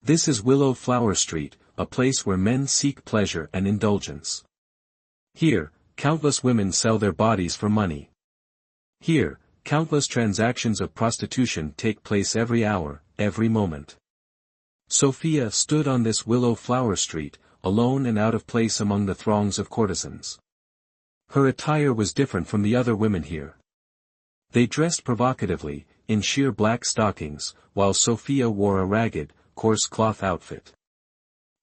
This is Willow Flower Street, a place where men seek pleasure and indulgence. Here, countless women sell their bodies for money. Here, countless transactions of prostitution take place every hour, every moment. Sophia stood on this Willow Flower Street, alone and out of place among the throngs of courtesans. Her attire was different from the other women here. They dressed provocatively, in sheer black stockings, while Sophia wore a ragged, coarse cloth outfit.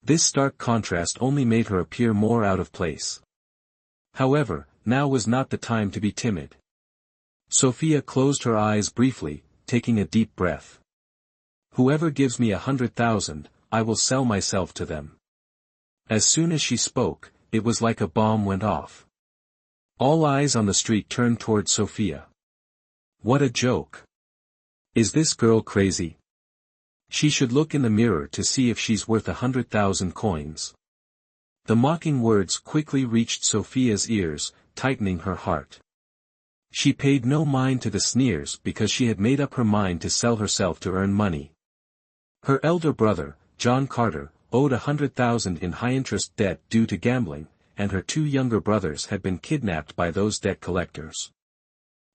This stark contrast only made her appear more out of place. However, now was not the time to be timid. Sophia closed her eyes briefly, taking a deep breath. Whoever gives me 100,000, I will sell myself to them. As soon as she spoke, it was like a bomb went off. All eyes on the street turned toward Sophia. What a joke. Is this girl crazy? She should look in the mirror to see if she's worth 100,000 coins. The mocking words quickly reached Sophia's ears, tightening her heart. She paid no mind to the sneers because she had made up her mind to sell herself to earn money. Her elder brother, John Carter, owed 100,000 in high-interest debt due to gambling, and her two younger brothers had been kidnapped by those debt collectors.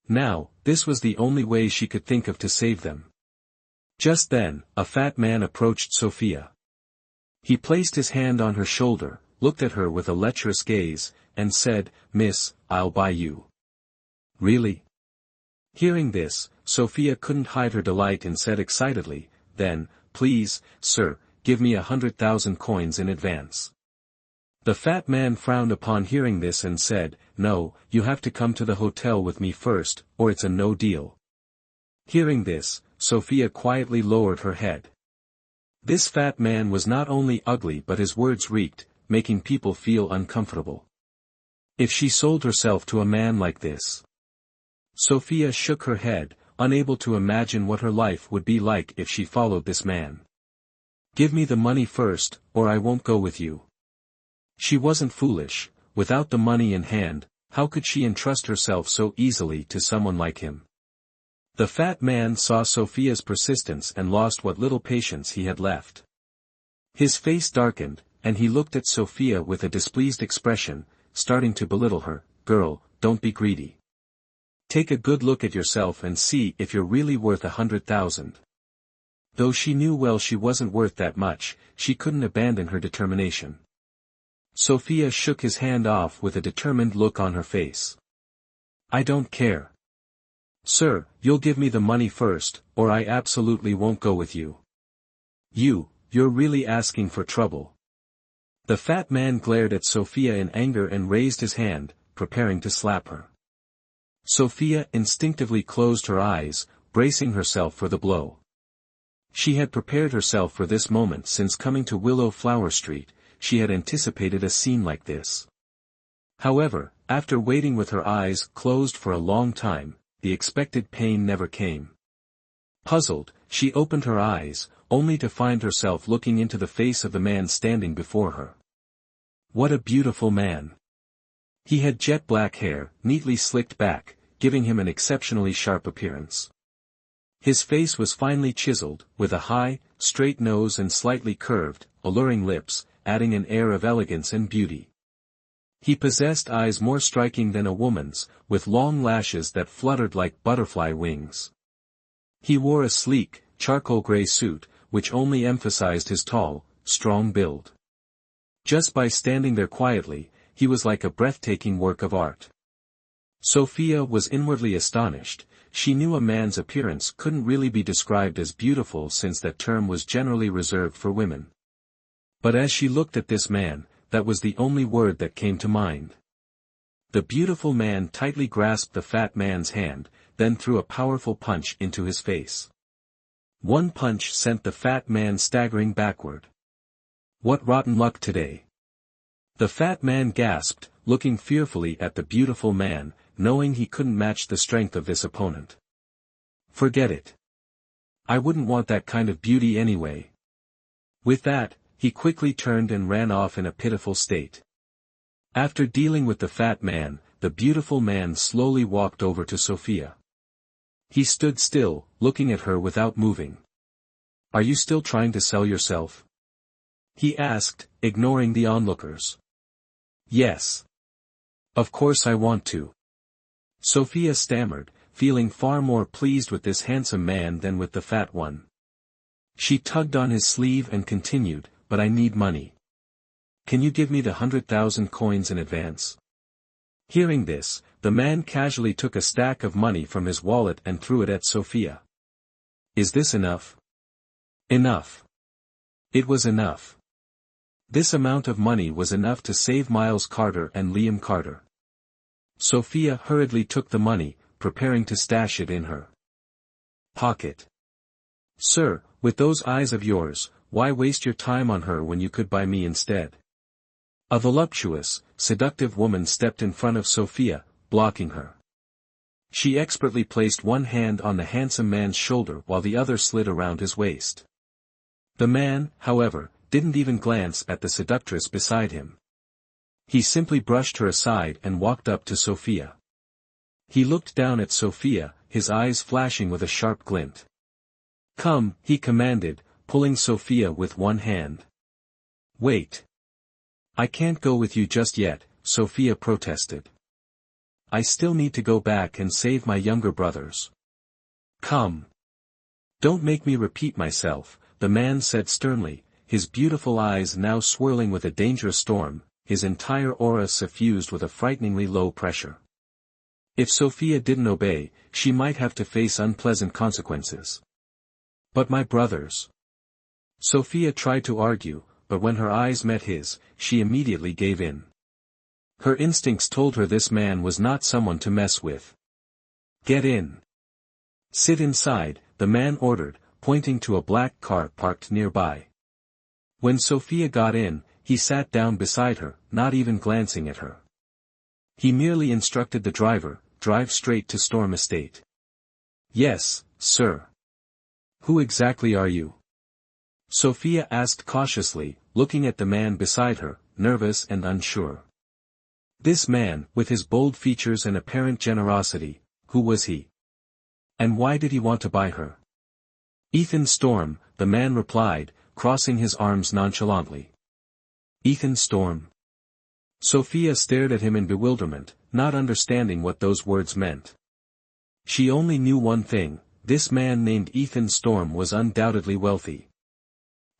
Now, this was the only way she could think of to save them. Just then, a fat man approached Sophia. He placed his hand on her shoulder, looked at her with a lecherous gaze, and said, "Miss, I'll buy you." Really? Hearing this, Sophia couldn't hide her delight and said excitedly, "Then, please, sir, give me 100,000 coins in advance." The fat man frowned upon hearing this and said, "No, you have to come to the hotel with me first, or it's a no deal." Hearing this, Sophia quietly lowered her head. This fat man was not only ugly but his words reeked, making people feel uncomfortable. If she sold herself to a man like this? Sophia shook her head, unable to imagine what her life would be like if she followed this man. "Give me the money first, or I won't go with you." She wasn't foolish. Without the money in hand, how could she entrust herself so easily to someone like him? The fat man saw Sophia's persistence and lost what little patience he had left. His face darkened, and he looked at Sophia with a displeased expression, starting to belittle her. "Girl, don't be greedy. Take a good look at yourself and see if you're really worth 100,000. Though she knew well she wasn't worth that much, she couldn't abandon her determination. Sophia shook his hand off with a determined look on her face. "I don't care. Sir, you'll give me the money first, or I absolutely won't go with you. You're really asking for trouble." The fat man glared at Sophia in anger and raised his hand, preparing to slap her. Sophia instinctively closed her eyes, bracing herself for the blow. She had prepared herself for this moment since coming to Willow Flower Street. She had anticipated a scene like this. However, after waiting with her eyes closed for a long time, the expected pain never came. Puzzled, she opened her eyes, only to find herself looking into the face of the man standing before her. What a beautiful man! He had jet black hair, neatly slicked back, giving him an exceptionally sharp appearance. His face was finely chiseled, with a high, straight nose and slightly curved, alluring lips, adding an air of elegance and beauty. He possessed eyes more striking than a woman's, with long lashes that fluttered like butterfly wings. He wore a sleek, charcoal gray suit, which only emphasized his tall, strong build. Just by standing there quietly, he was like a breathtaking work of art. Sophia was inwardly astonished. She knew a man's appearance couldn't really be described as beautiful since that term was generally reserved for women. But as she looked at this man, that was the only word that came to mind. The beautiful man tightly grasped the fat man's hand, then threw a powerful punch into his face. One punch sent the fat man staggering backward. "What rotten luck today!" The fat man gasped, looking fearfully at the beautiful man, knowing he couldn't match the strength of this opponent. "Forget it. I wouldn't want that kind of beauty anyway." With that, he quickly turned and ran off in a pitiful state. After dealing with the fat man, the beautiful man slowly walked over to Sophia. He stood still, looking at her without moving. Are you still trying to sell yourself? He asked, ignoring the onlookers. Yes. Of course I want to. Sophia stammered, feeling far more pleased with this handsome man than with the fat one. She tugged on his sleeve and continued, but I need money. Can you give me the 100,000 coins in advance? Hearing this, the man casually took a stack of money from his wallet and threw it at Sophia. Is this enough? Enough. It was enough. This amount of money was enough to save Miles Carter and Liam Carter. Sophia hurriedly took the money, preparing to stash it in her pocket. Sir, with those eyes of yours, why waste your time on her when you could buy me instead? A voluptuous, seductive woman stepped in front of Sophia, blocking her. She expertly placed one hand on the handsome man's shoulder while the other slid around his waist. The man, however, didn't even glance at the seductress beside him. He simply brushed her aside and walked up to Sophia. He looked down at Sophia, his eyes flashing with a sharp glint. Come, he commanded, pulling Sophia with one hand. Wait. I can't go with you just yet, Sophia protested. I still need to go back and save my younger brothers. Come. Don't make me repeat myself, the man said sternly, his beautiful eyes now swirling with a dangerous storm, his entire aura suffused with a frighteningly low pressure. If Sophia didn't obey, she might have to face unpleasant consequences. But my brothers. Sophia tried to argue, but when her eyes met his, she immediately gave in. Her instincts told her this man was not someone to mess with. Get in. Sit inside, the man ordered, pointing to a black car parked nearby. When Sophia got in, he sat down beside her, not even glancing at her. He merely instructed the driver, drive straight to Storm Estate. Yes, sir. Who exactly are you? Sophia asked cautiously, looking at the man beside her, nervous and unsure. This man, with his bold features and apparent generosity, who was he? And why did he want to buy her? Ethan Storm, the man replied, crossing his arms nonchalantly. Ethan Storm. Sophia stared at him in bewilderment, not understanding what those words meant. She only knew one thing, this man named Ethan Storm was undoubtedly wealthy.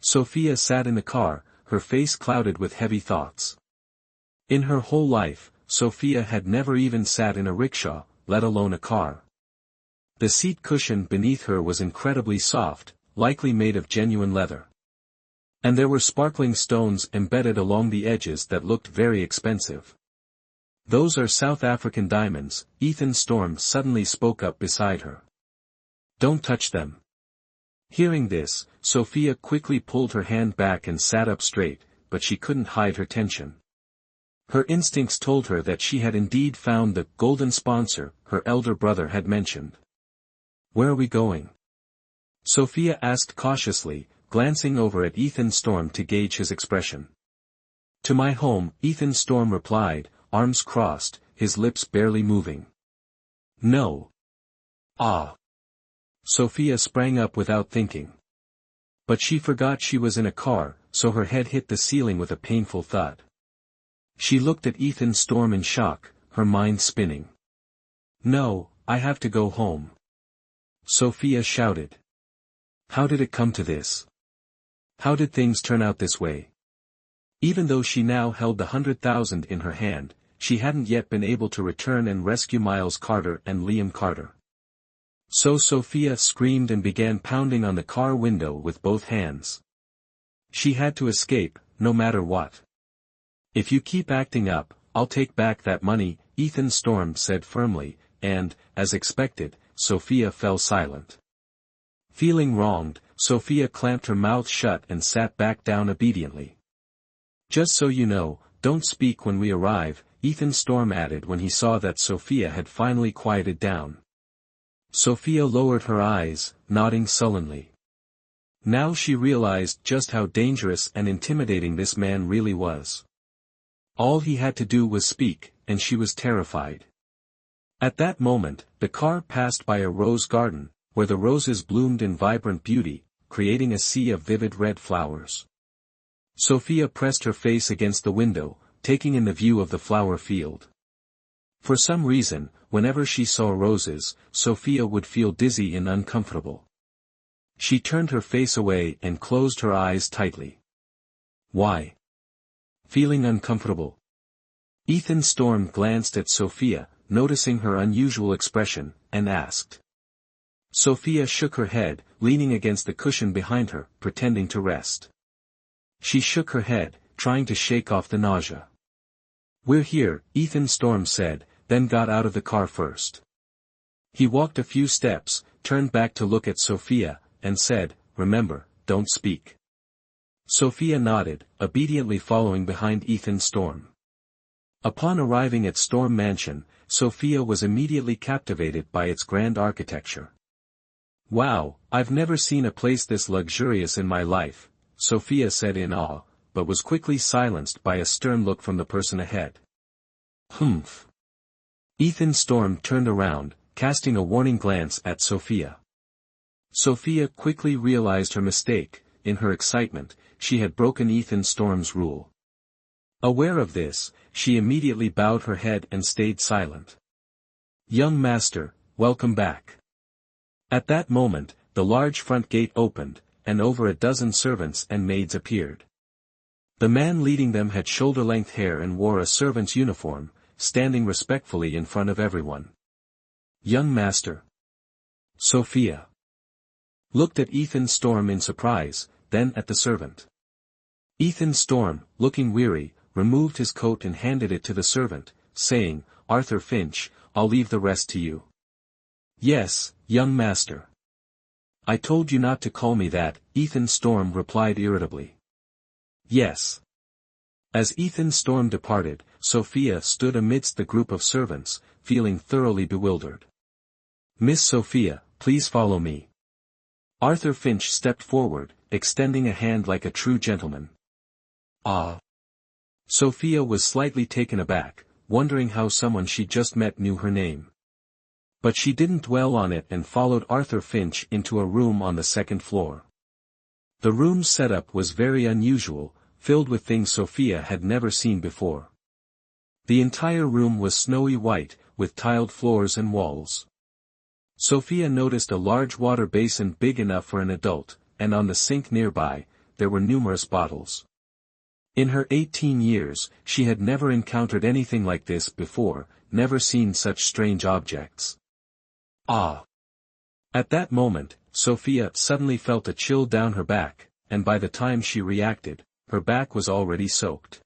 Sophia sat in the car, her face clouded with heavy thoughts. In her whole life, Sophia had never even sat in a rickshaw, let alone a car. The seat cushion beneath her was incredibly soft, likely made of genuine leather. And there were sparkling stones embedded along the edges that looked very expensive. Those are South African diamonds, Ethan Storm suddenly spoke up beside her. Don't touch them. Hearing this, Sophia quickly pulled her hand back and sat up straight, but she couldn't hide her tension. Her instincts told her that she had indeed found the golden sponsor her elder brother had mentioned. Where are we going? Sophia asked cautiously, glancing over at Ethan Storm to gauge his expression. To my home, Ethan Storm replied, arms crossed, his lips barely moving. No. Ah. Sophia sprang up without thinking. But she forgot she was in a car, so her head hit the ceiling with a painful thud. She looked at Ethan Storm in shock, her mind spinning. No, I have to go home. Sophia shouted. How did it come to this? How did things turn out this way? Even though she now held the 100,000 in her hand, she hadn't yet been able to return and rescue Miles Carter and Liam Carter. So Sophia screamed and began pounding on the car window with both hands. She had to escape, no matter what. If you keep acting up, I'll take back that money, Ethan Storm said firmly, and, as expected, Sophia fell silent. Feeling wronged, Sophia clamped her mouth shut and sat back down obediently. Just so you know, don't speak when we arrive, Ethan Storm added when he saw that Sophia had finally quieted down. Sophia lowered her eyes, nodding sullenly. Now she realized just how dangerous and intimidating this man really was. All he had to do was speak, and she was terrified. At that moment, the car passed by a rose garden, where the roses bloomed in vibrant beauty, creating a sea of vivid red flowers. Sophia pressed her face against the window, taking in the view of the flower field. For some reason, whenever she saw roses, Sophia would feel dizzy and uncomfortable. She turned her face away and closed her eyes tightly. Why? Feeling uncomfortable? Ethan Storm glanced at Sophia, noticing her unusual expression, and asked. Sophia shook her head, leaning against the cushion behind her, pretending to rest. She shook her head, trying to shake off the nausea. We're here, Ethan Storm said, then got out of the car first. He walked a few steps, turned back to look at Sophia, and said, remember, don't speak. Sophia nodded, obediently following behind Ethan Storm. Upon arriving at Storm Mansion, Sophia was immediately captivated by its grand architecture. Wow, I've never seen a place this luxurious in my life, Sophia said in awe, but was quickly silenced by a stern look from the person ahead. Humph. Ethan Storm turned around, casting a warning glance at Sophia. Sophia quickly realized her mistake. In her excitement, she had broken Ethan Storm's rule. Aware of this, she immediately bowed her head and stayed silent. Young master, welcome back. At that moment, the large front gate opened, and over a dozen servants and maids appeared. The man leading them had shoulder-length hair and wore a servant's uniform, standing respectfully in front of everyone. Young master. Sophia looked at Ethan Storm in surprise, then at the servant. Ethan Storm, looking weary, removed his coat and handed it to the servant, saying, Arthur Finch, I'll leave the rest to you. Yes, young master. I told you not to call me that, Ethan Storm replied irritably. Yes. As Ethan Storm departed, Sophia stood amidst the group of servants, feeling thoroughly bewildered. Miss Sophia, please follow me. Arthur Finch stepped forward, extending a hand like a true gentleman. Ah. Sophia was slightly taken aback, wondering how someone she just met knew her name. But she didn't dwell on it and followed Arthur Finch into a room on the second floor. The room's setup was very unusual, filled with things Sophia had never seen before. The entire room was snowy white, with tiled floors and walls. Sophia noticed a large water basin big enough for an adult, and on the sink nearby, there were numerous bottles. In her 18 years, she had never encountered anything like this before, never seen such strange objects. Ah! At that moment, Sophia suddenly felt a chill down her back, and by the time she reacted, her back was already soaked.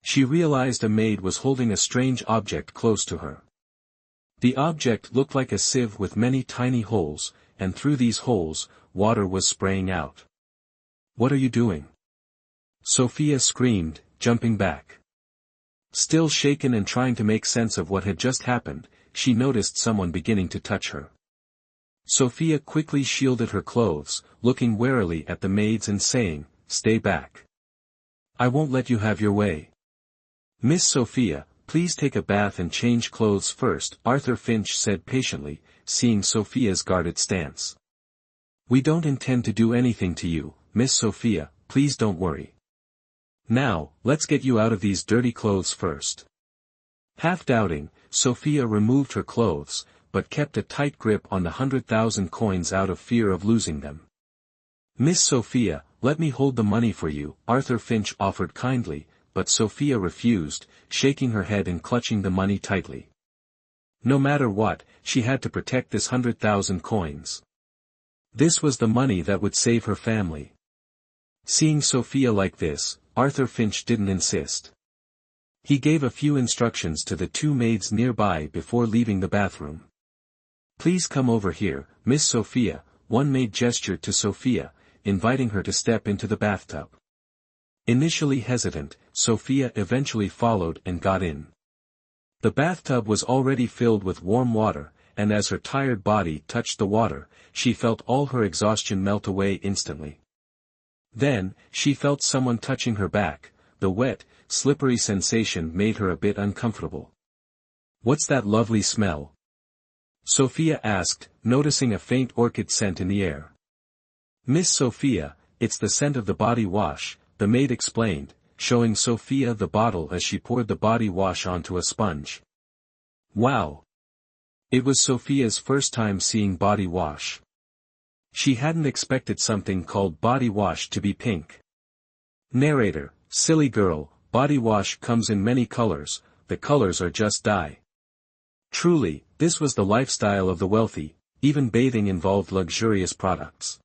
She realized a maid was holding a strange object close to her. The object looked like a sieve with many tiny holes, and through these holes, water was spraying out. What are you doing? Sophia screamed, jumping back. Still shaken and trying to make sense of what had just happened, she noticed someone beginning to touch her. Sophia quickly shielded her clothes, looking warily at the maids and saying, Stay back. I won't let you have your way. Miss Sophia, please take a bath and change clothes first, Arthur Finch said patiently, seeing Sophia's guarded stance. We don't intend to do anything to you, Miss Sophia, please don't worry. Now, let's get you out of these dirty clothes first. Half doubting, Sophia removed her clothes, but kept a tight grip on the 100,000 coins out of fear of losing them. Miss Sophia, let me hold the money for you, Arthur Finch offered kindly, but Sophia refused, shaking her head and clutching the money tightly. No matter what, she had to protect this 100,000 coins. This was the money that would save her family. Seeing Sophia like this, Arthur Finch didn't insist. He gave a few instructions to the two maids nearby before leaving the bathroom. Please come over here, Miss Sophia, one maid gestured to Sophia, inviting her to step into the bathtub. Initially hesitant, Sophia eventually followed and got in. The bathtub was already filled with warm water, and as her tired body touched the water, she felt all her exhaustion melt away instantly. Then, she felt someone touching her back. The wet, slippery sensation made her a bit uncomfortable. What's that lovely smell? Sophia asked, noticing a faint orchid scent in the air. Miss Sophia, it's the scent of the body wash, the maid explained, showing Sophia the bottle as she poured the body wash onto a sponge. Wow! It was Sophia's first time seeing body wash. She hadn't expected something called body wash to be pink. Narrator, silly girl, body wash comes in many colors, the colors are just dye. Truly, this was the lifestyle of the wealthy, even bathing involved luxurious products.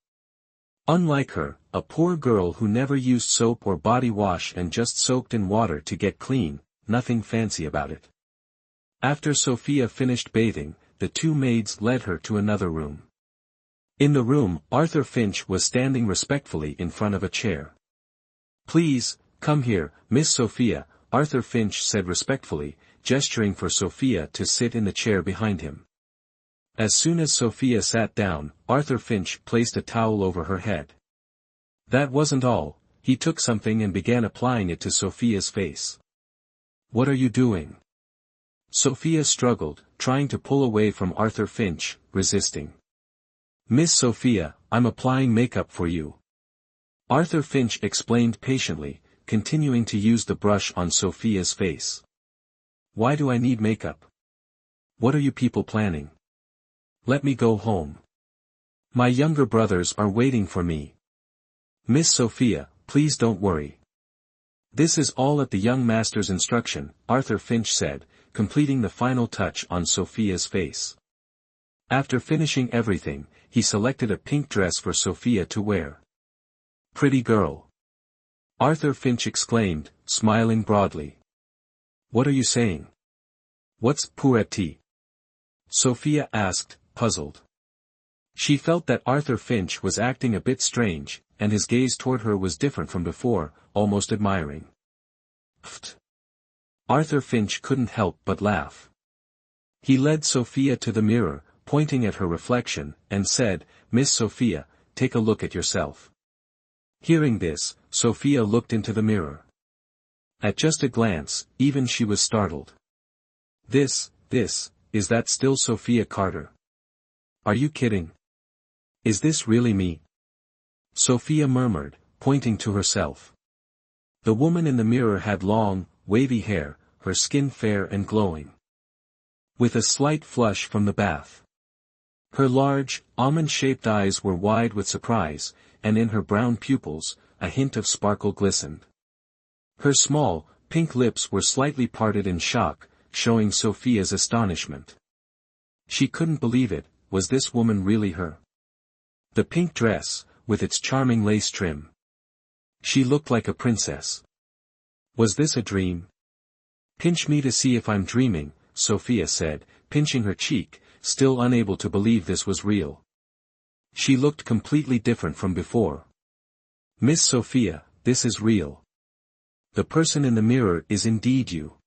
Unlike her, a poor girl who never used soap or body wash and just soaked in water to get clean, nothing fancy about it. After Sophia finished bathing, the two maids led her to another room. In the room, Arthur Finch was standing respectfully in front of a chair. "Please, come here, Miss Sophia," Arthur Finch said respectfully, gesturing for Sophia to sit in the chair behind him. As soon as Sophia sat down, Arthur Finch placed a towel over her head. That wasn't all, he took something and began applying it to Sophia's face. "What are you doing?" Sophia struggled, trying to pull away from Arthur Finch, resisting. "Miss Sophia, I'm applying makeup for you." Arthur Finch explained patiently, continuing to use the brush on Sophia's face. "Why do I need makeup? What are you people planning? Let me go home. My younger brothers are waiting for me." "Miss Sophia, please don't worry. This is all at the young master's instruction," Arthur Finch said, completing the final touch on Sophia's face. After finishing everything, he selected a pink dress for Sophia to wear. "Pretty girl," Arthur Finch exclaimed, smiling broadly. "What are you saying? What's pretty?" Sophia asked, puzzled. She felt that Arthur Finch was acting a bit strange, and his gaze toward her was different from before, almost admiring. Pfft! Arthur Finch couldn't help but laugh. He led Sophia to the mirror, pointing at her reflection, and said, "Miss Sophia, take a look at yourself." Hearing this, Sophia looked into the mirror. At just a glance, even she was startled. This, is that still Sophia Carter? Are you kidding? Is this really me? Sophia murmured, pointing to herself. The woman in the mirror had long, wavy hair, her skin fair and glowing, with a slight flush from the bath. Her large, almond-shaped eyes were wide with surprise, and in her brown pupils, a hint of sparkle glistened. Her small, pink lips were slightly parted in shock, showing Sophia's astonishment. She couldn't believe it. Was this woman really her? The pink dress, with its charming lace trim. She looked like a princess. Was this a dream? "Pinch me to see if I'm dreaming," Sophia said, pinching her cheek, still unable to believe this was real. She looked completely different from before. "Miss Sophia, this is real. The person in the mirror is indeed you.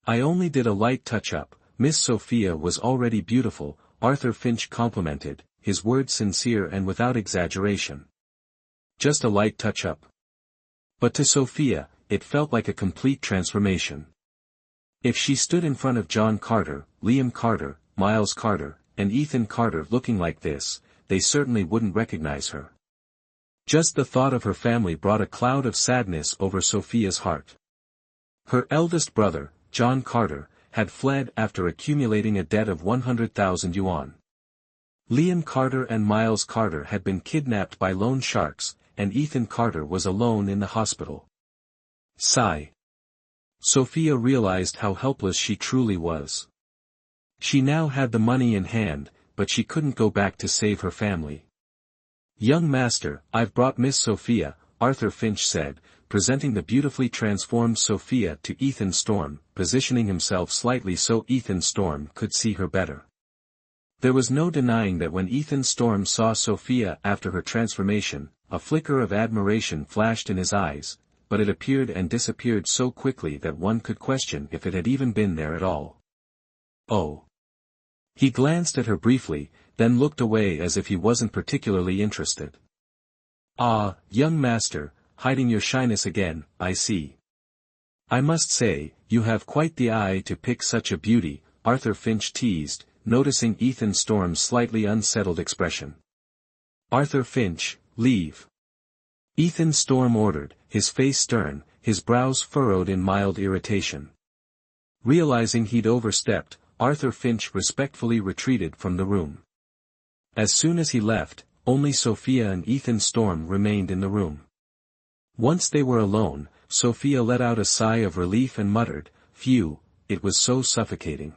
I only did a light touch-up." Miss Sophia was already beautiful, Arthur Finch complimented, his words sincere and without exaggeration. Just a light touch-up. But to Sophia, it felt like a complete transformation. If she stood in front of John Carter, Liam Carter, Miles Carter, and Ethan Carter looking like this, they certainly wouldn't recognize her. Just the thought of her family brought a cloud of sadness over Sophia's heart. Her eldest brother, John Carter, had fled after accumulating a debt of 100,000 yuan. Liam Carter and Miles Carter had been kidnapped by loan sharks, and Ethan Carter was alone in the hospital. Sigh. Sophia realized how helpless she truly was. She now had the money in hand, but she couldn't go back to save her family. "Young master, I've brought Miss Sophia," Arthur Finch said, presenting the beautifully transformed Sophia to Ethan Storm, positioning himself slightly so Ethan Storm could see her better. There was no denying that when Ethan Storm saw Sophia after her transformation, a flicker of admiration flashed in his eyes, but it appeared and disappeared so quickly that one could question if it had even been there at all. "Oh." He glanced at her briefly, then looked away as if he wasn't particularly interested. "Ah, young master, hiding your shyness again, I see. I must say, you have quite the eye to pick such a beauty," Arthur Finch teased, noticing Ethan Storm's slightly unsettled expression. "Arthur Finch, leave. Ethan Storm ordered, his face stern, his brows furrowed in mild irritation. Realizing he'd overstepped, Arthur Finch respectfully retreated from the room. As soon as he left, only Sophia and Ethan Storm remained in the room. Once they were alone, Sophia let out a sigh of relief and muttered, "Phew, it was so suffocating."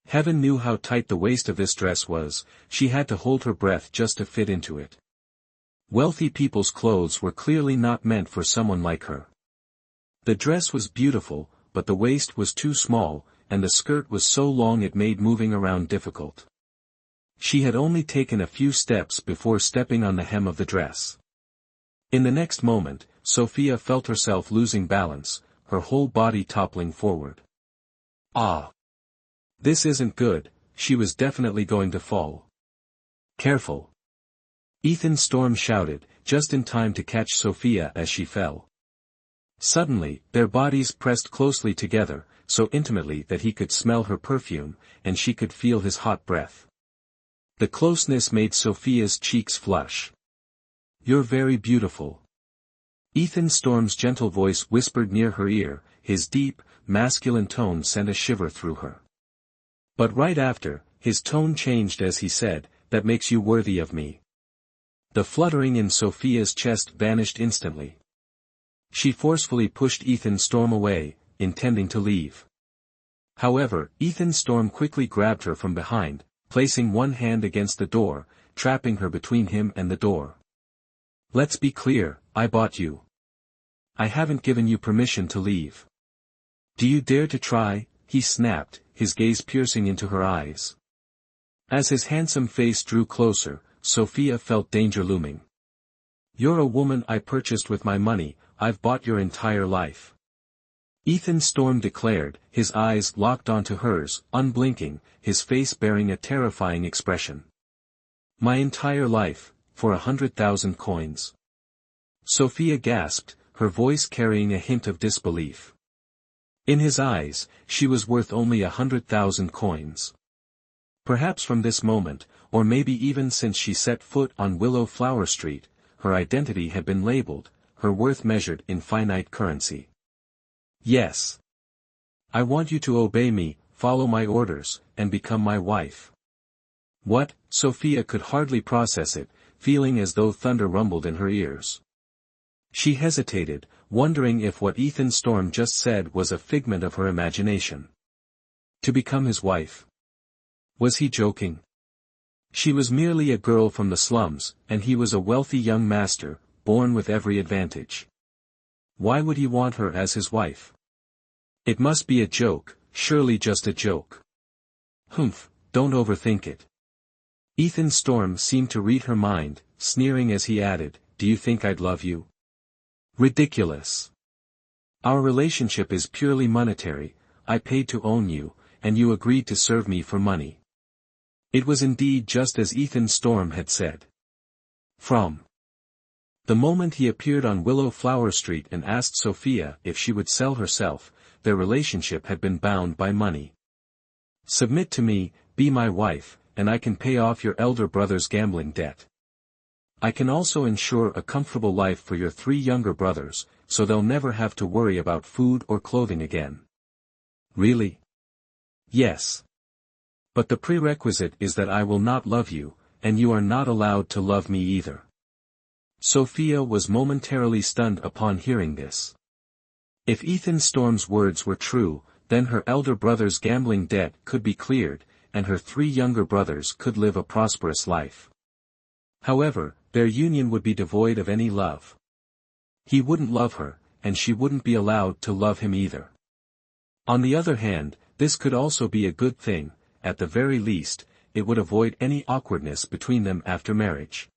Heaven knew how tight the waist of this dress was, she had to hold her breath just to fit into it. Wealthy people's clothes were clearly not meant for someone like her. The dress was beautiful, but the waist was too small, and the skirt was so long it made moving around difficult. She had only taken a few steps before stepping on the hem of the dress. In the next moment, Sophia felt herself losing balance, her whole body toppling forward. Ah! This isn't good, she was definitely going to fall. Careful! Ethan Storm shouted, just in time to catch Sophia as she fell. Suddenly, their bodies pressed closely together, so intimately that he could smell her perfume, and she could feel his hot breath. The closeness made Sophia's cheeks flush. "You're very beautiful." Ethan Storm's gentle voice whispered near her ear, his deep, masculine tone sent a shiver through her. But right after, his tone changed as he said, "That makes you worthy of me." The fluttering in Sophia's chest vanished instantly. She forcefully pushed Ethan Storm away, intending to leave. However, Ethan Storm quickly grabbed her from behind, placing one hand against the door, trapping her between him and the door. "Let's be clear, I bought you. I haven't given you permission to leave. Do you dare to try?" he snapped, his gaze piercing into her eyes. As his handsome face drew closer, Sophia felt danger looming. "You're a woman I purchased with my money, I've bought your entire life." Ethan Storm declared, his eyes locked onto hers, unblinking, his face bearing a terrifying expression. "My entire life, for 100,000 coins." Sophia gasped, her voice carrying a hint of disbelief. In his eyes, she was worth only 100,000 coins. Perhaps from this moment, or maybe even since she set foot on Willow Flower Street, her identity had been labeled, her worth measured in finite currency. "Yes. I want you to obey me, follow my orders, and become my wife." What? Sophia could hardly process it, feeling as though thunder rumbled in her ears. She hesitated, wondering if what Ethan Storm just said was a figment of her imagination. To become his wife? Was he joking? She was merely a girl from the slums, and he was a wealthy young master, born with every advantage. Why would he want her as his wife? It must be a joke, surely just a joke. Humph, don't overthink it. Ethan Storm seemed to read her mind, sneering as he added, "Do you think I'd love you? Ridiculous. Our relationship is purely monetary, I paid to own you, and you agreed to serve me for money." It was indeed just as Ethan Storm had said. From the moment he appeared on Willow Flower Street and asked Sophia if she would sell herself, their relationship had been bound by money. "Submit to me, be my wife, and I can pay off your elder brother's gambling debt. I can also ensure a comfortable life for your 3 younger brothers, so they'll never have to worry about food or clothing again." Really? Yes. But the prerequisite is that I will not love you, and you are not allowed to love me either. Sophia was momentarily stunned upon hearing this. If Ethan Storm's words were true, then her elder brother's gambling debt could be cleared, and her 3 younger brothers could live a prosperous life. However, their union would be devoid of any love. He wouldn't love her, and she wouldn't be allowed to love him either. On the other hand, this could also be a good thing, at the very least, it would avoid any awkwardness between them after marriage.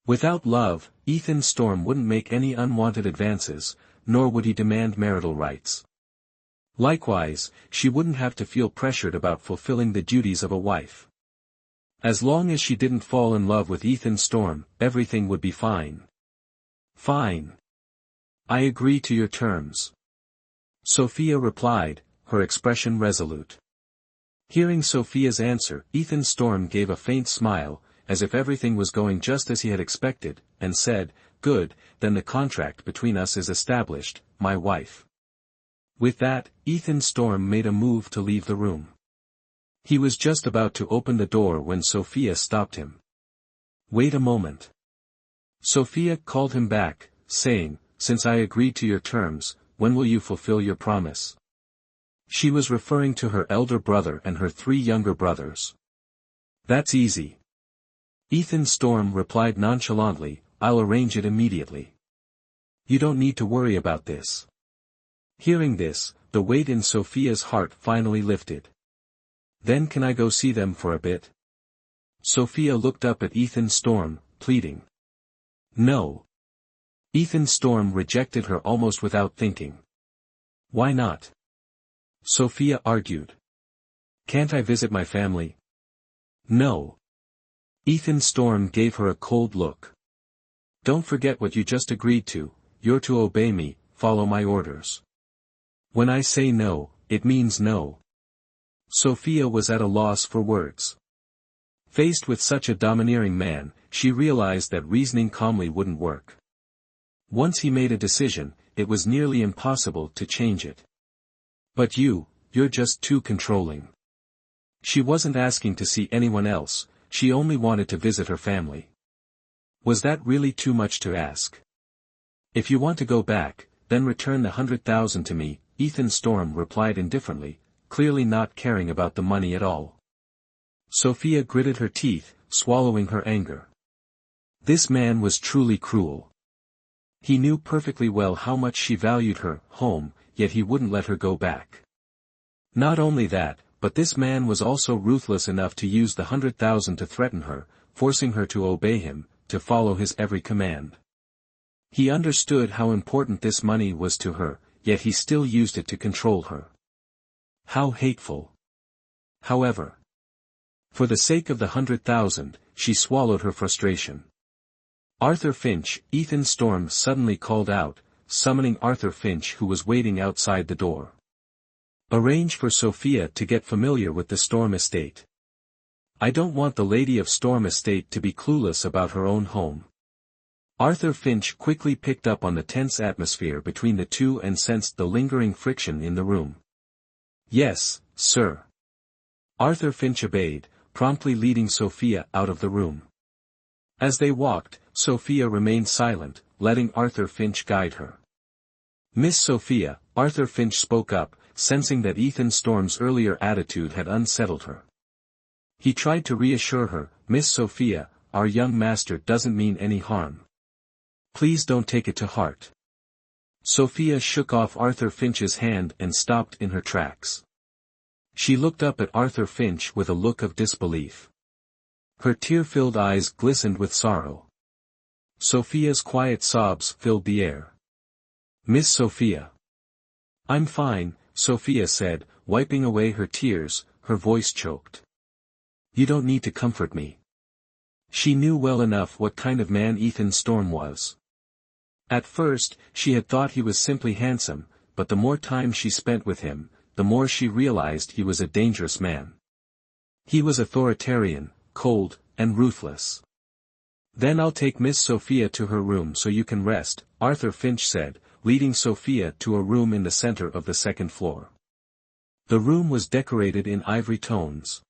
Without love, Ethan Storm wouldn't make any unwanted advances, nor would he demand marital rights. Likewise, she wouldn't have to feel pressured about fulfilling the duties of a wife. As long as she didn't fall in love with Ethan Storm, everything would be fine. Fine. I agree to your terms. Sophia replied, her expression resolute. Hearing Sophia's answer, Ethan Storm gave a faint smile, as if everything was going just as he had expected, and said, "Good, then the contract between us is established, my wife." With that, Ethan Storm made a move to leave the room. He was just about to open the door when Sophia stopped him. "Wait a moment." Sophia called him back, saying, "Since I agreed to your terms, when will you fulfill your promise?" She was referring to her elder brother and her 3 younger brothers. "That's easy." Ethan Storm replied nonchalantly, "I'll arrange it immediately. You don't need to worry about this." Hearing this, the weight in Sophia's heart finally lifted. "Then can I go see them for a bit?" Sophia looked up at Ethan Storm, pleading. "No." Ethan Storm rejected her almost without thinking. "Why not?" Sophia argued. "Can't I visit my family?" "No." Ethan Storm gave her a cold look. "Don't forget what you just agreed to, you're to obey me, follow my orders. When I say no, it means no." Sophia was at a loss for words. Faced with such a domineering man, she realized that reasoning calmly wouldn't work. Once he made a decision, it was nearly impossible to change it. "But you're just too controlling." She wasn't asking to see anyone else, she only wanted to visit her family. Was that really too much to ask? "If you want to go back, then return the 100,000 to me," Ethan Storm replied indifferently, clearly not caring about the money at all. Sophia gritted her teeth, swallowing her anger. This man was truly cruel. He knew perfectly well how much she valued her home, yet he wouldn't let her go back. Not only that, but this man was also ruthless enough to use the 100,000 to threaten her, forcing her to obey him, to follow his every command. He understood how important this money was to her, yet he still used it to control her. How hateful. However, for the sake of the 100,000, she swallowed her frustration. "Arthur Finch," Ethan Storm suddenly called out, summoning Arthur Finch who was waiting outside the door. "Arrange for Sophia to get familiar with the Storm estate. I don't want the lady of Storm estate to be clueless about her own home." Arthur Finch quickly picked up on the tense atmosphere between the two and sensed the lingering friction in the room. "Yes, sir." Arthur Finch obeyed, promptly leading Sophia out of the room. As they walked, Sophia remained silent, letting Arthur Finch guide her. "Miss Sophia," Arthur Finch spoke up, sensing that Ethan Storm's earlier attitude had unsettled her. He tried to reassure her, "Miss Sophia, our young master doesn't mean any harm. Please don't take it to heart." Sophia shook off Arthur Finch's hand and stopped in her tracks. She looked up at Arthur Finch with a look of disbelief. Her tear-filled eyes glistened with sorrow. Sophia's quiet sobs filled the air. "Miss Sophia." "I'm fine," Sophia said, wiping away her tears, her voice choked. "You don't need to comfort me." She knew well enough what kind of man Ethan Storm was. At first, she had thought he was simply handsome, but the more time she spent with him, the more she realized he was a dangerous man. He was authoritarian, cold, and ruthless. "Then I'll take Miss Sophia to her room so you can rest," Arthur Finch said, leading Sophia to a room in the center of the second floor. The room was decorated in ivory tones.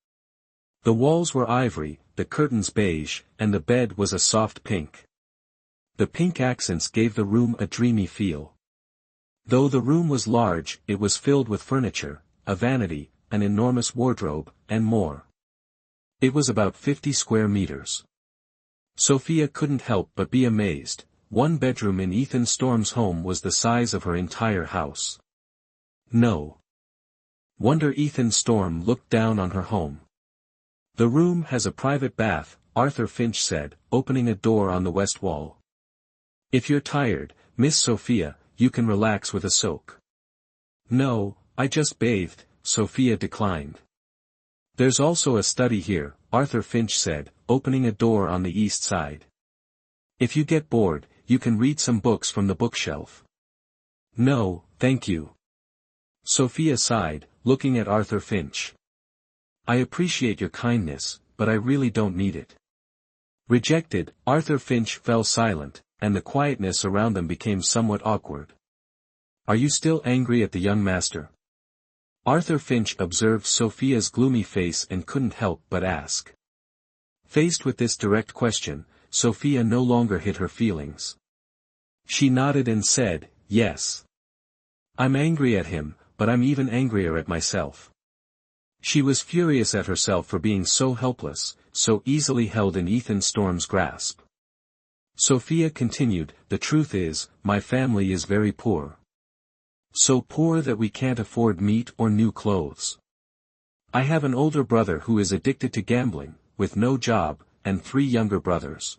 The walls were ivory, the curtains beige, and the bed was a soft pink. The pink accents gave the room a dreamy feel. Though the room was large, it was filled with furniture, a vanity, an enormous wardrobe, and more. It was about 50 square meters. Sophia couldn't help but be amazed. One bedroom in Ethan Storm's home was the size of her entire house. No wonder Ethan Storm looked down on her home. "The room has a private bath," Arthur Finch said, opening a door on the west wall. "If you're tired, Miss Sophia, you can relax with a soak." "No, I just bathed," Sophia declined. "There's also a study here," Arthur Finch said, opening a door on the east side. "If you get bored, you can read some books from the bookshelf." "No, thank you." Sophia sighed, looking at Arthur Finch. "I appreciate your kindness, but I really don't need it." Rejected, Arthur Finch fell silent, and the quietness around them became somewhat awkward. Are you still angry at the young master? Arthur Finch observed Sophia's gloomy face and couldn't help but ask. Faced with this direct question, Sophia no longer hid her feelings. She nodded and said, yes. I'm angry at him, but I'm even angrier at myself. She was furious at herself for being so helpless, so easily held in Ethan Storm's grasp. Sophia continued, the truth is, my family is very poor. So poor that we can't afford meat or new clothes. I have an older brother who is addicted to gambling, with no job, and 3 younger brothers.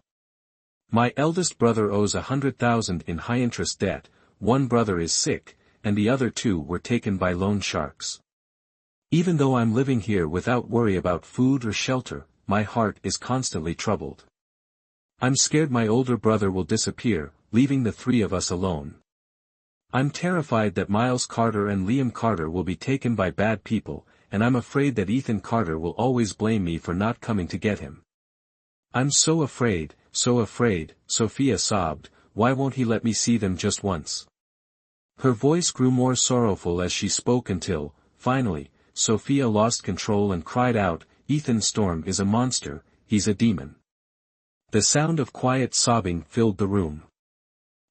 My eldest brother owes 100,000 in high-interest debt, 1 brother is sick, and the other 2 were taken by loan sharks. Even though I'm living here without worry about food or shelter, my heart is constantly troubled. I'm scared my older brother will disappear, leaving the 3 of us alone. I'm terrified that Miles Carter and Liam Carter will be taken by bad people, and I'm afraid that Ethan Carter will always blame me for not coming to get him. I'm so afraid, Sophia sobbed, why won't he let me see them just once? Her voice grew more sorrowful as she spoke until, finally, Sophia lost control and cried out, Ethan Storm is a monster, he's a demon. The sound of quiet sobbing filled the room.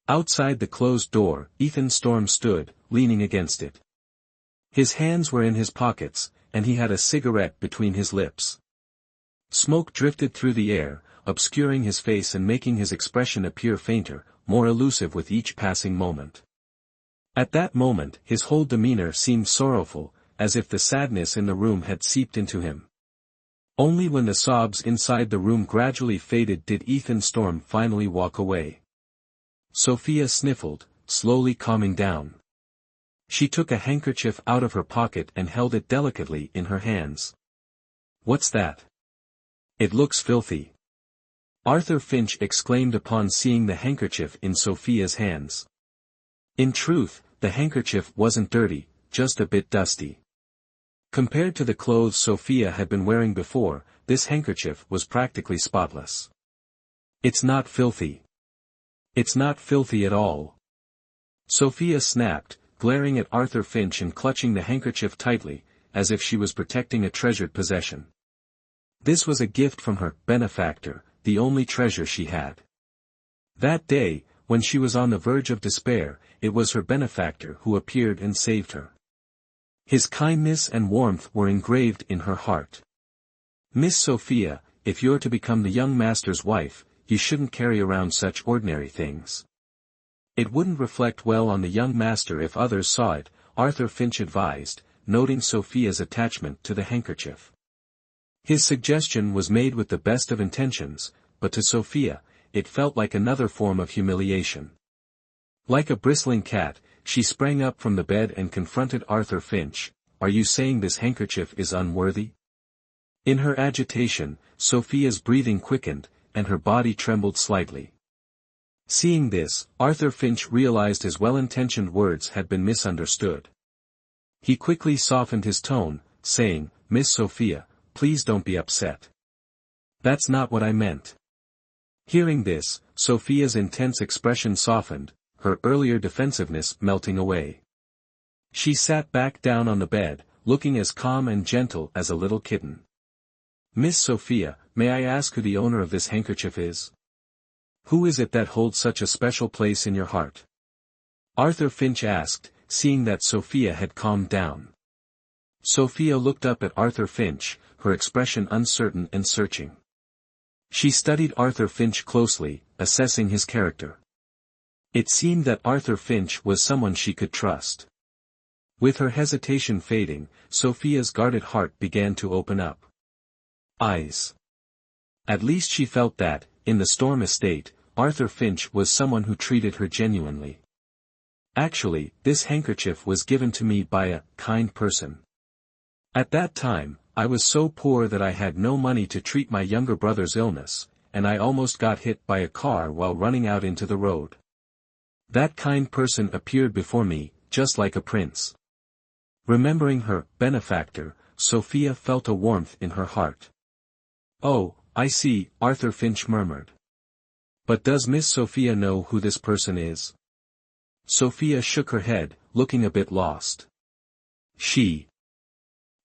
Outside the closed door, Ethan Storm stood, leaning against it. His hands were in his pockets, and he had a cigarette between his lips. Smoke drifted through the air, obscuring his face and making his expression appear fainter, more elusive with each passing moment. At that moment, his whole demeanor seemed sorrowful, as if the sadness in the room had seeped into him. Only when the sobs inside the room gradually faded did Ethan Storm finally walk away. Sophia sniffled, slowly calming down. She took a handkerchief out of her pocket and held it delicately in her hands. What's that? It looks filthy. Arthur Finch exclaimed upon seeing the handkerchief in Sophia's hands. In truth, the handkerchief wasn't dirty, just a bit dusty. Compared to the clothes Sophia had been wearing before, this handkerchief was practically spotless. It's not filthy. It's not filthy at all. Sophia snapped, glaring at Arthur Finch and clutching the handkerchief tightly, as if she was protecting a treasured possession. This was a gift from her benefactor, the only treasure she had. That day, when she was on the verge of despair, it was her benefactor who appeared and saved her. His kindness and warmth were engraved in her heart. Miss Sophia, if you're to become the young master's wife, you shouldn't carry around such ordinary things. It wouldn't reflect well on the young master if others saw it, Arthur Finch advised, noting Sophia's attachment to the handkerchief. His suggestion was made with the best of intentions, but to Sophia, it felt like another form of humiliation. Like a bristling cat, she sprang up from the bed and confronted Arthur Finch. Are you saying this handkerchief is unworthy? In her agitation, Sophia's breathing quickened, and her body trembled slightly. Seeing this, Arthur Finch realized his well-intentioned words had been misunderstood. He quickly softened his tone, saying, Miss Sophia, please don't be upset. That's not what I meant. Hearing this, Sophia's intense expression softened, her earlier defensiveness melting away. She sat back down on the bed, looking as calm and gentle as a little kitten. Miss Sophia, may I ask who the owner of this handkerchief is? Who is it that holds such a special place in your heart? Arthur Finch asked, seeing that Sophia had calmed down. Sophia looked up at Arthur Finch, her expression uncertain and searching. She studied Arthur Finch closely, assessing his character. It seemed that Arthur Finch was someone she could trust. With her hesitation fading, Sophia's guarded heart began to open up. Eyes. At least she felt that, in the Storm estate, Arthur Finch was someone who treated her genuinely. Actually, this handkerchief was given to me by a kind person. At that time, I was so poor that I had no money to treat my younger brother's illness, and I almost got hit by a car while running out into the road. That kind person appeared before me, just like a prince. Remembering her benefactor, Sophia felt a warmth in her heart. Oh, I see, Arthur Finch murmured. But does Miss Sophia know who this person is? Sophia shook her head, looking a bit lost. She,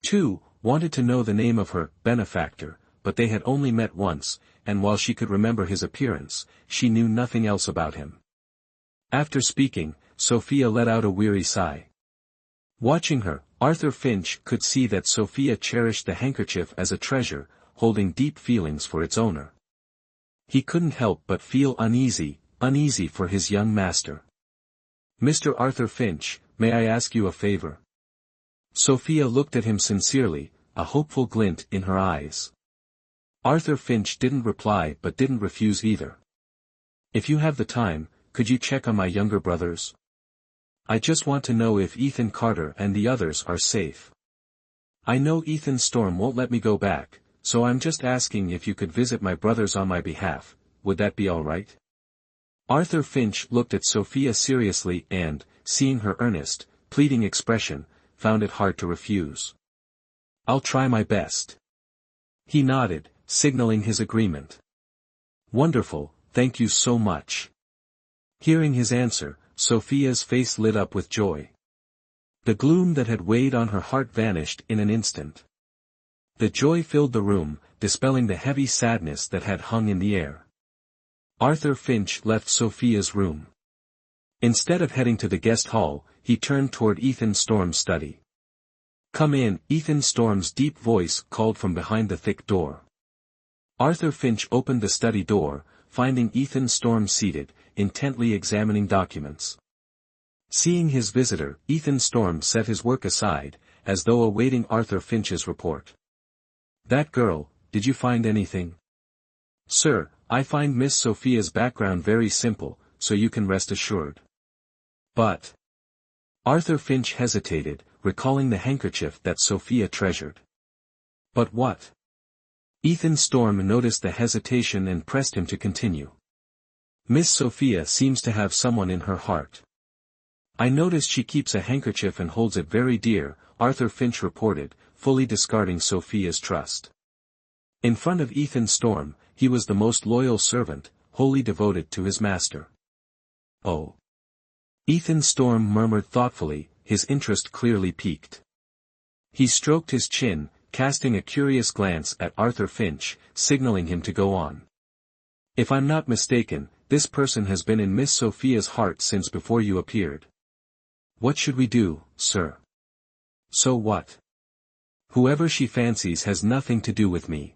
too, wanted to know the name of her benefactor, but they had only met once, and while she could remember his appearance, she knew nothing else about him. After speaking, Sophia let out a weary sigh. Watching her, Arthur Finch could see that Sophia cherished the handkerchief as a treasure, holding deep feelings for its owner. He couldn't help but feel uneasy for his young master. Mr. Arthur Finch, may I ask you a favor? Sophia looked at him sincerely, a hopeful glint in her eyes. Arthur Finch didn't reply but didn't refuse either. If you have the time, could you check on my younger brothers? I just want to know if Ethan Carter and the others are safe. I know Ethan Storm won't let me go back, so I'm just asking if you could visit my brothers on my behalf. Would that be all right? Arthur Finch looked at Sophia seriously and, seeing her earnest, pleading expression, found it hard to refuse. I'll try my best. He nodded, signaling his agreement. Wonderful, thank you so much. Hearing his answer, Sophia's face lit up with joy. The gloom that had weighed on her heart vanished in an instant. The joy filled the room, dispelling the heavy sadness that had hung in the air. Arthur Finch left Sophia's room. Instead of heading to the guest hall, he turned toward Ethan Storm's study. Come in, Ethan Storm's deep voice called from behind the thick door. Arthur Finch opened the study door, finding Ethan Storm seated, intently examining documents. Seeing his visitor, Ethan Storm set his work aside, as though awaiting Arthur Finch's report. That girl, did you find anything? Sir, I find Miss Sophia's background very simple, so you can rest assured. But Arthur Finch hesitated, recalling the handkerchief that Sophia treasured. But what? Ethan Storm noticed the hesitation and pressed him to continue. Miss Sophia seems to have someone in her heart. I noticed she keeps a handkerchief and holds it very dear, Arthur Finch reported, fully discarding Sophia's trust. In front of Ethan Storm, he was the most loyal servant, wholly devoted to his master. Oh. Ethan Storm murmured thoughtfully, his interest clearly piqued. He stroked his chin, casting a curious glance at Arthur Finch, signaling him to go on. If I'm not mistaken, this person has been in Miss Sophia's heart since before you appeared. What should we do, sir? So what? Whoever she fancies has nothing to do with me.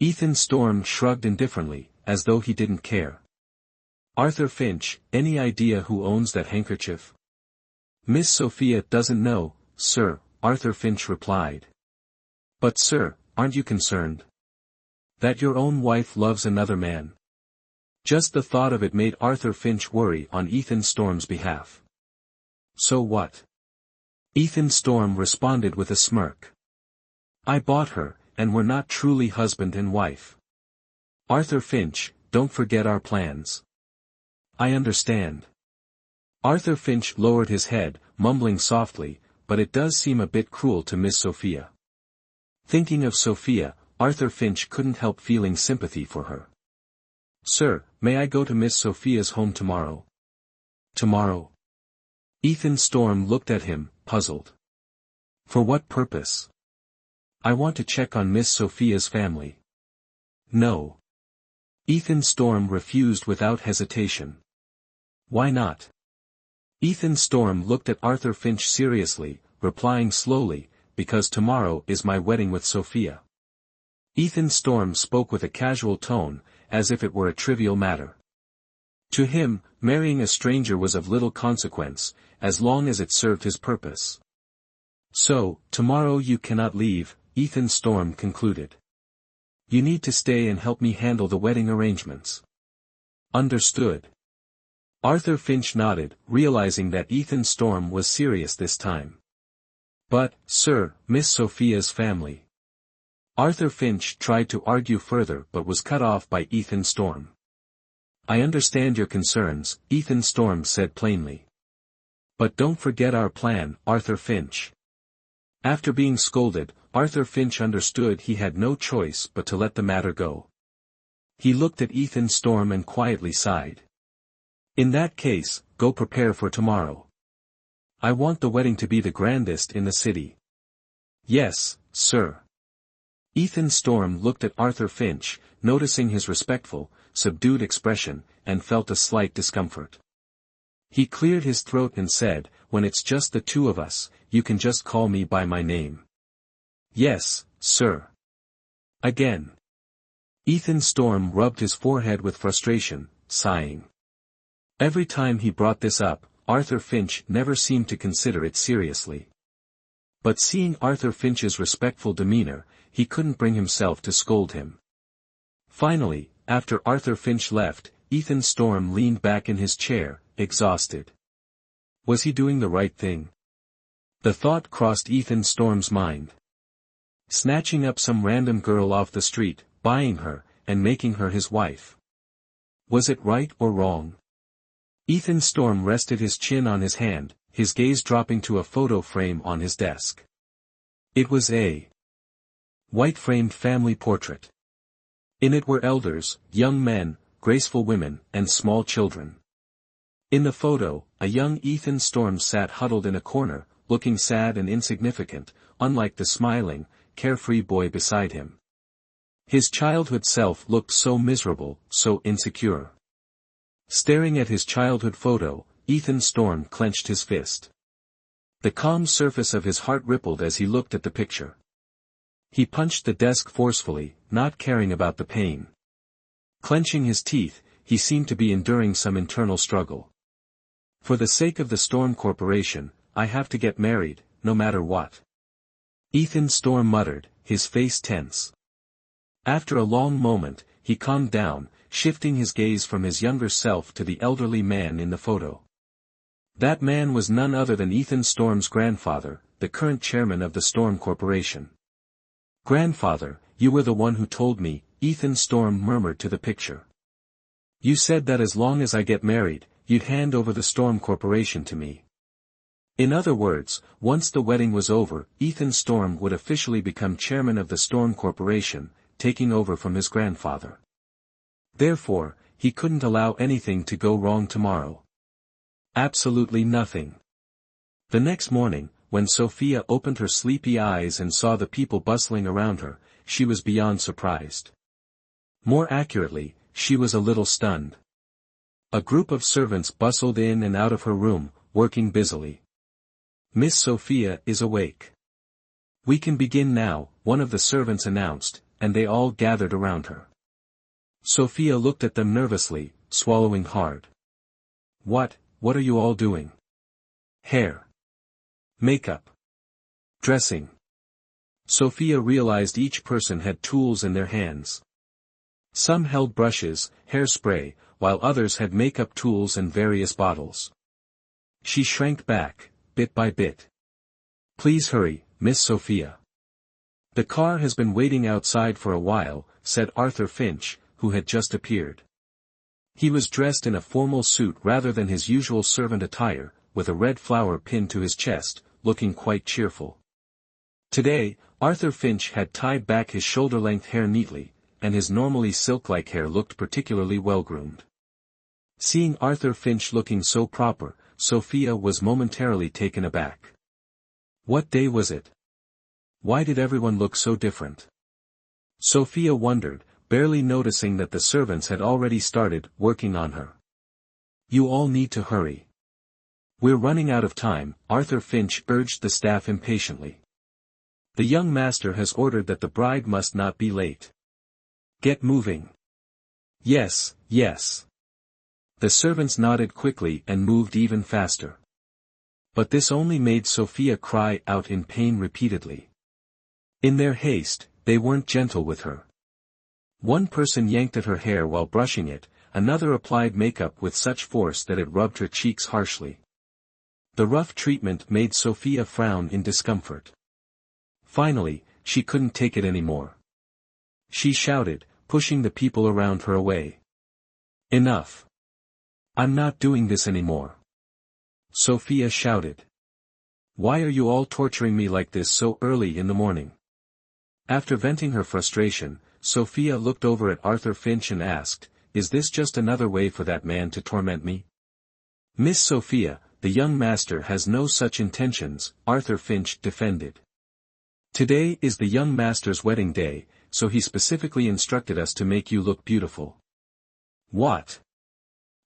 Ethan Storm shrugged indifferently, as though he didn't care. Arthur Finch, any idea who owns that handkerchief? Miss Sophia doesn't know, sir, Arthur Finch replied. But sir, aren't you concerned? That your own wife loves another man? Just the thought of it made Arthur Finch worry on Ethan Storm's behalf. So what? Ethan Storm responded with a smirk. I bought her, and we're not truly husband and wife. Arthur Finch, don't forget our plans. I understand. Arthur Finch lowered his head, mumbling softly, but it does seem a bit cruel to Miss Sophia. Thinking of Sophia, Arthur Finch couldn't help feeling sympathy for her. Sir, may I go to Miss Sophia's home tomorrow? Tomorrow? Ethan Storm looked at him, puzzled. For what purpose? I want to check on Miss Sophia's family. No. Ethan Storm refused without hesitation. Why not? Ethan Storm looked at Arthur Finch seriously, replying slowly, because tomorrow is my wedding with Sophia. Ethan Storm spoke with a casual tone, as if it were a trivial matter. To him, marrying a stranger was of little consequence, as long as it served his purpose. So, tomorrow you cannot leave, Ethan Storm concluded. You need to stay and help me handle the wedding arrangements. Understood. Arthur Finch nodded, realizing that Ethan Storm was serious this time. But, sir, Miss Sophia's family. Arthur Finch tried to argue further but was cut off by Ethan Storm. I understand your concerns, Ethan Storm said plainly. But don't forget our plan, Arthur Finch. After being scolded, Arthur Finch understood he had no choice but to let the matter go. He looked at Ethan Storm and quietly sighed. In that case, go prepare for tomorrow. I want the wedding to be the grandest in the city. Yes, sir. Ethan Storm looked at Arthur Finch, noticing his respectful, subdued expression, and felt a slight discomfort. He cleared his throat and said, when it's just the two of us, you can just call me by my name. Yes, sir. Again. Ethan Storm rubbed his forehead with frustration, sighing. Every time he brought this up, Arthur Finch never seemed to consider it seriously. But seeing Arthur Finch's respectful demeanor, he couldn't bring himself to scold him. Finally, after Arthur Finch left, Ethan Storm leaned back in his chair, exhausted. Was he doing the right thing? The thought crossed Ethan Storm's mind. Snatching up some random girl off the street, buying her, and making her his wife. Was it right or wrong? Ethan Storm rested his chin on his hand, his gaze dropping to a photo frame on his desk. It was a white-framed family portrait. In it were elders, young men, graceful women, and small children. In the photo, a young Ethan Storm sat huddled in a corner, looking sad and insignificant, unlike the smiling, carefree boy beside him. His childhood self looked so miserable, so insecure. Staring at his childhood photo, Ethan Storm clenched his fist. The calm surface of his heart rippled as he looked at the picture. He punched the desk forcefully, not caring about the pain. Clenching his teeth, he seemed to be enduring some internal struggle. For the sake of the Storm Corporation, I have to get married, no matter what. Ethan Storm muttered, his face tense. After a long moment, he calmed down, shifting his gaze from his younger self to the elderly man in the photo. That man was none other than Ethan Storm's grandfather, the current chairman of the Storm Corporation. Grandfather, you were the one who told me, Ethan Storm murmured to the picture. You said that as long as I get married, you'd hand over the Storm Corporation to me. In other words, once the wedding was over, Ethan Storm would officially become chairman of the Storm Corporation, taking over from his grandfather. Therefore, he couldn't allow anything to go wrong tomorrow. Absolutely nothing. The next morning, when Sophia opened her sleepy eyes and saw the people bustling around her, she was beyond surprised. More accurately, she was a little stunned. A group of servants bustled in and out of her room, working busily. Miss Sophia is awake. We can begin now, one of the servants announced, and they all gathered around her. Sophia looked at them nervously, swallowing hard. What are you all doing? Hair. Makeup. Dressing. Sophia realized each person had tools in their hands. Some held brushes, hairspray, while others had makeup tools and various bottles. She shrank back, bit by bit. Please hurry, Miss Sophia. The car has been waiting outside for a while, said Arthur Finch, who had just appeared. He was dressed in a formal suit rather than his usual servant attire, with a red flower pinned to his chest, looking quite cheerful. Today, Arthur Finch had tied back his shoulder-length hair neatly, and his normally silk-like hair looked particularly well-groomed. Seeing Arthur Finch looking so proper, Sophia was momentarily taken aback. What day was it? Why did everyone look so different? Sophia wondered, barely noticing that the servants had already started working on her. You all need to hurry. We're running out of time, Arthur Finch urged the staff impatiently. The young master has ordered that the bride must not be late. Get moving. Yes, yes. The servants nodded quickly and moved even faster. But this only made Sophia cry out in pain repeatedly. In their haste, they weren't gentle with her. One person yanked at her hair while brushing it, another applied makeup with such force that it rubbed her cheeks harshly. The rough treatment made Sophia frown in discomfort. Finally, she couldn't take it anymore. She shouted, pushing the people around her away. Enough. I'm not doing this anymore. Sophia shouted. Why are you all torturing me like this so early in the morning? After venting her frustration, Sophia looked over at Arthur Finch and asked, "Is this just another way for that man to torment me?" "Miss Sophia, the young master has no such intentions," Arthur Finch defended. "Today is the young master's wedding day, so he specifically instructed us to make you look beautiful." "What?"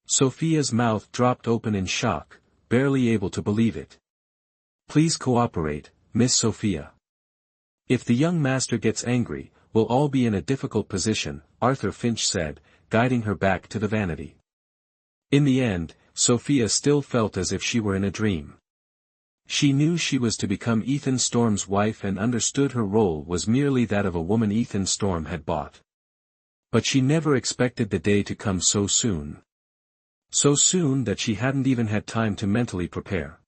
Sophia's mouth dropped open in shock, barely able to believe it. "Please cooperate, Miss Sophia. If the young master gets angry, we'll all be in a difficult position," Arthur Finch said, guiding her back to the vanity. In the end, Sophia still felt as if she were in a dream. She knew she was to become Ethan Storm's wife and understood her role was merely that of a woman Ethan Storm had bought. But she never expected the day to come so soon. So soon that she hadn't even had time to mentally prepare.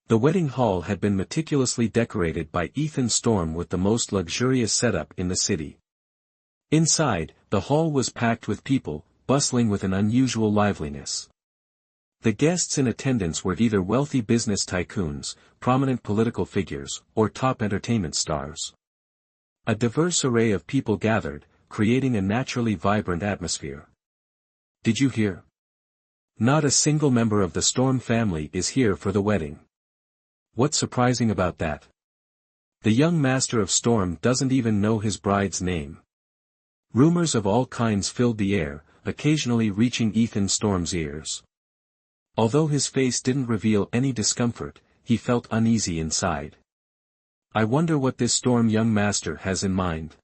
The wedding hall had been meticulously decorated by Ethan Storm with the most luxurious setup in the city. Inside, the hall was packed with people, bustling with an unusual liveliness. The guests in attendance were either wealthy business tycoons, prominent political figures, or top entertainment stars. A diverse array of people gathered, creating a naturally vibrant atmosphere. "Did you hear? Not a single member of the Storm family is here for the wedding. What's surprising about that? The young master of Storm doesn't even know his bride's name." Rumors of all kinds filled the air, occasionally reaching Ethan Storm's ears. Although his face didn't reveal any discomfort, he felt uneasy inside. "I wonder what this Storm young master has in mind.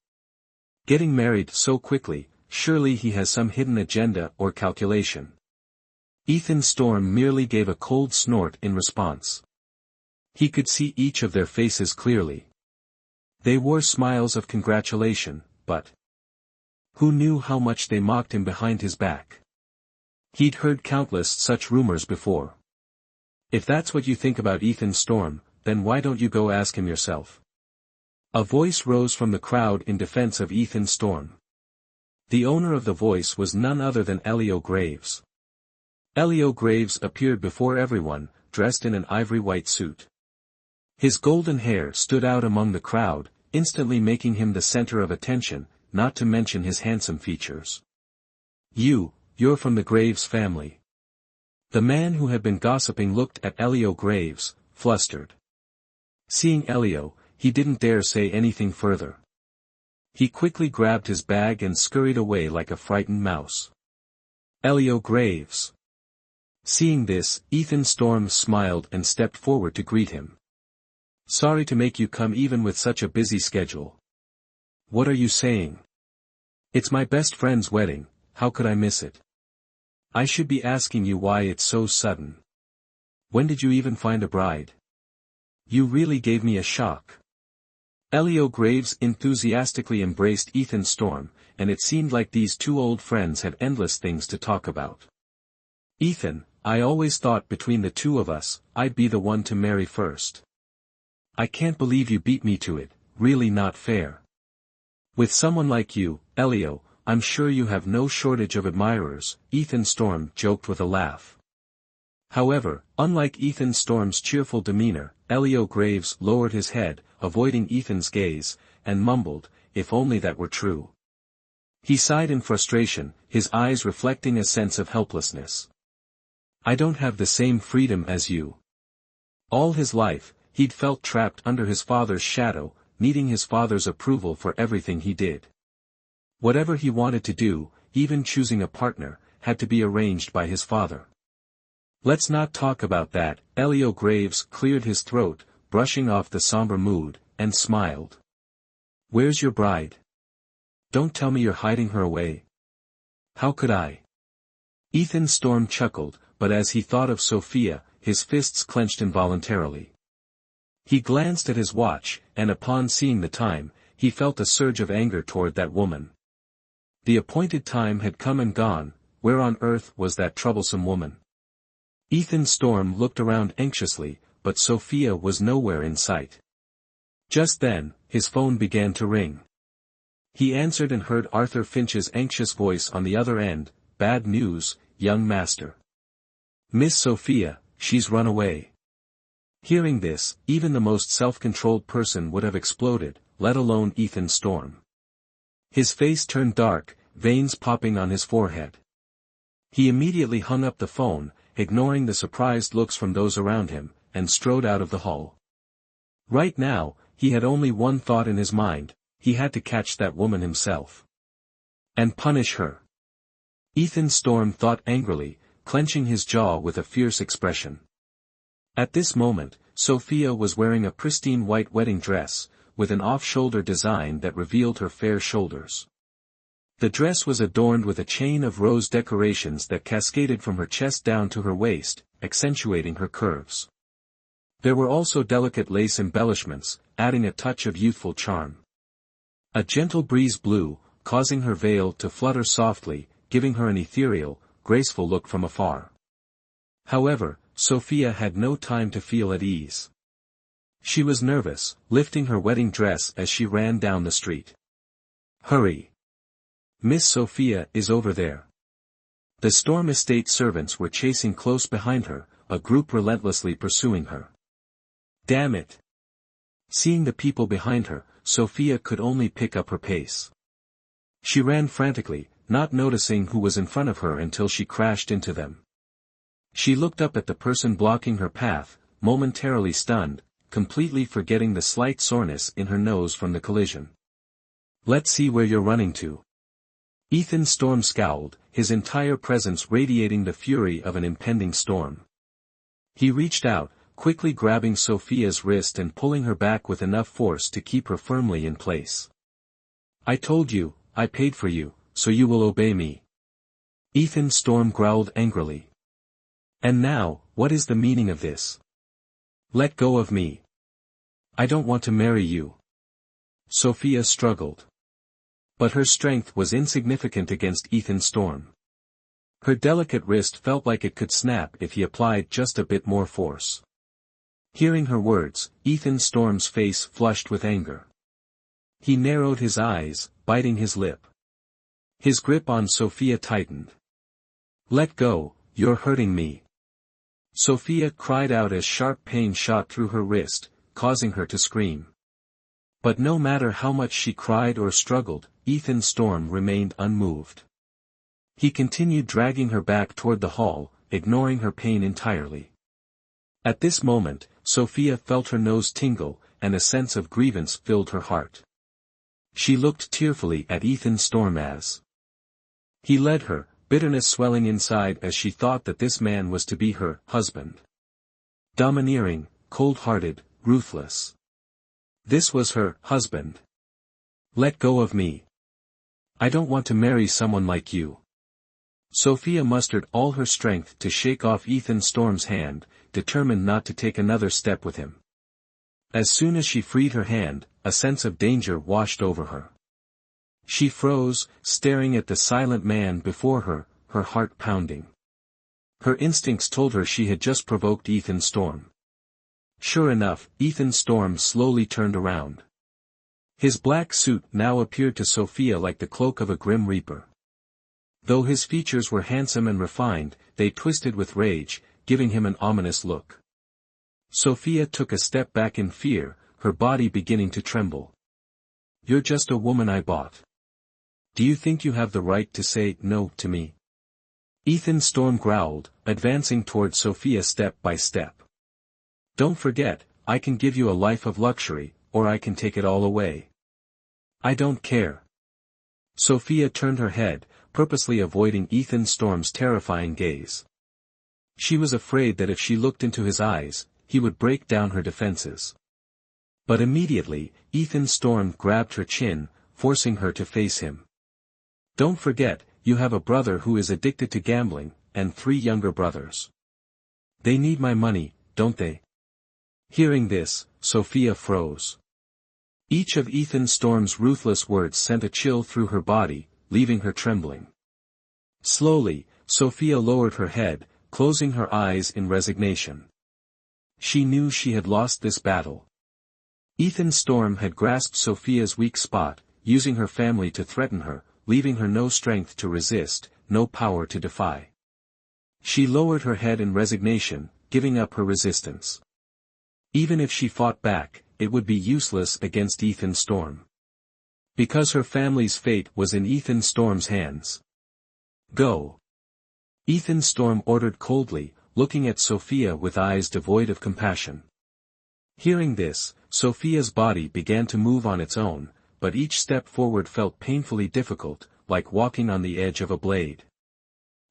Getting married so quickly, surely he has some hidden agenda or calculation." Ethan Storm merely gave a cold snort in response. He could see each of their faces clearly. They wore smiles of congratulation, but who knew how much they mocked him behind his back? He'd heard countless such rumors before. "If that's what you think about Ethan Storm, then why don't you go ask him yourself?" A voice rose from the crowd in defense of Ethan Storm. The owner of the voice was none other than Elio Graves. Elio Graves appeared before everyone, dressed in an ivory-white suit. His golden hair stood out among the crowd, instantly making him the center of attention, not to mention his handsome features. You're from the Graves family." The man who had been gossiping looked at Elio Graves, flustered. Seeing Elio, he didn't dare say anything further. He quickly grabbed his bag and scurried away like a frightened mouse. Elio Graves. Seeing this, Ethan Storm smiled and stepped forward to greet him. "Sorry to make you come even with such a busy schedule." "What are you saying?" "It's my best friend's wedding, how could I miss it? I should be asking you why it's so sudden. When did you even find a bride? You really gave me a shock." Elio Graves enthusiastically embraced Ethan Storm, and it seemed like these two old friends had endless things to talk about. "Ethan, I always thought between the two of us, I'd be the one to marry first. I can't believe you beat me to it, really not fair. With someone like you, Elio, I'm sure you have no shortage of admirers," Ethan Storm joked with a laugh. However, unlike Ethan Storm's cheerful demeanor, Elio Graves lowered his head, avoiding Ethan's gaze, and mumbled, "If only that were true." He sighed in frustration, his eyes reflecting a sense of helplessness. "I don't have the same freedom as you." All his life, he'd felt trapped under his father's shadow, needing his father's approval for everything he did. Whatever he wanted to do, even choosing a partner, had to be arranged by his father. "Let's not talk about that," Elio Graves cleared his throat, brushing off the somber mood, and smiled. "Where's your bride? Don't tell me you're hiding her away." "How could I?" Ethan Storm chuckled, but as he thought of Sophia, his fists clenched involuntarily. He glanced at his watch, and upon seeing the time, he felt a surge of anger toward that woman. The appointed time had come and gone, where on earth was that troublesome woman? Ethan Storm looked around anxiously, but Sophia was nowhere in sight. Just then, his phone began to ring. He answered and heard Arthur Finch's anxious voice on the other end, "Bad news, young master. Miss Sophia, she's run away." Hearing this, even the most self-controlled person would have exploded, let alone Ethan Storm. His face turned dark, veins popping on his forehead. He immediately hung up the phone, ignoring the surprised looks from those around him, and strode out of the hall. Right now, he had only one thought in his mind: he had to catch that woman himself. And punish her. Ethan Storm thought angrily, clenching his jaw with a fierce expression. At this moment, Sophia was wearing a pristine white wedding dress, with an off-shoulder design that revealed her fair shoulders. The dress was adorned with a chain of rose decorations that cascaded from her chest down to her waist, accentuating her curves. There were also delicate lace embellishments, adding a touch of youthful charm. A gentle breeze blew, causing her veil to flutter softly, giving her an ethereal, graceful look from afar. However, Sophia had no time to feel at ease. She was nervous, lifting her wedding dress as she ran down the street. "Hurry! Miss Sophia is over there." The Storm estate servants were chasing close behind her, a group relentlessly pursuing her. Damn it! Seeing the people behind her, Sophia could only pick up her pace. She ran frantically, not noticing who was in front of her until she crashed into them. She looked up at the person blocking her path, momentarily stunned, completely forgetting the slight soreness in her nose from the collision. "Let's see where you're running to." Ethan Storm scowled, his entire presence radiating the fury of an impending storm. He reached out, quickly grabbing Sophia's wrist and pulling her back with enough force to keep her firmly in place. "I told you, I paid for you, so you will obey me." Ethan Storm growled angrily. "And now, what is the meaning of this? Let go of me. I don't want to marry you." Sophia struggled. But her strength was insignificant against Ethan Storm. Her delicate wrist felt like it could snap if he applied just a bit more force. Hearing her words, Ethan Storm's face flushed with anger. He narrowed his eyes, biting his lip. His grip on Sophia tightened. "Let go, you're hurting me." Sophia cried out as sharp pain shot through her wrist, causing her to scream. But no matter how much she cried or struggled, Ethan Storm remained unmoved. He continued dragging her back toward the hall, ignoring her pain entirely. At this moment, Sophia felt her nose tingle, and a sense of grievance filled her heart. She looked tearfully at Ethan Storm as he led her, bitterness swelling inside as she thought that this man was to be her husband. Domineering, cold-hearted, ruthless. This was her husband. "Let go of me. I don't want to marry someone like you." Sophia mustered all her strength to shake off Ethan Storm's hand, determined not to take another step with him. As soon as she freed her hand, a sense of danger washed over her. She froze, staring at the silent man before her, her heart pounding. Her instincts told her she had just provoked Ethan Storm. Sure enough, Ethan Storm slowly turned around. His black suit now appeared to Sophia like the cloak of a grim reaper. Though his features were handsome and refined, they twisted with rage, giving him an ominous look. Sophia took a step back in fear, her body beginning to tremble. "You're just a woman I bought. Do you think you have the right to say no to me?" Ethan Storm growled, advancing toward Sophia step by step. "Don't forget, I can give you a life of luxury, or I can take it all away. I don't care." Sophia turned her head, purposely avoiding Ethan Storm's terrifying gaze. She was afraid that if she looked into his eyes, he would break down her defenses. But immediately, Ethan Storm grabbed her chin, forcing her to face him. "Don't forget, you have a brother who is addicted to gambling, and 3 younger brothers. They need my money, don't they?" Hearing this, Sophia froze. Each of Ethan Storm's ruthless words sent a chill through her body, leaving her trembling. Slowly, Sophia lowered her head, closing her eyes in resignation. She knew she had lost this battle. Ethan Storm had grasped Sophia's weak spot, using her family to threaten her, leaving her no strength to resist, no power to defy. She lowered her head in resignation, giving up her resistance. Even if she fought back, it would be useless against Ethan Storm. Because her family's fate was in Ethan Storm's hands. Go. Ethan Storm ordered coldly, looking at Sophia with eyes devoid of compassion. Hearing this, Sophia's body began to move on its own, but each step forward felt painfully difficult, like walking on the edge of a blade.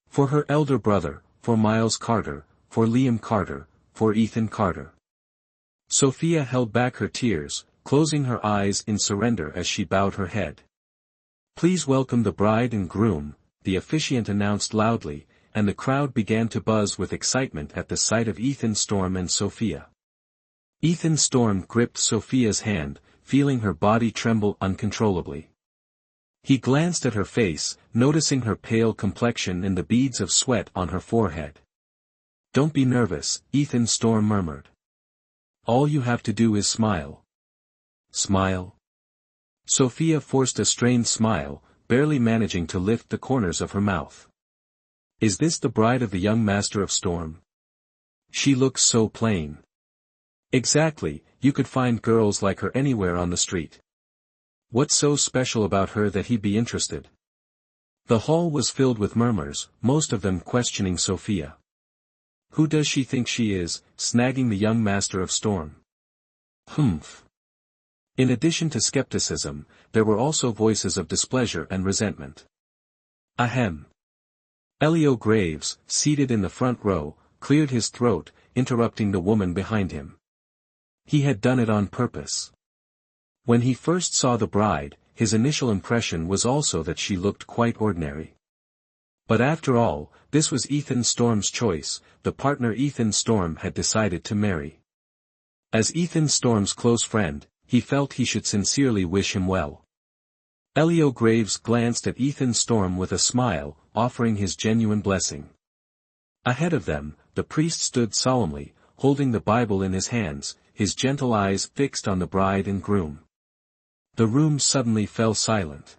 For her elder brother, for Miles Carter, for Liam Carter, for Ethan Carter. Sophia held back her tears, closing her eyes in surrender as she bowed her head. Please welcome the bride and groom, the officiant announced loudly, and the crowd began to buzz with excitement at the sight of Ethan Storm and Sophia. Ethan Storm gripped Sophia's hand, feeling her body tremble uncontrollably. He glanced at her face, noticing her pale complexion and the beads of sweat on her forehead. Don't be nervous, Ethan Storm murmured. All you have to do is smile. Smile? Sophia forced a strained smile, barely managing to lift the corners of her mouth. Is this the bride of the young master of Storm? She looks so plain. Exactly, you could find girls like her anywhere on the street. What's so special about her that he'd be interested? The hall was filled with murmurs, most of them questioning Sophia. Who does she think she is, snagging the young master of Storm? Humph. In addition to skepticism, there were also voices of displeasure and resentment. Ahem. Elio Graves, seated in the front row, cleared his throat, interrupting the woman behind him. He had done it on purpose. When he first saw the bride, his initial impression was also that she looked quite ordinary. But after all, this was Ethan Storm's choice, the partner Ethan Storm had decided to marry. As Ethan Storm's close friend, he felt he should sincerely wish him well. Elio Graves glanced at Ethan Storm with a smile, offering his genuine blessing. Ahead of them, the priest stood solemnly, holding the Bible in his hands, his gentle eyes fixed on the bride and groom. The room suddenly fell silent.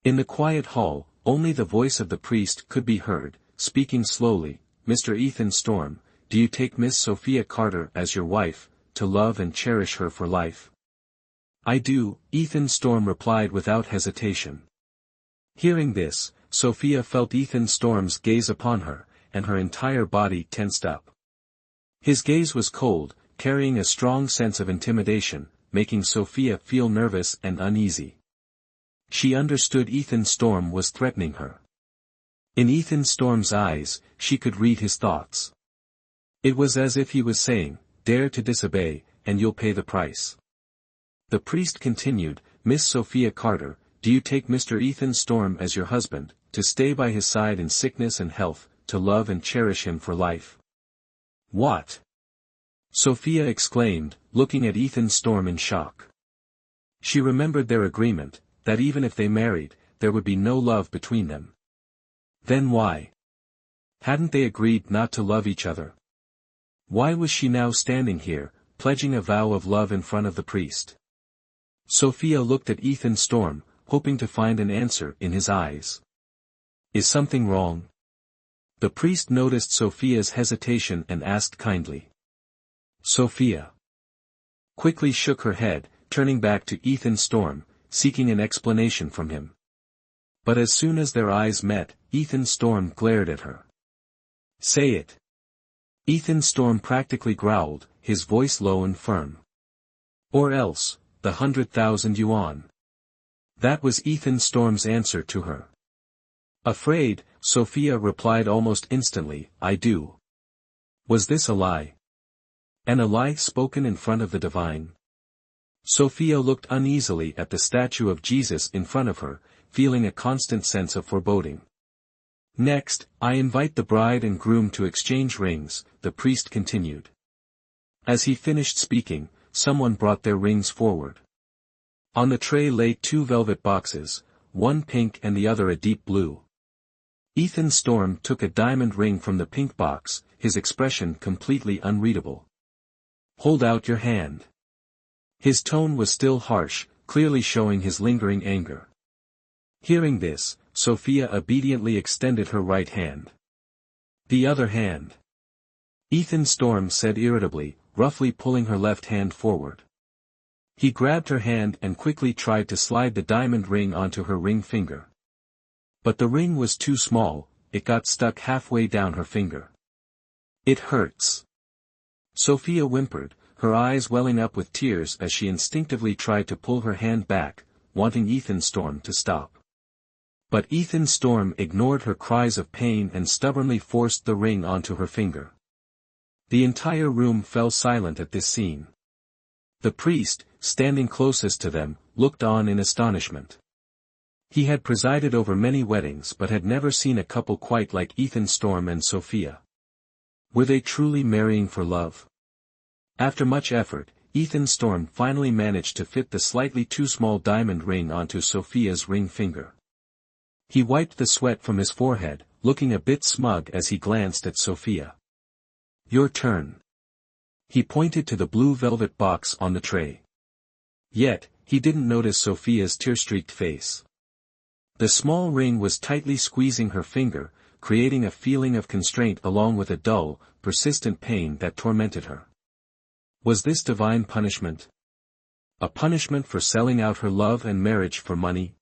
In the quiet hall, only the voice of the priest could be heard, speaking slowly. Mr. Ethan Storm, do you take Miss Sophia Carter as your wife, to love and cherish her for life? I do, Ethan Storm replied without hesitation. Hearing this, Sophia felt Ethan Storm's gaze upon her, and her entire body tensed up. His gaze was cold, carrying a strong sense of intimidation, making Sophia feel nervous and uneasy. She understood Ethan Storm was threatening her. In Ethan Storm's eyes, she could read his thoughts. It was as if he was saying, dare to disobey, and you'll pay the price. The priest continued, Miss Sophia Carter, do you take Mr. Ethan Storm as your husband, to stay by his side in sickness and health, to love and cherish him for life? What? Sophia exclaimed, looking at Ethan Storm in shock. She remembered their agreement, that even if they married, there would be no love between them. Then why? Hadn't they agreed not to love each other? Why was she now standing here, pledging a vow of love in front of the priest? Sophia looked at Ethan Storm, hoping to find an answer in his eyes. Is something wrong? The priest noticed Sophia's hesitation and asked kindly. Sophia quickly shook her head, turning back to Ethan Storm, seeking an explanation from him. But as soon as their eyes met, Ethan Storm glared at her. Say it. Ethan Storm practically growled, his voice low and firm. Or else, the 100,000 yuan. That was Ethan Storm's answer to her. Afraid, Sophia replied almost instantly, I do. Was this a lie? And a lie spoken in front of the divine? Sophia looked uneasily at the statue of Jesus in front of her, feeling a constant sense of foreboding. Next, I invite the bride and groom to exchange rings, the priest continued. As he finished speaking, someone brought their rings forward. On the tray lay two velvet boxes, one pink and the other a deep blue. Ethan Storm took a diamond ring from the pink box, his expression completely unreadable. Hold out your hand. His tone was still harsh, clearly showing his lingering anger. Hearing this, Sophia obediently extended her right hand. The other hand. Ethan Storm said irritably, roughly pulling her left hand forward. He grabbed her hand and quickly tried to slide the diamond ring onto her ring finger. But the ring was too small, it got stuck halfway down her finger. It hurts. Sophia whimpered, her eyes welling up with tears as she instinctively tried to pull her hand back, wanting Ethan Storm to stop. But Ethan Storm ignored her cries of pain and stubbornly forced the ring onto her finger. The entire room fell silent at this scene. The priest, standing closest to them, looked on in astonishment. He had presided over many weddings but had never seen a couple quite like Ethan Storm and Sophia. Were they truly marrying for love? After much effort, Ethan Storm finally managed to fit the slightly too small diamond ring onto Sophia's ring finger. He wiped the sweat from his forehead, looking a bit smug as he glanced at Sophia. "Your turn." He pointed to the blue velvet box on the tray. Yet, he didn't notice Sophia's tear-streaked face. The small ring was tightly squeezing her finger, creating a feeling of constraint along with a dull, persistent pain that tormented her. Was this divine punishment? A punishment for selling out her love and marriage for money?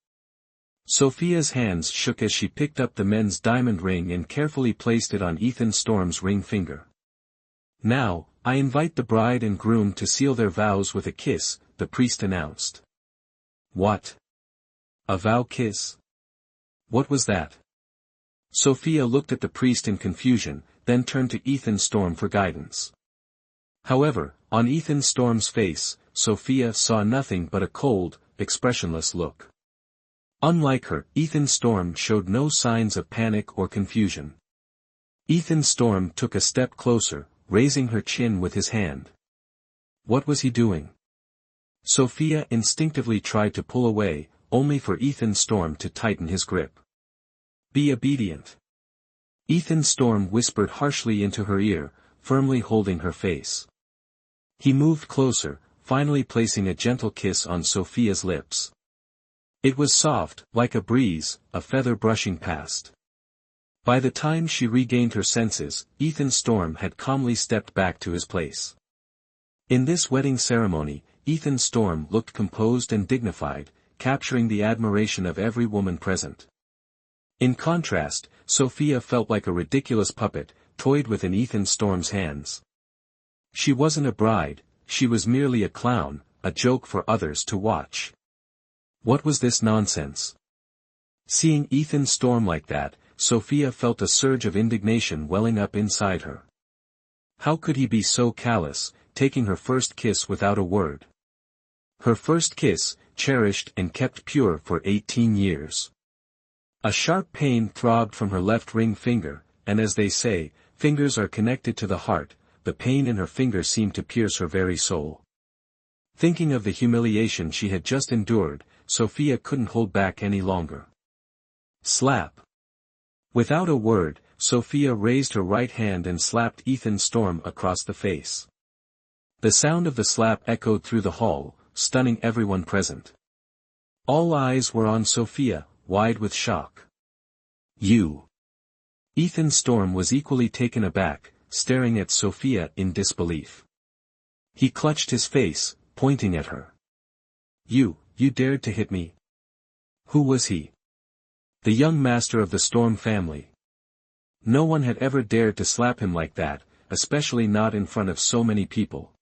Sophia's hands shook as she picked up the men's diamond ring and carefully placed it on Ethan Storm's ring finger. "Now, I invite the bride and groom to seal their vows with a kiss," the priest announced. What? A vow kiss? What was that? Sophia looked at the priest in confusion, then turned to Ethan Storm for guidance. However, on Ethan Storm's face, Sophia saw nothing but a cold, expressionless look. Unlike her, Ethan Storm showed no signs of panic or confusion. Ethan Storm took a step closer, raising her chin with his hand. What was he doing? Sophia instinctively tried to pull away, only for Ethan Storm to tighten his grip. "Be obedient." Ethan Storm whispered harshly into her ear, firmly holding her face. He moved closer, finally placing a gentle kiss on Sophia's lips. It was soft, like a breeze, a feather brushing past. By the time she regained her senses, Ethan Storm had calmly stepped back to his place. In this wedding ceremony, Ethan Storm looked composed and dignified, capturing the admiration of every woman present. In contrast, Sophia felt like a ridiculous puppet, toyed with in Ethan Storm's hands. She wasn't a bride, she was merely a clown, a joke for others to watch. What was this nonsense? Seeing Ethan Storm like that, Sophia felt a surge of indignation welling up inside her. How could he be so callous, taking her first kiss without a word? Her first kiss, cherished and kept pure for 18 years. A sharp pain throbbed from her left ring finger, and as they say, fingers are connected to the heart, the pain in her finger seemed to pierce her very soul. Thinking of the humiliation she had just endured, Sophia couldn't hold back any longer. Slap. Without a word, Sophia raised her right hand and slapped Ethan Storm across the face. The sound of the slap echoed through the hall, stunning everyone present. All eyes were on Sophia, wide with shock. "You." Ethan Storm was equally taken aback, staring at Sophia in disbelief. He clutched his face, pointing at her. You dared to hit me?" Who was he? The young master of the Storm family. No one had ever dared to slap him like that, especially not in front of so many people.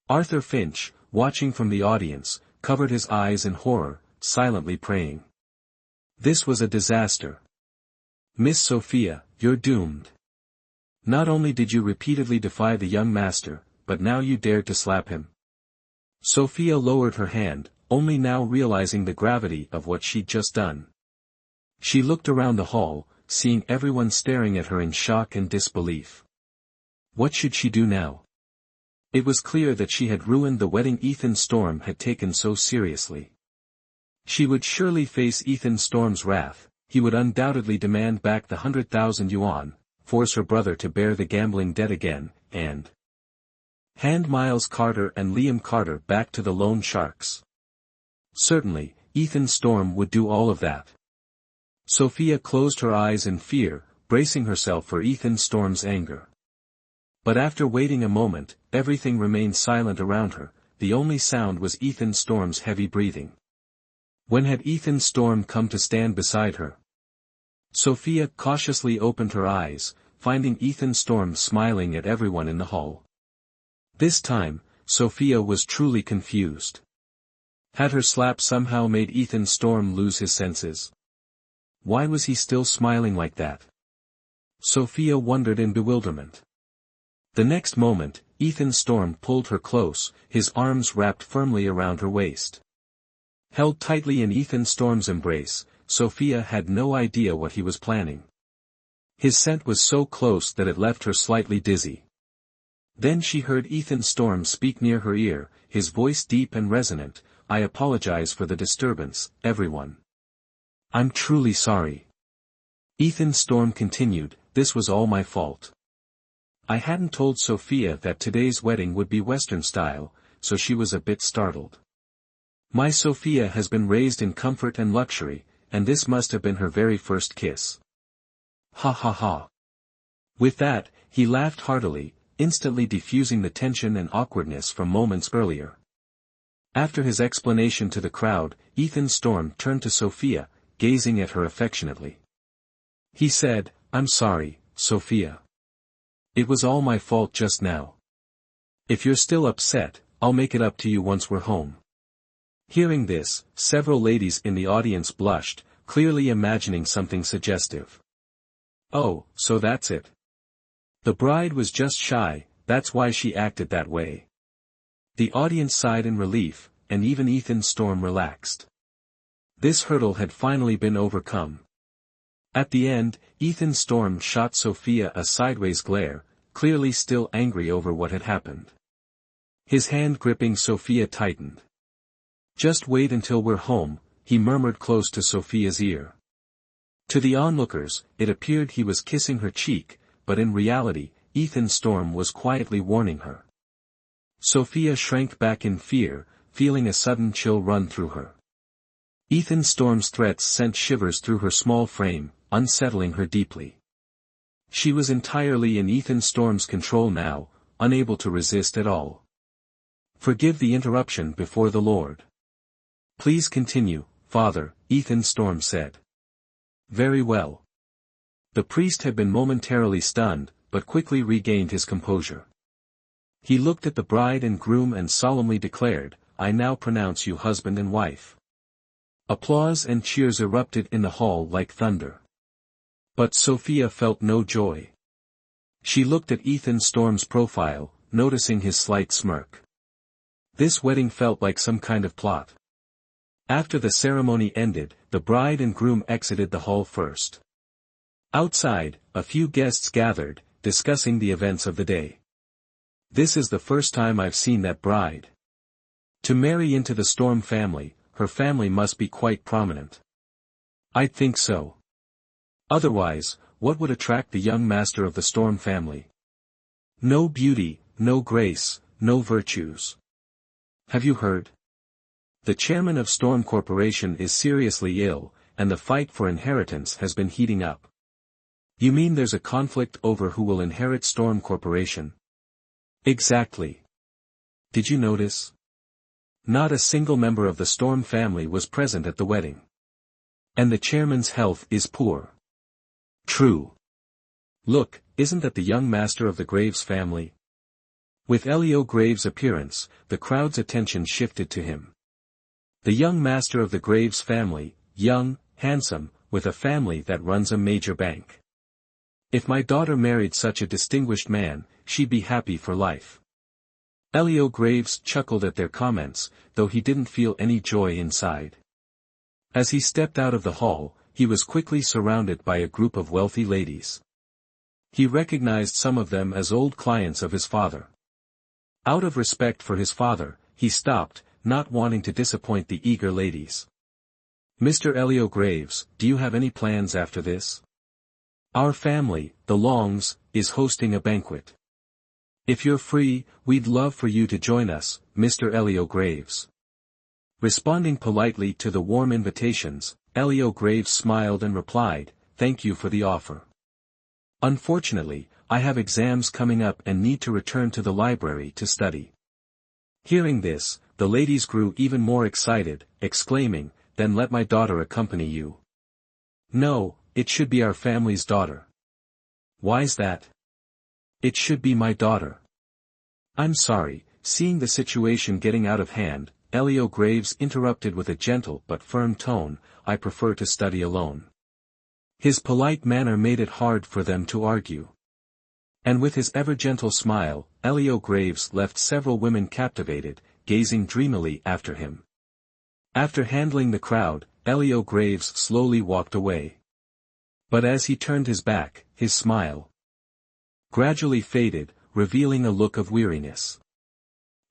Arthur Finch, watching from the audience, covered his eyes in horror, silently praying. This was a disaster. "Miss Sophia, you're doomed. Not only did you repeatedly defy the young master, but now you dared to slap him." Sophia lowered her hand, only now realizing the gravity of what she'd just done. She looked around the hall, seeing everyone staring at her in shock and disbelief. What should she do now? It was clear that she had ruined the wedding Ethan Storm had taken so seriously. She would surely face Ethan Storm's wrath, he would undoubtedly demand back the 100,000 yuan, force her brother to bear the gambling debt again, and hand Miles Carter and Liam Carter back to the loan sharks. Certainly, Ethan Storm would do all of that. Sophia closed her eyes in fear, bracing herself for Ethan Storm's anger. But after waiting a moment, everything remained silent around her, the only sound was Ethan Storm's heavy breathing. When had Ethan Storm come to stand beside her? Sophia cautiously opened her eyes, finding Ethan Storm smiling at everyone in the hall. This time, Sophia was truly confused. Had her slap somehow made Ethan Storm lose his senses? Why was he still smiling like that? Sophia wondered in bewilderment. The next moment, Ethan Storm pulled her close, his arms wrapped firmly around her waist. Held tightly in Ethan Storm's embrace, Sophia had no idea what he was planning. His scent was so close that it left her slightly dizzy. Then she heard Ethan Storm speak near her ear, his voice deep and resonant, "I apologize for the disturbance, everyone. I'm truly sorry." Ethan Storm continued, "This was all my fault. I hadn't told Sophia that today's wedding would be Western style, so she was a bit startled. My Sophia has been raised in comfort and luxury, and this must have been her very first kiss." Ha ha ha. With that, he laughed heartily, instantly diffusing the tension and awkwardness from moments earlier. After his explanation to the crowd, Ethan Storm turned to Sophia, gazing at her affectionately. He said, "I'm sorry, Sophia. It was all my fault just now. If you're still upset, I'll make it up to you once we're home." Hearing this, several ladies in the audience blushed, clearly imagining something suggestive. Oh, so that's it. The bride was just shy, that's why she acted that way. The audience sighed in relief, and even Ethan Storm relaxed. This hurdle had finally been overcome. At the end, Ethan Storm shot Sophia a sideways glare, clearly still angry over what had happened. His hand gripping Sophia tightened. "Just wait until we're home," he murmured close to Sophia's ear. To the onlookers, it appeared he was kissing her cheek, but in reality, Ethan Storm was quietly warning her. Sophia shrank back in fear, feeling a sudden chill run through her. Ethan Storm's threats sent shivers through her small frame, unsettling her deeply. She was entirely in Ethan Storm's control now, unable to resist at all. "Forgive the interruption before the Lord. Please continue, Father," Ethan Storm said. "Very well." The priest had been momentarily stunned, but quickly regained his composure. He looked at the bride and groom and solemnly declared, "I now pronounce you husband and wife." Applause and cheers erupted in the hall like thunder. But Sophia felt no joy. She looked at Ethan Storm's profile, noticing his slight smirk. This wedding felt like some kind of plot. After the ceremony ended, the bride and groom exited the hall first. Outside, a few guests gathered, discussing the events of the day. "This is the first time I've seen that bride. To marry into the Storm family, her family must be quite prominent." "I'd think so. Otherwise, what would attract the young master of the Storm family? No beauty, no grace, no virtues. Have you heard? The chairman of Storm Corporation is seriously ill, and the fight for inheritance has been heating up." "You mean there's a conflict over who will inherit Storm Corporation?" "Exactly. Did you notice? Not a single member of the Storm family was present at the wedding. And the chairman's health is poor." "True. Look, isn't that the young master of the Graves family?" With Elio Graves' appearance, the crowd's attention shifted to him. The young master of the Graves family, young, handsome, with a family that runs a major bank. If my daughter married such a distinguished man, she'd be happy for life. Elio Graves chuckled at their comments, though he didn't feel any joy inside. As he stepped out of the hall, he was quickly surrounded by a group of wealthy ladies. He recognized some of them as old clients of his father. Out of respect for his father, he stopped, not wanting to disappoint the eager ladies. "Mr. Elio Graves, do you have any plans after this? Our family, the Longs, is hosting a banquet. If you're free, we'd love for you to join us, Mr. Elio Graves." Responding politely to the warm invitations, Elio Graves smiled and replied, "Thank you for the offer. Unfortunately, I have exams coming up and need to return to the library to study." Hearing this, the ladies grew even more excited, exclaiming, "Then let my daughter accompany you." "No, it should be our family's daughter." "Why's that?" "It should be my daughter." "I'm sorry." Seeing the situation getting out of hand, Elio Graves interrupted with a gentle but firm tone, "I prefer to study alone." His polite manner made it hard for them to argue. And with his ever-gentle smile, Elio Graves left several women captivated, gazing dreamily after him. After handling the crowd, Elio Graves slowly walked away. But as he turned his back, his smile gradually faded, revealing a look of weariness.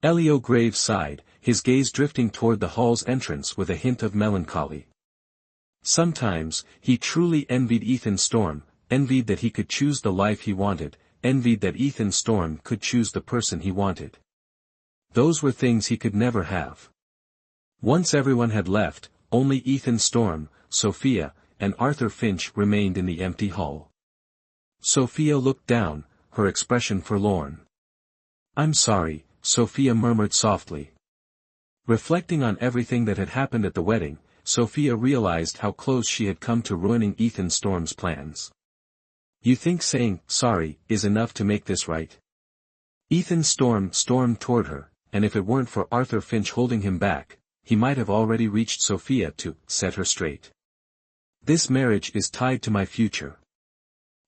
Elio Graves sighed, his gaze drifting toward the hall's entrance with a hint of melancholy. Sometimes, he truly envied Ethan Storm, envied that he could choose the life he wanted, envied that Ethan Storm could choose the person he wanted. Those were things he could never have. Once everyone had left, only Ethan Storm, Sophia, and Arthur Finch remained in the empty hall. Sophia looked down, her expression forlorn. "I'm sorry," Sophia murmured softly. Reflecting on everything that had happened at the wedding, Sophia realized how close she had come to ruining Ethan Storm's plans. "You think saying, sorry, is enough to make this right?" Ethan Storm stormed toward her, and if it weren't for Arthur Finch holding him back, he might have already reached Sophia to set her straight. "This marriage is tied to my future.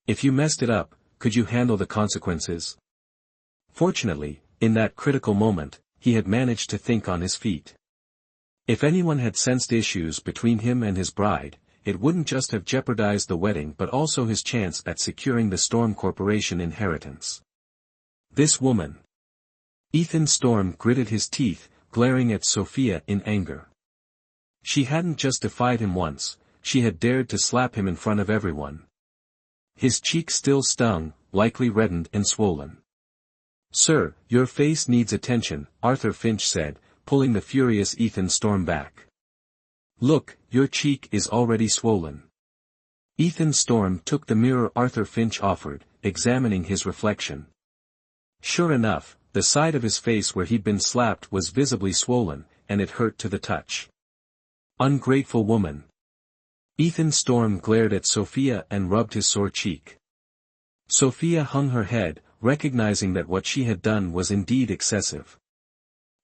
If you messed it up, could you handle the consequences?" Fortunately, in that critical moment, he had managed to think on his feet. If anyone had sensed issues between him and his bride, it wouldn't just have jeopardized the wedding but also his chance at securing the Storm Corporation inheritance. This woman. Ethan Storm gritted his teeth, glaring at Sophia in anger. She hadn't just defied him once, she had dared to slap him in front of everyone. His cheek still stung, likely reddened and swollen. "Sir, your face needs attention," Arthur Finch said, pulling the furious Ethan Storm back. "Look, your cheek is already swollen." Ethan Storm took the mirror Arthur Finch offered, examining his reflection. Sure enough, the side of his face where he'd been slapped was visibly swollen, and it hurt to the touch. "Ungrateful woman." Ethan Storm glared at Sophia and rubbed his sore cheek. Sophia hung her head, recognizing that what she had done was indeed excessive.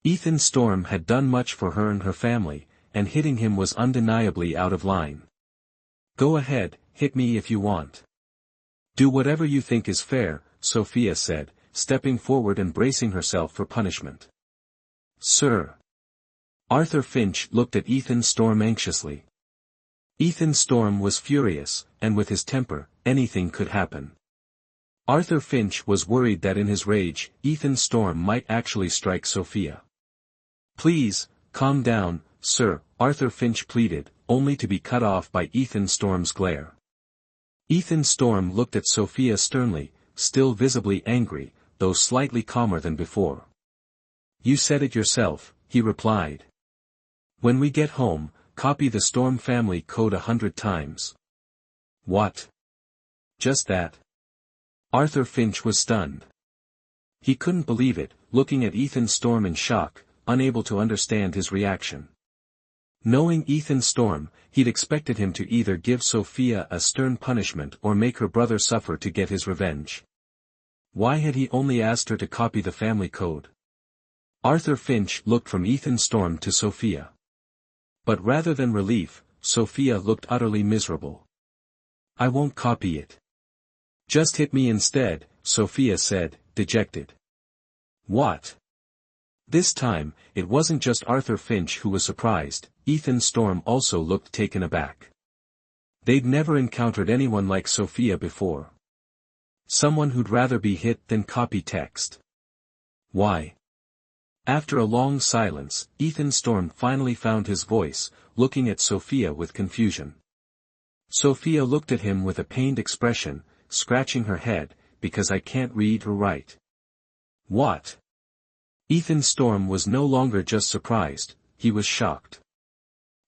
Ethan Storm had done much for her and her family, and hitting him was undeniably out of line. "Go ahead, hit me if you want. Do whatever you think is fair," Sophia said, stepping forward and bracing herself for punishment. "Sir." Arthur Finch looked at Ethan Storm anxiously. Ethan Storm was furious, and with his temper, anything could happen. Arthur Finch was worried that in his rage, Ethan Storm might actually strike Sophia. "Please, calm down, sir," Arthur Finch pleaded, only to be cut off by Ethan Storm's glare. Ethan Storm looked at Sophia sternly, still visibly angry, though slightly calmer than before. "You said it yourself," he replied. "When we get home, copy the Storm family code 100 times. "What? Just that?" Arthur Finch was stunned. He couldn't believe it, looking at Ethan Storm in shock, unable to understand his reaction. Knowing Ethan Storm, he'd expected him to either give Sophia a stern punishment or make her brother suffer to get his revenge. Why had he only asked her to copy the family code? Arthur Finch looked from Ethan Storm to Sophia. But rather than relief, Sophia looked utterly miserable. "I won't copy it. Just hit me instead," Sophia said, dejected. "What?" This time, it wasn't just Arthur Finch who was surprised, Ethan Storm also looked taken aback. They'd never encountered anyone like Sophia before. Someone who'd rather be hit than copy text. "Why?" After a long silence, Ethan Storm finally found his voice, looking at Sophia with confusion. Sophia looked at him with a pained expression, scratching her head, "Because I can't read or write." "What?" Ethan Storm was no longer just surprised, he was shocked.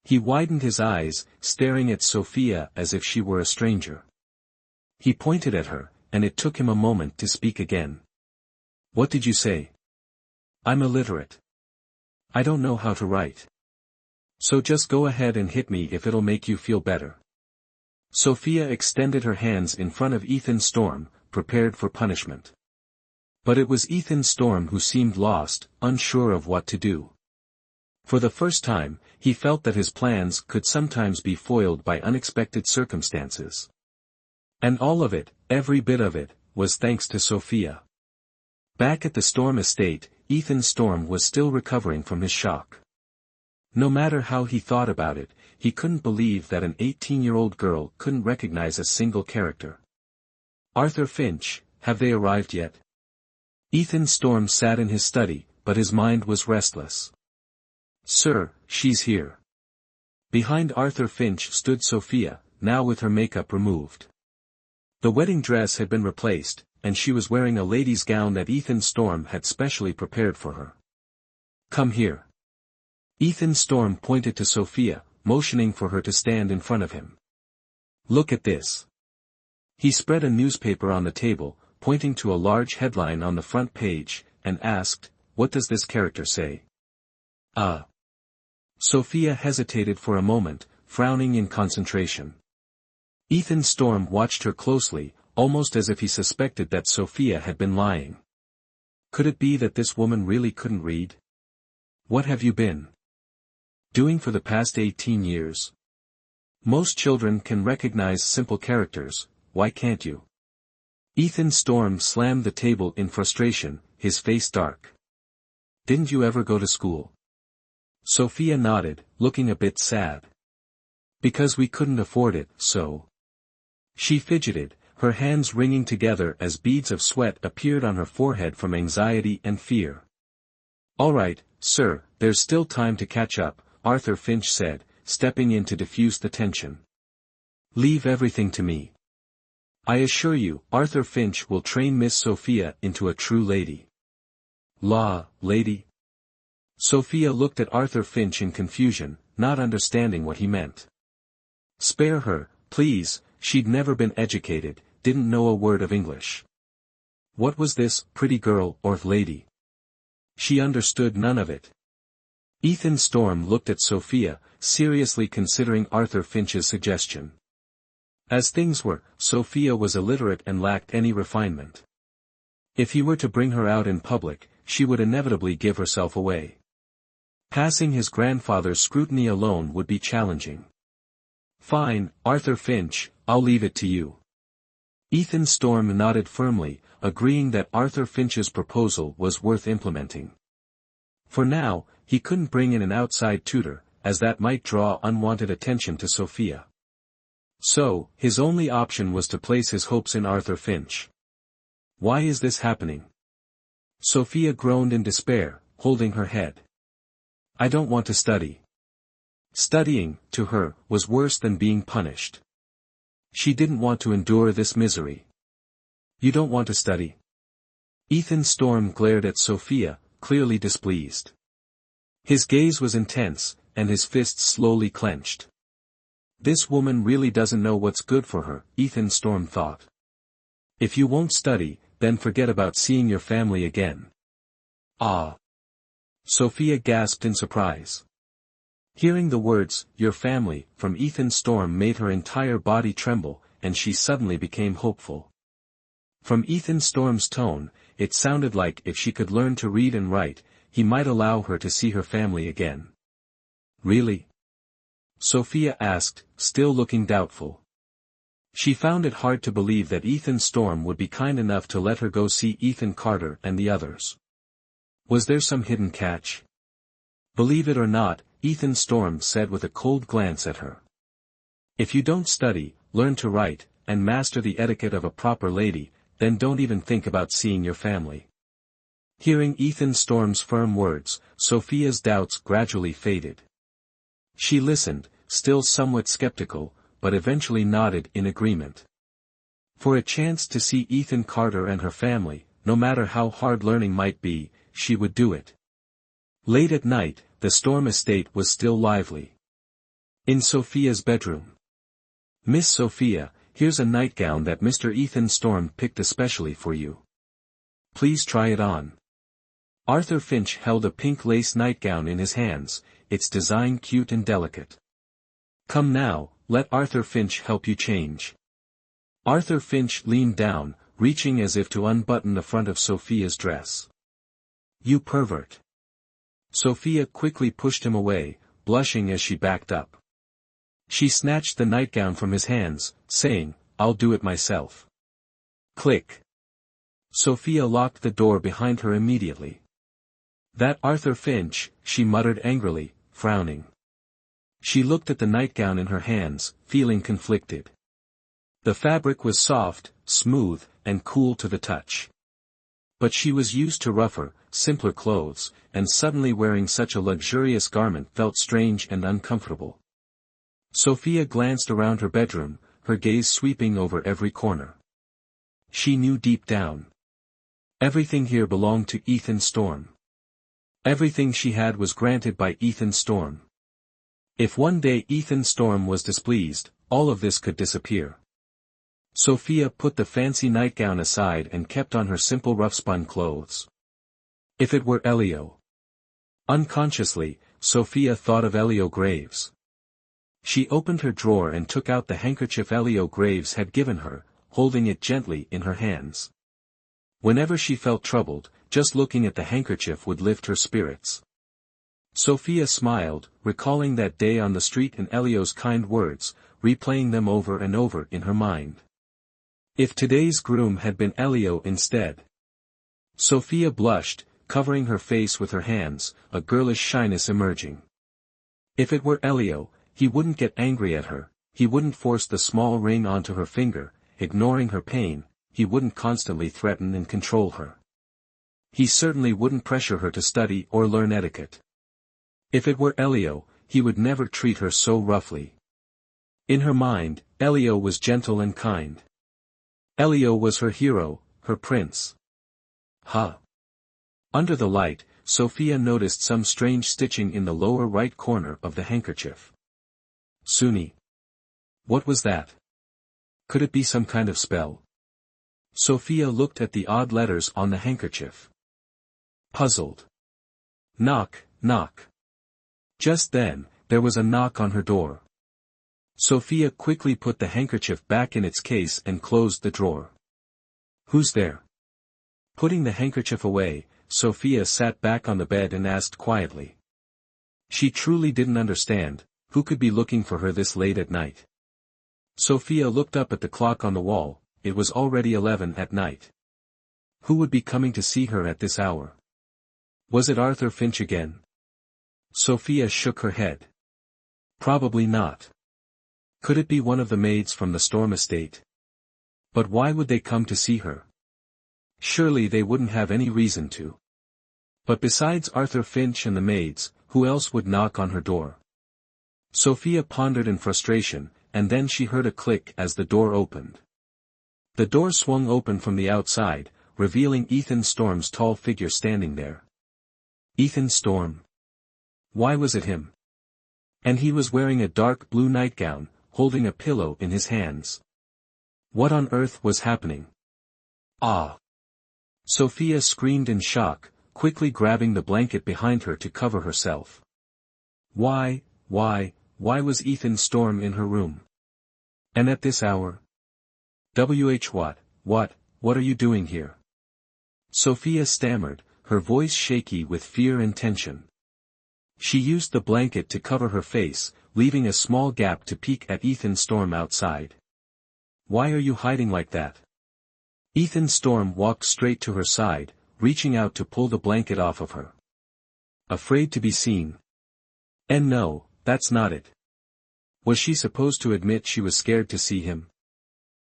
He widened his eyes, staring at Sophia as if she were a stranger. He pointed at her, and it took him a moment to speak again. "What did you say?" "I'm illiterate." I don't know how to write. So just go ahead and hit me if it'll make you feel better. Sophia extended her hands in front of Ethan Storm, prepared for punishment. But it was Ethan Storm who seemed lost, unsure of what to do. For the first time, he felt that his plans could sometimes be foiled by unexpected circumstances. And all of it, every bit of it, was thanks to Sophia. Back at the Storm estate, Ethan Storm was still recovering from his shock. No matter how he thought about it, he couldn't believe that an 18-year-old girl couldn't recognize a single character. Arthur Finch, have they arrived yet? Ethan Storm sat in his study, but his mind was restless. Sir, she's here. Behind Arthur Finch stood Sophia, now with her makeup removed. The wedding dress had been replaced, and she was wearing a lady's gown that Ethan Storm had specially prepared for her. Come here. Ethan Storm pointed to Sophia, motioning for her to stand in front of him. Look at this. He spread a newspaper on the table, pointing to a large headline on the front page, and asked, what does this character say? Sophia hesitated for a moment, frowning in concentration. Ethan Storm watched her closely, almost as if he suspected that Sophia had been lying. Could it be that this woman really couldn't read? What have you been doing for the past 18 years? Most children can recognize simple characters, why can't you? Ethan Storm slammed the table in frustration, his face dark. Didn't you ever go to school? Sophia nodded, looking a bit sad. Because we couldn't afford it, so. She fidgeted, her hands wringing together as beads of sweat appeared on her forehead from anxiety and fear. All right, sir, there's still time to catch up, Arthur Finch said, stepping in to diffuse the tension. Leave everything to me. I assure you, Arthur Finch will train Miss Sophia into a true lady. Lady? Sophia looked at Arthur Finch in confusion, not understanding what he meant. Spare her, please, she'd never been educated, didn't know a word of English. What was this, pretty girl or lady? She understood none of it. Ethan Storm looked at Sophia, seriously considering Arthur Finch's suggestion. As things were, Sophia was illiterate and lacked any refinement. If he were to bring her out in public, she would inevitably give herself away. Passing his grandfather's scrutiny alone would be challenging. Fine, Arthur Finch, I'll leave it to you. Ethan Storm nodded firmly, agreeing that Arthur Finch's proposal was worth implementing. For now, he couldn't bring in an outside tutor, as that might draw unwanted attention to Sophia. So, his only option was to place his hopes in Arthur Finch. Why is this happening? Sophia groaned in despair, holding her head. I don't want to study. Studying, to her, was worse than being punished. She didn't want to endure this misery. You don't want to study? Ethan Storm glared at Sophia, clearly displeased. His gaze was intense, and his fists slowly clenched. This woman really doesn't know what's good for her, Ethan Storm thought. If you won't study, then forget about seeing your family again. Sophia gasped in surprise. Hearing the words, your family, from Ethan Storm made her entire body tremble, and she suddenly became hopeful. From Ethan Storm's tone, it sounded like if she could learn to read and write, he might allow her to see her family again. Really? Sophia asked, still looking doubtful. She found it hard to believe that Ethan Storm would be kind enough to let her go see Ethan Carter and the others. Was there some hidden catch? Believe it or not, Ethan Storm said with a cold glance at her. If you don't study, learn to write, and master the etiquette of a proper lady, then don't even think about seeing your family. Hearing Ethan Storm's firm words, Sophia's doubts gradually faded. She listened, still somewhat skeptical, but eventually nodded in agreement. For a chance to see Ethan Carter and her family, no matter how hard learning might be, she would do it. Late at night, the Storm estate was still lively. In Sophia's bedroom. Miss Sophia, here's a nightgown that Mr. Ethan Storm picked especially for you. Please try it on. Arthur Finch held a pink lace nightgown in his hands, its design cute and delicate. Come now, let Arthur Finch help you change. Arthur Finch leaned down, reaching as if to unbutton the front of Sophia's dress. You pervert. Sophia quickly pushed him away, blushing as she backed up. She snatched the nightgown from his hands, saying, I'll do it myself. Click. Sophia locked the door behind her immediately. That Arthur Finch, she muttered angrily, frowning. She looked at the nightgown in her hands, feeling conflicted. The fabric was soft, smooth, and cool to the touch. But she was used to rougher, simpler clothes, and suddenly wearing such a luxurious garment felt strange and uncomfortable. Sophia glanced around her bedroom, her gaze sweeping over every corner. She knew deep down. Everything here belonged to Ethan Storm. Everything she had was granted by Ethan Storm. If one day Ethan Storm was displeased, all of this could disappear. Sophia put the fancy nightgown aside and kept on her simple rough-spun clothes. If it were Elio. Unconsciously, Sophia thought of Elio Graves. She opened her drawer and took out the handkerchief Elio Graves had given her, holding it gently in her hands. Whenever she felt troubled, just looking at the handkerchief would lift her spirits. Sophia smiled, recalling that day on the street and Elio's kind words, replaying them over and over in her mind. If today's groom had been Elio instead. Sophia blushed, covering her face with her hands, a girlish shyness emerging. If it were Elio, he wouldn't get angry at her, he wouldn't force the small ring onto her finger, ignoring her pain, he wouldn't constantly threaten and control her. He certainly wouldn't pressure her to study or learn etiquette. If it were Elio, he would never treat her so roughly. In her mind, Elio was gentle and kind. Elio was her hero, her prince. Under the light, Sophia noticed some strange stitching in the lower right corner of the handkerchief. Suni. What was that? Could it be some kind of spell? Sophia looked at the odd letters on the handkerchief. Puzzled. Knock, knock. Just then, there was a knock on her door. Sophia quickly put the handkerchief back in its case and closed the drawer. Who's there? Putting the handkerchief away, Sophia sat back on the bed and asked quietly. She truly didn't understand, who could be looking for her this late at night. Sophia looked up at the clock on the wall, it was already 11 at night. Who would be coming to see her at this hour? Was it Arthur Finch again? Sophia shook her head. Probably not. Could it be one of the maids from the Storm estate? But why would they come to see her? Surely they wouldn't have any reason to. But besides Arthur Finch and the maids, who else would knock on her door? Sophia pondered in frustration, and then she heard a click as the door opened. The door swung open from the outside, revealing Ethan Storm's tall figure standing there. Ethan Storm. Why was it him? And he was wearing a dark blue nightgown, holding a pillow in his hands. What on earth was happening? Ah! Sophia screamed in shock, quickly grabbing the blanket behind her to cover herself. Why was Ethan Storm in her room? And at this hour? What are you doing here? Sophia stammered, her voice shaky with fear and tension. She used the blanket to cover her face, leaving a small gap to peek at Ethan Storm outside. Why are you hiding like that? Ethan Storm walked straight to her side, reaching out to pull the blanket off of her. Afraid to be seen? And no, that's not it. Was she supposed to admit she was scared to see him?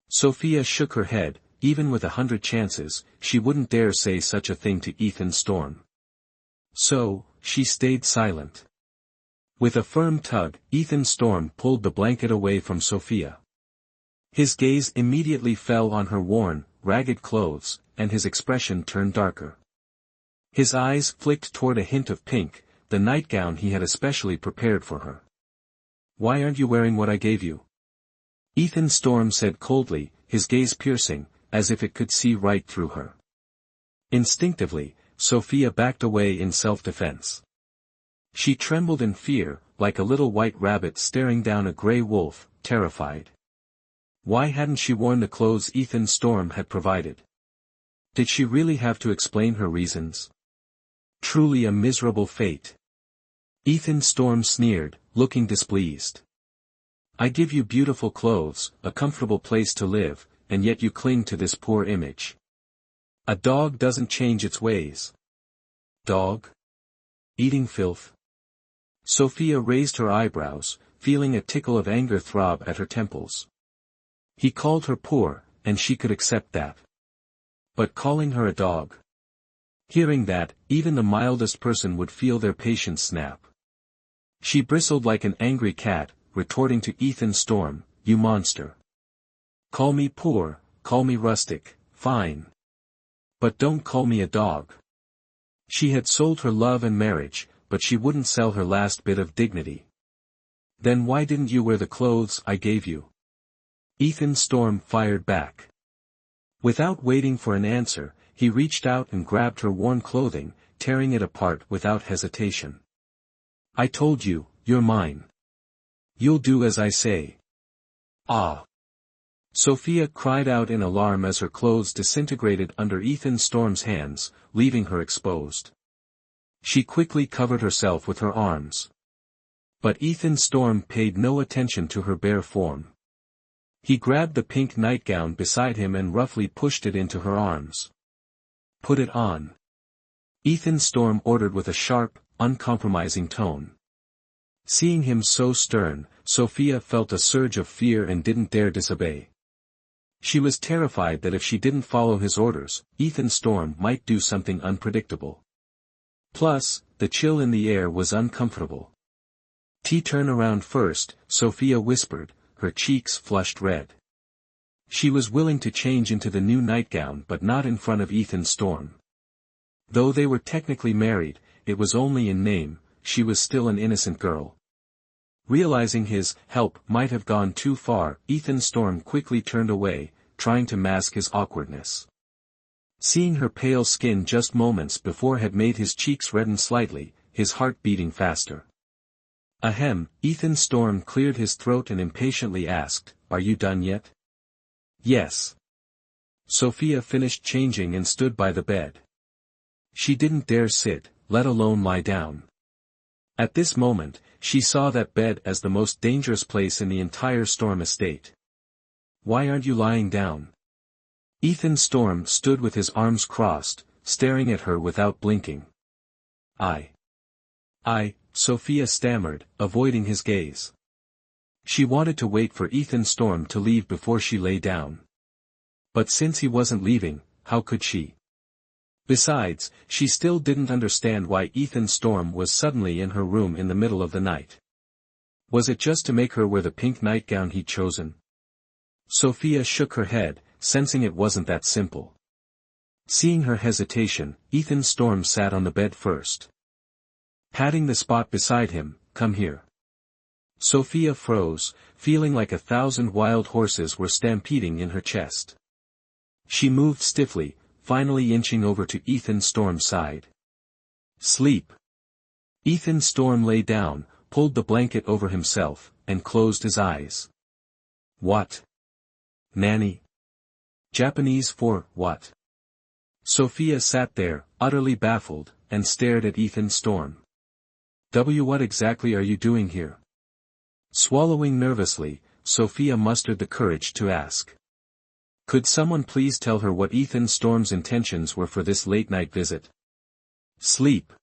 Sophia shook her head, even with 100 chances, she wouldn't dare say such a thing to Ethan Storm. So, she stayed silent. With a firm tug, Ethan Storm pulled the blanket away from Sophia. His gaze immediately fell on her worn, ragged clothes, and his expression turned darker. His eyes flicked toward a hint of pink, the nightgown he had especially prepared for her. Why aren't you wearing what I gave you? Ethan Storm said coldly, his gaze piercing, as if it could see right through her. Instinctively, Sophia backed away in self-defense. She trembled in fear, like a little white rabbit staring down a gray wolf, terrified. Why hadn't she worn the clothes Ethan Storm had provided? Did she really have to explain her reasons? Truly a miserable fate. Ethan Storm sneered, looking displeased. I give you beautiful clothes, a comfortable place to live, and yet you cling to this poor image. A dog doesn't change its ways. Dog? Eating filth? Sophia raised her eyebrows, feeling a tickle of anger throb at her temples. He called her poor, and she could accept that. But calling her a dog? Hearing that, even the mildest person would feel their patience snap. She bristled like an angry cat, retorting to Ethan Storm, you monster. Call me poor, call me rustic, fine. But don't call me a dog. She had sold her love and marriage, but she wouldn't sell her last bit of dignity. Then why didn't you wear the clothes I gave you? Ethan Storm fired back. Without waiting for an answer, he reached out and grabbed her worn clothing, tearing it apart without hesitation. I told you, you're mine. You'll do as I say. Ah! Sophia cried out in alarm as her clothes disintegrated under Ethan Storm's hands, leaving her exposed. She quickly covered herself with her arms. But Ethan Storm paid no attention to her bare form. He grabbed the pink nightgown beside him and roughly pushed it into her arms. Put it on. Ethan Storm ordered with a sharp, uncompromising tone. Seeing him so stern, Sophia felt a surge of fear and didn't dare disobey. She was terrified that if she didn't follow his orders, Ethan Storm might do something unpredictable. Plus, the chill in the air was uncomfortable. Turn around first, Sophia whispered, her cheeks flushed red. She was willing to change into the new nightgown but not in front of Ethan Storm. Though they were technically married, it was only in name, she was still an innocent girl. Realizing his help might have gone too far, Ethan Storm quickly turned away, trying to mask his awkwardness. Seeing her pale skin just moments before had made his cheeks redden slightly, his heart beating faster. Ahem, Ethan Storm cleared his throat and impatiently asked, are you done yet? Yes. Sophia finished changing and stood by the bed. She didn't dare sit, let alone lie down. At this moment, she saw that bed as the most dangerous place in the entire Storm estate. Why aren't you lying down? Ethan Storm stood with his arms crossed, staring at her without blinking. Sophia stammered, avoiding his gaze. She wanted to wait for Ethan Storm to leave before she lay down. But since he wasn't leaving, how could she? Besides, she still didn't understand why Ethan Storm was suddenly in her room in the middle of the night. Was it just to make her wear the pink nightgown he'd chosen? Sophia shook her head, sensing it wasn't that simple. Seeing her hesitation, Ethan Storm sat on the bed first. Patting the spot beside him, come here. Sophia froze, feeling like 1,000 wild horses were stampeding in her chest. She moved stiffly, finally inching over to Ethan Storm's side. Sleep. Ethan Storm lay down, pulled the blanket over himself, and closed his eyes. What? Nanny? Japanese for what? Sophia sat there, utterly baffled, and stared at Ethan Storm. What exactly are you doing here? Swallowing nervously, Sophia mustered the courage to ask. Could someone please tell her what Ethan Storm's intentions were for this late-night visit? Sleep.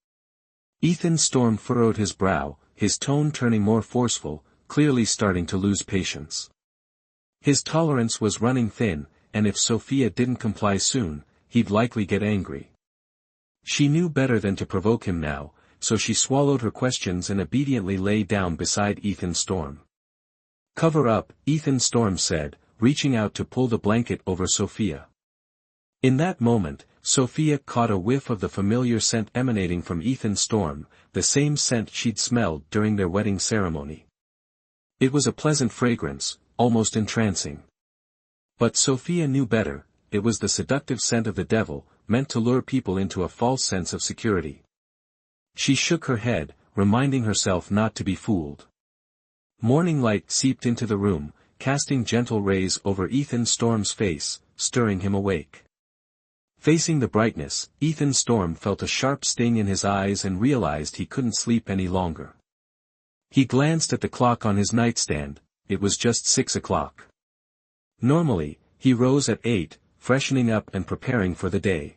Ethan Storm furrowed his brow, his tone turning more forceful, clearly starting to lose patience. His tolerance was running thin, and if Sophia didn't comply soon, he'd likely get angry. She knew better than to provoke him now, so she swallowed her questions and obediently lay down beside Ethan Storm. Cover up, Ethan Storm said, reaching out to pull the blanket over Sophia. In that moment, Sophia caught a whiff of the familiar scent emanating from Ethan Storm, the same scent she'd smelled during their wedding ceremony. It was a pleasant fragrance, almost entrancing. But Sophia knew better, it was the seductive scent of the devil, meant to lure people into a false sense of security. She shook her head, reminding herself not to be fooled. Morning light seeped into the room, casting gentle rays over Ethan Storm's face, stirring him awake. Facing the brightness, Ethan Storm felt a sharp sting in his eyes and realized he couldn't sleep any longer. He glanced at the clock on his nightstand. It was just 6 o'clock. Normally, he rose at 8, freshening up and preparing for the day.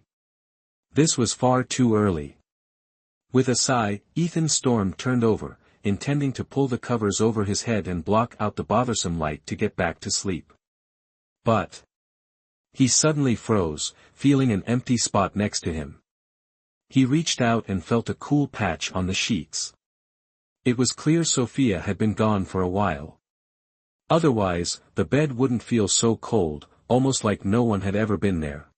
This was far too early. With a sigh, Ethan Storm turned over, intending to pull the covers over his head and block out the bothersome light to get back to sleep. But he suddenly froze, feeling an empty spot next to him. He reached out and felt a cool patch on the sheets. It was clear Sophia had been gone for a while. Otherwise, the bed wouldn't feel so cold, almost like no one had ever been there.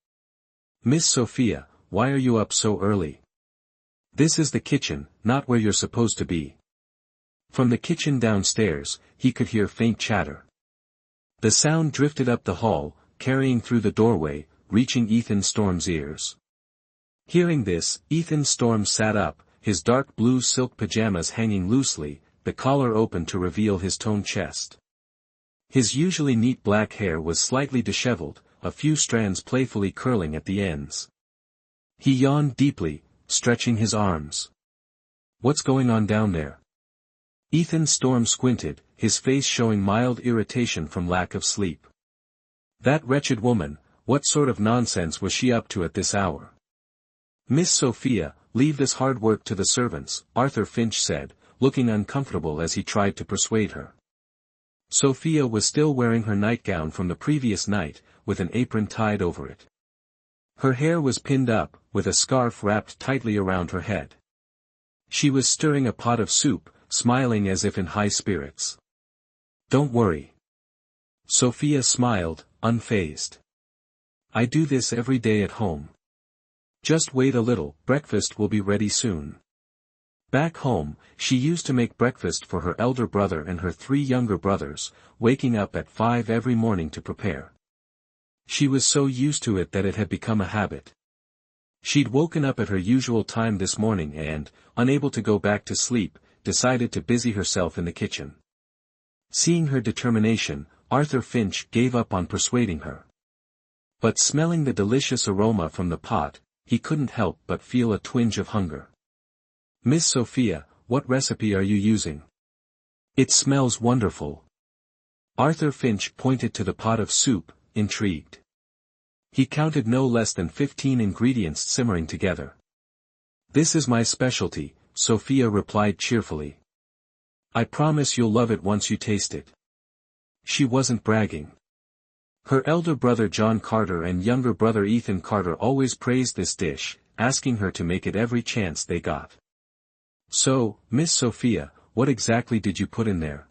"Miss Sophia, why are you up so early? This is the kitchen, not where you're supposed to be." From the kitchen downstairs, he could hear faint chatter. The sound drifted up the hall, carrying through the doorway, reaching Ethan Storm's ears. Hearing this, Ethan Storm sat up, his dark blue silk pajamas hanging loosely, the collar open to reveal his toned chest. His usually neat black hair was slightly disheveled, a few strands playfully curling at the ends. He yawned deeply, stretching his arms. "What's going on down there?" Ethan Storm squinted, his face showing mild irritation from lack of sleep. "That wretched woman, what sort of nonsense was she up to at this hour?" "Miss Sophia, leave this hard work to the servants," Arthur Finch said, looking uncomfortable as he tried to persuade her. Sophia was still wearing her nightgown from the previous night, with an apron tied over it. Her hair was pinned up, with a scarf wrapped tightly around her head. She was stirring a pot of soup, smiling as if in high spirits. "Don't worry." Sophia smiled, unfazed. "I do this every day at home. Just wait a little, breakfast will be ready soon." Back home, she used to make breakfast for her elder brother and her 3 younger brothers, waking up at 5 every morning to prepare. She was so used to it that it had become a habit. She'd woken up at her usual time this morning and, unable to go back to sleep, decided to busy herself in the kitchen. Seeing her determination, Arthur Finch gave up on persuading her. But smelling the delicious aroma from the pot, he couldn't help but feel a twinge of hunger. "Miss Sophia, what recipe are you using? It smells wonderful." Arthur Finch pointed to the pot of soup, intrigued. He counted no less than 15 ingredients simmering together. "This is my specialty," Sophia replied cheerfully. "I promise you'll love it once you taste it." She wasn't bragging. Her elder brother John Carter and younger brother Ethan Carter always praised this dish, asking her to make it every chance they got. "So, Miss Sophia, what exactly did you put in there?"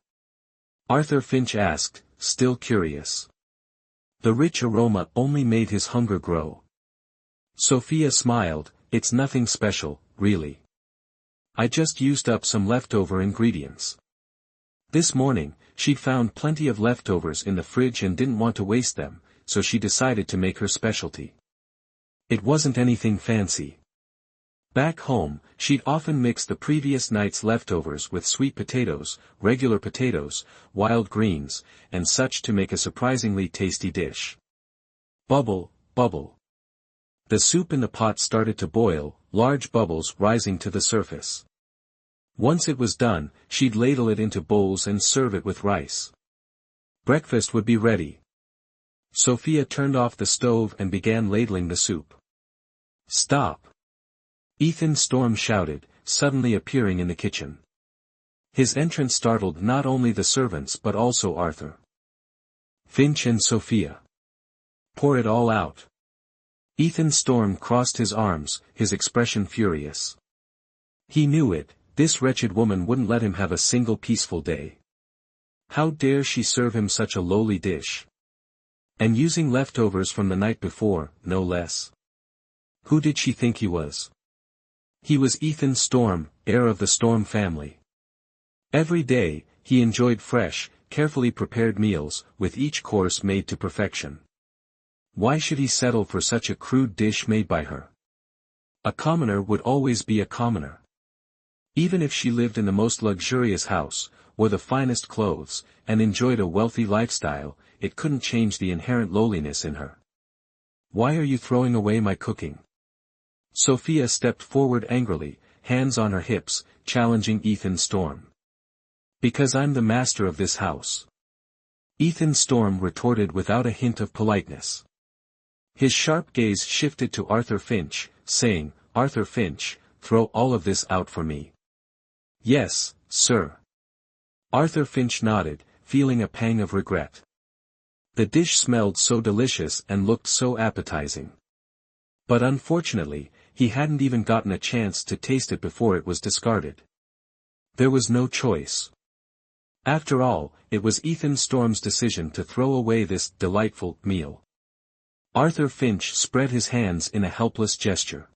Arthur Finch asked, still curious. The rich aroma only made his hunger grow. Sophia smiled, "It's nothing special, really. I just used up some leftover ingredients." This morning, she'd found plenty of leftovers in the fridge and didn't want to waste them, so she decided to make her specialty. It wasn't anything fancy. Back home, she'd often mix the previous night's leftovers with sweet potatoes, regular potatoes, wild greens, and such to make a surprisingly tasty dish. Bubble, bubble. The soup in the pot started to boil, large bubbles rising to the surface. Once it was done, she'd ladle it into bowls and serve it with rice. Breakfast would be ready. Sophia turned off the stove and began ladling the soup. "Stop!" Ethan Storm shouted, suddenly appearing in the kitchen. His entrance startled not only the servants but also Arthur Finch and Sophia. "Pour it all out." Ethan Storm crossed his arms, his expression furious. He knew it, this wretched woman wouldn't let him have a single peaceful day. How dare she serve him such a lowly dish? And using leftovers from the night before, no less. Who did she think he was? He was Ethan Storm, heir of the Storm family. Every day, he enjoyed fresh, carefully prepared meals, with each course made to perfection. Why should he settle for such a crude dish made by her? A commoner would always be a commoner. Even if she lived in the most luxurious house, wore the finest clothes, and enjoyed a wealthy lifestyle, it couldn't change the inherent lowliness in her. Why are you throwing away my cooking? Sophia stepped forward angrily, hands on her hips, challenging Ethan Storm. Because I'm the master of this house. Ethan Storm retorted without a hint of politeness. His sharp gaze shifted to Arthur Finch, saying, Arthur Finch, throw all of this out for me. Yes, sir. Arthur Finch nodded, feeling a pang of regret. The dish smelled so delicious and looked so appetizing. But unfortunately, he hadn't even gotten a chance to taste it before it was discarded. There was no choice. After all, it was Ethan Storm's decision to throw away this delightful meal. Arthur Finch spread his hands in a helpless gesture.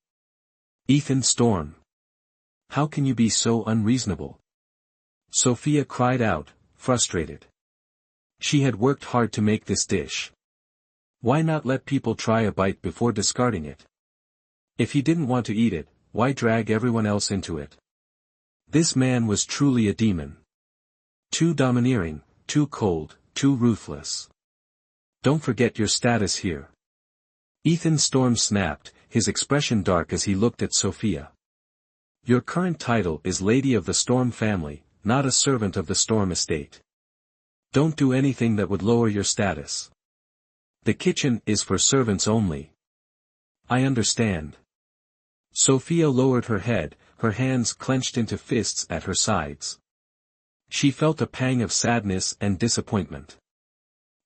Ethan Storm. How can you be so unreasonable? Sophia cried out, frustrated. She had worked hard to make this dish. Why not let people try a bite before discarding it? If he didn't want to eat it, why drag everyone else into it? This man was truly a demon. Too domineering, too cold, too ruthless. Don't forget your status here. Ethan Storm snapped, his expression dark as he looked at Sophia. Your current title is Lady of the Storm family, not a servant of the Storm estate. Don't do anything that would lower your status. The kitchen is for servants only. I understand. Sophia lowered her head, her hands clenched into fists at her sides. She felt a pang of sadness and disappointment.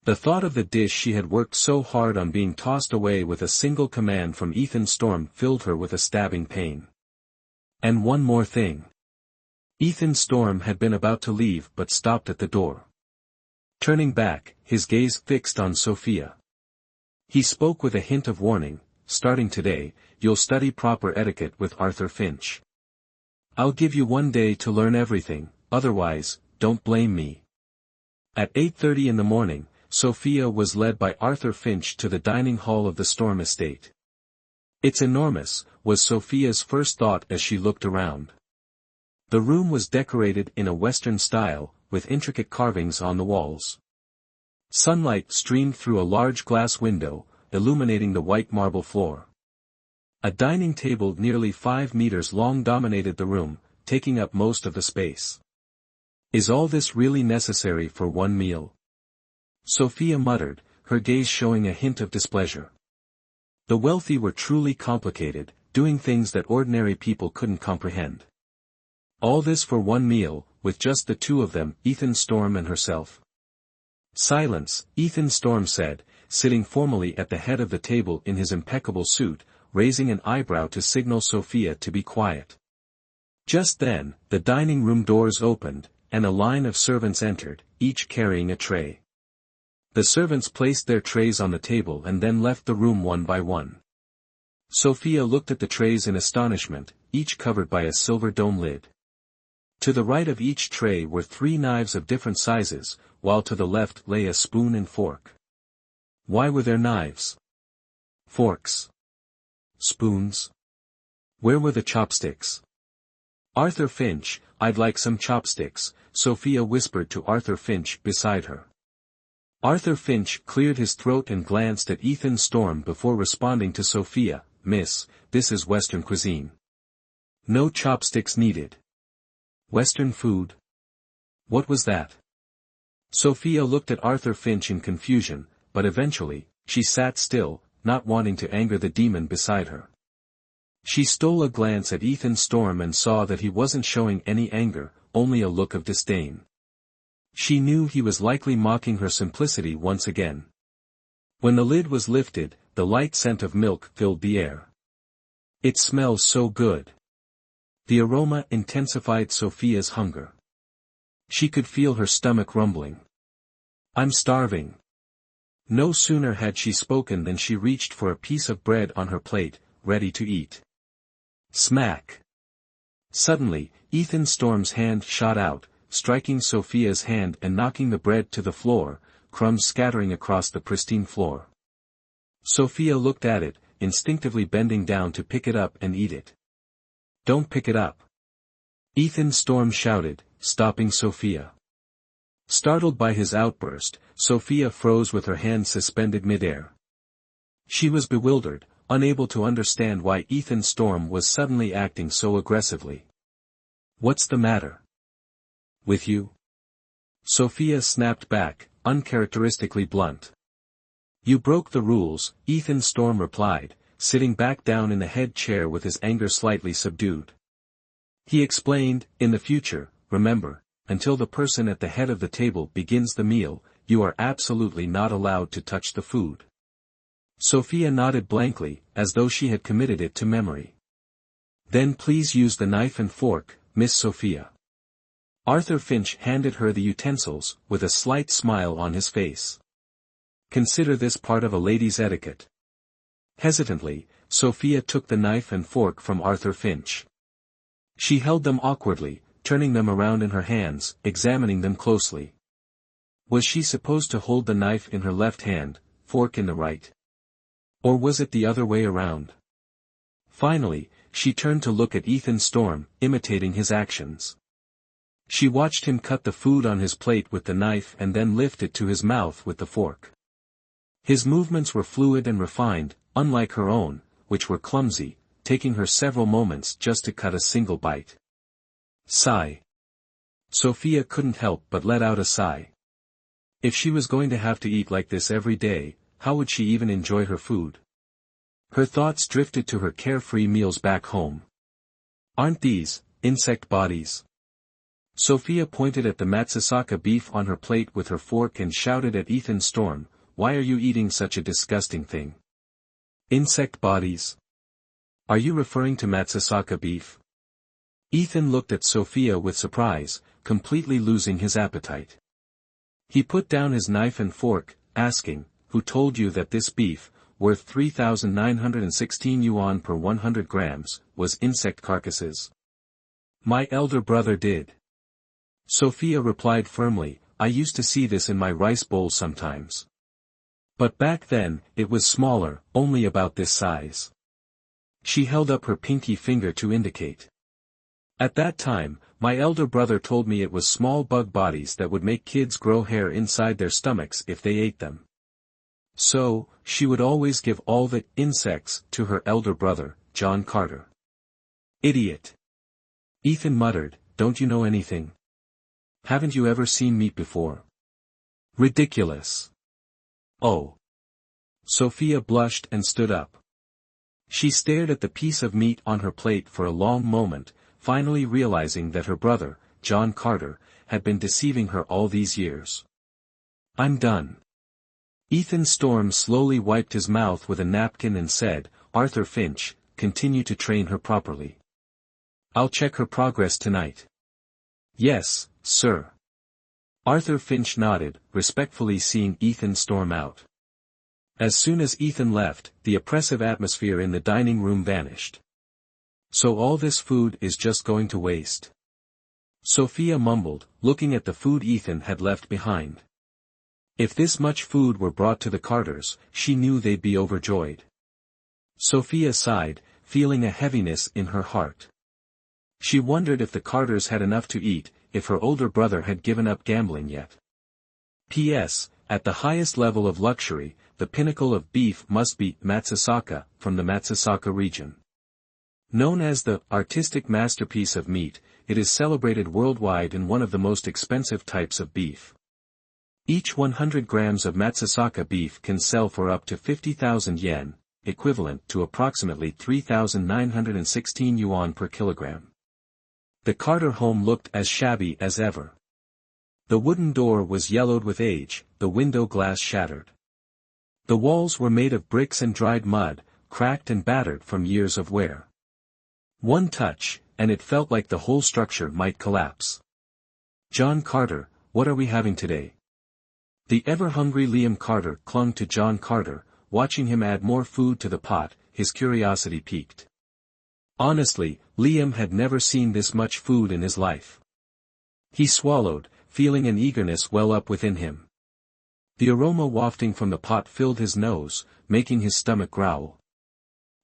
The thought of the dish she had worked so hard on being tossed away with a single command from Ethan Storm filled her with a stabbing pain. And one more thing. Ethan Storm had been about to leave but stopped at the door. Turning back, his gaze fixed on Sophia. He spoke with a hint of warning, starting today, you'll study proper etiquette with Arthur Finch. I'll give you 1 day to learn everything, otherwise, don't blame me. At 8:30 in the morning, Sophia was led by Arthur Finch to the dining hall of the Storm estate. It's enormous, was Sophia's first thought as she looked around. The room was decorated in a Western style, with intricate carvings on the walls. Sunlight streamed through a large glass window, illuminating the white marble floor. A dining table nearly 5 meters long dominated the room, taking up most of the space. Is all this really necessary for one meal? Sophia muttered, her gaze showing a hint of displeasure. The wealthy were truly complicated, doing things that ordinary people couldn't comprehend. All this for one meal, with just the two of them, Ethan Storm and herself. Silence, Ethan Storm said, sitting formally at the head of the table in his impeccable suit, raising an eyebrow to signal Sophia to be quiet. Just then, the dining room doors opened, and a line of servants entered, each carrying a tray. The servants placed their trays on the table and then left the room one by one. Sophia looked at the trays in astonishment, each covered by a silver dome lid. To the right of each tray were 3 knives of different sizes, while to the left lay a spoon and fork. Why were there knives? Forks? Spoons? Where were the chopsticks? Arthur Finch, I'd like some chopsticks, Sophia whispered to Arthur Finch beside her. Arthur Finch cleared his throat and glanced at Ethan Storm before responding to Sophia, Miss, this is Western cuisine. No chopsticks needed. Western food? What was that? Sophia looked at Arthur Finch in confusion, but eventually, she sat still, not wanting to anger the demon beside her. She stole a glance at Ethan Storm and saw that he wasn't showing any anger, only a look of disdain. She knew he was likely mocking her simplicity once again. When the lid was lifted, the light scent of milk filled the air. It smells so good. The aroma intensified Sophia's hunger. She could feel her stomach rumbling. I'm starving. No sooner had she spoken than she reached for a piece of bread on her plate, ready to eat. Smack! Suddenly, Ethan Storm's hand shot out, striking Sophia's hand and knocking the bread to the floor, crumbs scattering across the pristine floor. Sophia looked at it, instinctively bending down to pick it up and eat it. "Don't pick it up!" Ethan Storm shouted, stopping Sophia. Startled by his outburst, Sophia froze with her hands suspended midair. She was bewildered, unable to understand why Ethan Storm was suddenly acting so aggressively. "What's the matter with you?" Sophia snapped back, uncharacteristically blunt. "You broke the rules," Ethan Storm replied, sitting back down in the head chair with his anger slightly subdued. He explained, "In the future, remember, until the person at the head of the table begins the meal, you are absolutely not allowed to touch the food." Sophia nodded blankly, as though she had committed it to memory. "Then please use the knife and fork, Miss Sophia." Arthur Finch handed her the utensils, with a slight smile on his face. "Consider this part of a lady's etiquette." Hesitantly, Sophia took the knife and fork from Arthur Finch. She held them awkwardly, turning them around in her hands, examining them closely. Was she supposed to hold the knife in her left hand, fork in the right? Or was it the other way around? Finally, she turned to look at Ethan Storm, imitating his actions. She watched him cut the food on his plate with the knife and then lift it to his mouth with the fork. His movements were fluid and refined, unlike her own, which were clumsy, taking her several moments just to cut a single bite. Sigh. Sophia couldn't help but let out a sigh. If she was going to have to eat like this every day, how would she even enjoy her food? Her thoughts drifted to her carefree meals back home. Aren't these insect bodies? Sophia pointed at the Matsusaka beef on her plate with her fork and shouted at Ethan Storm, "Why are you eating such a disgusting thing? Insect bodies? Are you referring to Matsusaka beef?" Ethan looked at Sophia with surprise, completely losing his appetite. He put down his knife and fork, asking, "Who told you that this beef, worth 3,916 yuan per 100 grams, was insect carcasses?" "My elder brother did." Sophia replied firmly, "I used to see this in my rice bowl sometimes. But back then, it was smaller, only about this size." She held up her pinky finger to indicate. "At that time, my elder brother told me it was small bug bodies that would make kids grow hair inside their stomachs if they ate them. So, she would always give all the insects to her elder brother, John Carter." "Idiot!" Ethan muttered, "Don't you know anything? Haven't you ever seen meat before? Ridiculous." "Oh." Sophia blushed and stood up. She stared at the piece of meat on her plate for a long moment, finally realizing that her brother, John Carter, had been deceiving her all these years. "I'm done." Ethan Storm slowly wiped his mouth with a napkin and said, "Arthur Finch, continue to train her properly. I'll check her progress tonight." "Yes, sir." Arthur Finch nodded, respectfully seeing Ethan storm out. As soon as Ethan left, the oppressive atmosphere in the dining room vanished. "So all this food is just going to waste?" Sophia mumbled, looking at the food Ethan had left behind. If this much food were brought to the Carters, she knew they'd be overjoyed. Sophia sighed, feeling a heaviness in her heart. She wondered if the Carters had enough to eat, if her older brother had given up gambling yet. P.S. At the highest level of luxury, the pinnacle of beef must be Matsusaka, from the Matsusaka region. Known as the artistic masterpiece of meat, it is celebrated worldwide in one of the most expensive types of beef. Each 100 grams of Matsusaka beef can sell for up to 50,000 yen, equivalent to approximately 3,916 yuan per kilogram. The Carter home looked as shabby as ever. The wooden door was yellowed with age, the window glass shattered. The walls were made of bricks and dried mud, cracked and battered from years of wear. One touch, and it felt like the whole structure might collapse. "John Carter, what are we having today?" The ever-hungry Liam Carter clung to John Carter, watching him add more food to the pot, his curiosity piqued. Honestly, Liam had never seen this much food in his life. He swallowed, feeling an eagerness well up within him. The aroma wafting from the pot filled his nose, making his stomach growl.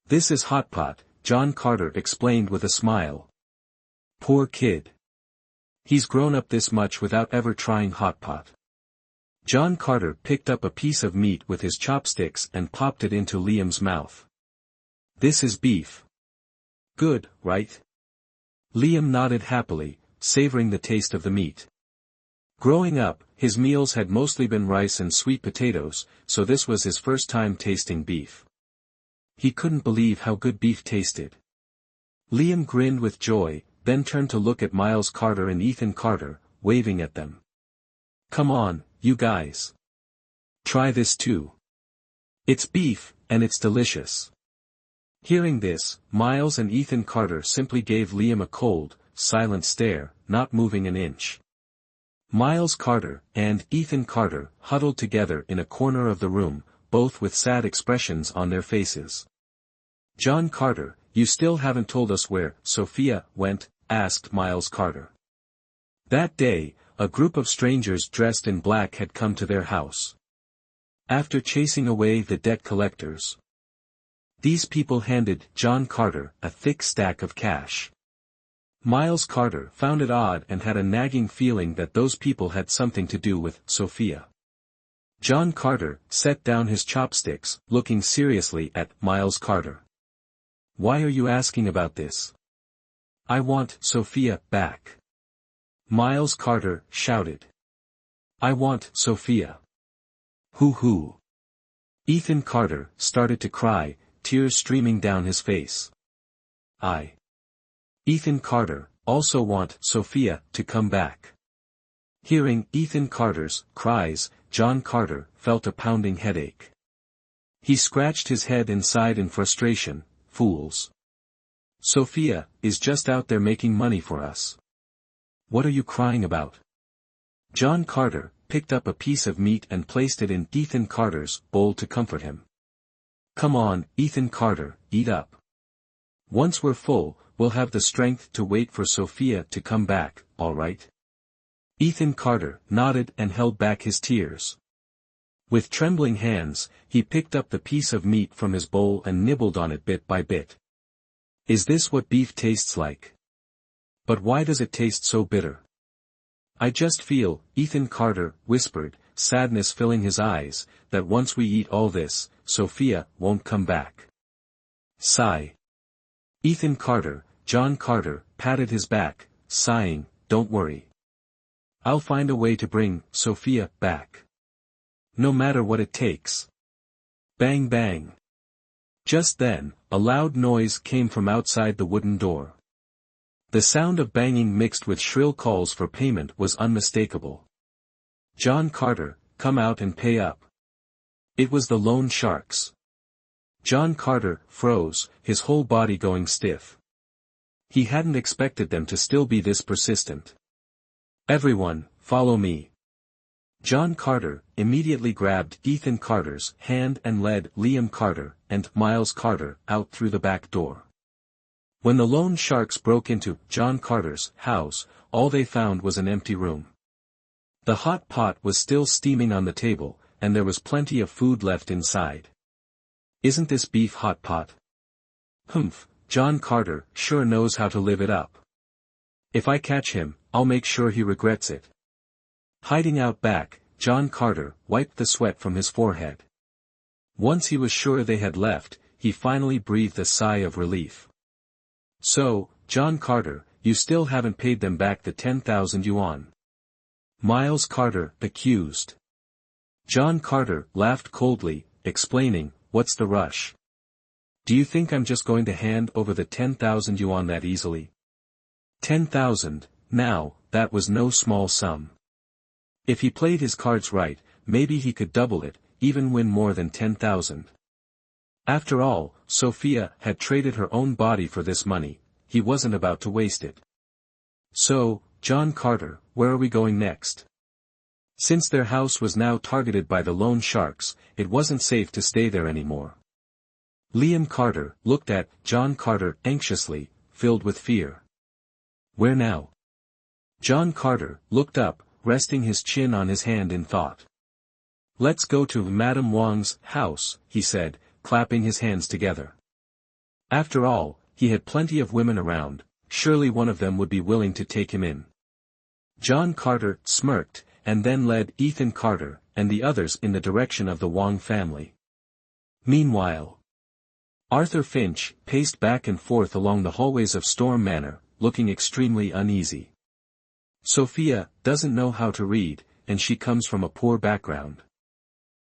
"This is hot pot," John Carter explained with a smile. "Poor kid. He's grown up this much without ever trying hot pot." John Carter picked up a piece of meat with his chopsticks and popped it into Liam's mouth. "This is beef. Good, right?" Liam nodded happily, savoring the taste of the meat. Growing up, his meals had mostly been rice and sweet potatoes, so this was his first time tasting beef. He couldn't believe how good beef tasted. Liam grinned with joy, then turned to look at Miles Carter and Ethan Carter, waving at them. "Come on, you guys. Try this too. It's beef, and it's delicious." Hearing this, Miles and Ethan Carter simply gave Liam a cold, silent stare, not moving an inch. Miles Carter and Ethan Carter huddled together in a corner of the room, both with sad expressions on their faces. "John Carter, you still haven't told us where Sophia went?" asked Miles Carter. That day, a group of strangers dressed in black had come to their house. After chasing away the debt collectors, these people handed John Carter a thick stack of cash. Miles Carter found it odd and had a nagging feeling that those people had something to do with Sophia. John Carter set down his chopsticks, looking seriously at Miles Carter. "Why are you asking about this?" "I want Sophia back," Miles Carter shouted. "I want Sophia." Hoo-hoo. Ethan Carter started to cry, tears streaming down his face. Ethan Carter also want Sophia to come back. Hearing Ethan Carter's cries, John Carter felt a pounding headache. He scratched his head inside in frustration. "Fools. Sophia is just out there making money for us. What are you crying about?" John Carter picked up a piece of meat and placed it in Ethan Carter's bowl to comfort him. "Come on, Ethan Carter, eat up. Once we're full, we'll have the strength to wait for Sophia to come back, all right?" Ethan Carter nodded and held back his tears. With trembling hands, he picked up the piece of meat from his bowl and nibbled on it bit by bit. "Is this what beef tastes like? But why does it taste so bitter?" "I just feel," Ethan Carter whispered, sadness filling his eyes, "that once we eat all this, Sophia won't come back." Sigh. Ethan Carter, John Carter, patted his back, sighing, "Don't worry. I'll find a way to bring Sophia back. No matter what it takes." Bang bang. Just then, a loud noise came from outside the wooden door. The sound of banging mixed with shrill calls for payment was unmistakable. "John Carter, come out and pay up." It was the loan sharks. John Carter froze, his whole body going stiff. He hadn't expected them to still be this persistent. "Everyone, follow me." John Carter immediately grabbed Ethan Carter's hand and led Liam Carter and Miles Carter out through the back door. When the loan sharks broke into John Carter's house, all they found was an empty room. The hot pot was still steaming on the table, and there was plenty of food left inside. "Isn't this beef hot pot?" "Humph, John Carter sure knows how to live it up. If I catch him, I'll make sure he regrets it." Hiding out back, John Carter wiped the sweat from his forehead. Once he was sure they had left, he finally breathed a sigh of relief. "So, John Carter, you still haven't paid them back the 10,000 yuan?" Miles Carter accused. John Carter laughed coldly, explaining, "What's the rush? Do you think I'm just going to hand over the 10,000 yuan that easily? 10,000, now, that was no small sum. If he played his cards right, maybe he could double it, even win more than 10,000. After all, Sophia had traded her own body for this money, he wasn't about to waste it. "So, John Carter, where are we going next?" Since their house was now targeted by the loan sharks, it wasn't safe to stay there anymore. Liam Carter looked at John Carter anxiously, filled with fear. "Where now?" John Carter looked up, resting his chin on his hand in thought. Let's go to Madame Wang's house, he said, clapping his hands together. After all, he had plenty of women around, surely one of them would be willing to take him in. John Carter smirked, and then led Ethan Carter and the others in the direction of the Wang family. Meanwhile, Arthur Finch paced back and forth along the hallways of Storm Manor, looking extremely uneasy. Sophia doesn't know how to read, and she comes from a poor background.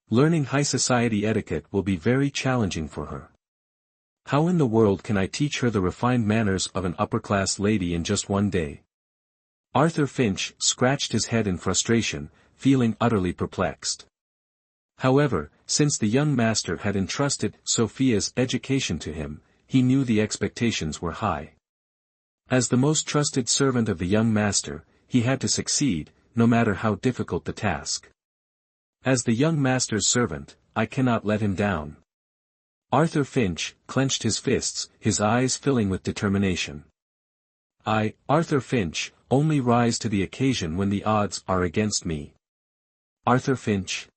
Learning high society etiquette will be very challenging for her. How in the world can I teach her the refined manners of an upper-class lady in just one day? Arthur Finch scratched his head in frustration, feeling utterly perplexed. However, since the young master had entrusted Sophia's education to him, he knew the expectations were high. As the most trusted servant of the young master, he had to succeed, no matter how difficult the task. As the young master's servant, I cannot let him down. Arthur Finch clenched his fists, his eyes filling with determination. I, Arthur Finch, only rise to the occasion when the odds are against me. Arthur Finch?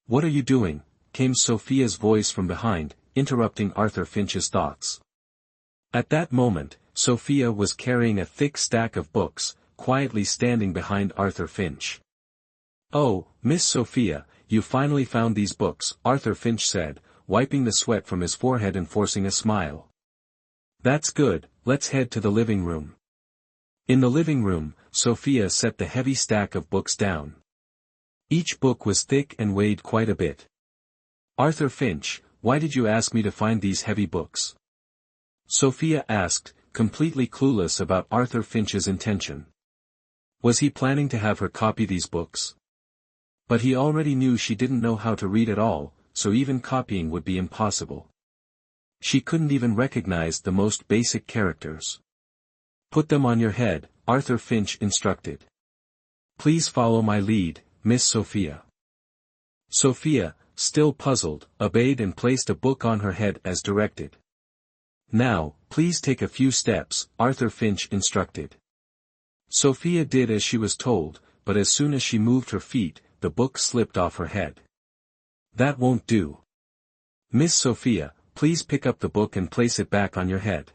What are you doing? Came Sophia's voice from behind, interrupting Arthur Finch's thoughts. At that moment, Sophia was carrying a thick stack of books, quietly standing behind Arthur Finch. Oh, Miss Sophia, you finally found these books, Arthur Finch said, wiping the sweat from his forehead and forcing a smile. That's good, let's head to the living room. In the living room, Sophia set the heavy stack of books down. Each book was thick and weighed quite a bit. Arthur Finch, why did you ask me to find these heavy books? Sophia asked, completely clueless about Arthur Finch's intention. Was he planning to have her copy these books? But he already knew she didn't know how to read at all, so even copying would be impossible. She couldn't even recognize the most basic characters. Put them on your head, Arthur Finch instructed. Please follow my lead, Miss Sophia. Sophia, still puzzled, obeyed and placed a book on her head as directed. Now, please take a few steps, Arthur Finch instructed. Sophia did as she was told, but as soon as she moved her feet, the book slipped off her head. That won't do. Miss Sophia, please pick up the book and place it back on your head.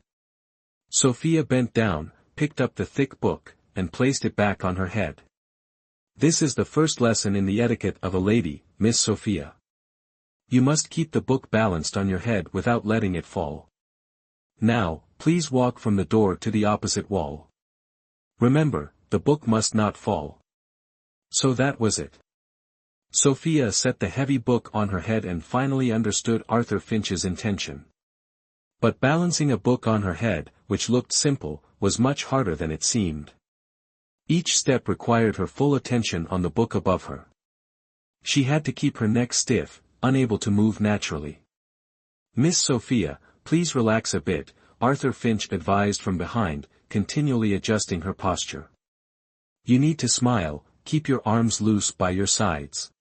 Sophia bent down, picked up the thick book, and placed it back on her head. This is the first lesson in the etiquette of a lady, Miss Sophia. You must keep the book balanced on your head without letting it fall. Now, please walk from the door to the opposite wall. Remember, the book must not fall. So that was it. Sophia set the heavy book on her head and finally understood Arthur Finch's intention. But balancing a book on her head, which looked simple, was much harder than it seemed. Each step required her full attention on the book above her. She had to keep her neck stiff, unable to move naturally. Miss Sophia, please relax a bit, Arthur Finch advised from behind, continually adjusting her posture. You need to smile, keep your arms loose by your sides.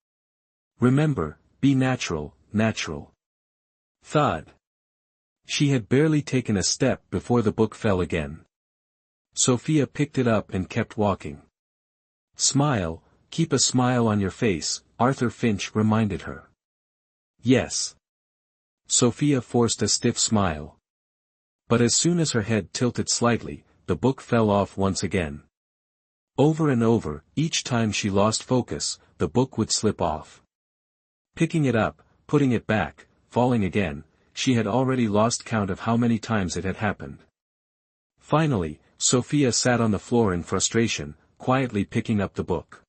Remember, be natural, natural. Thud. She had barely taken a step before the book fell again. Sophia picked it up and kept walking. Smile, keep a smile on your face, Arthur Finch reminded her. Yes. Sophia forced a stiff smile. But as soon as her head tilted slightly, the book fell off once again. Over and over, each time she lost focus, the book would slip off. Picking it up, putting it back, falling again, she had already lost count of how many times it had happened. Finally, Sophia sat on the floor in frustration, quietly picking up the book.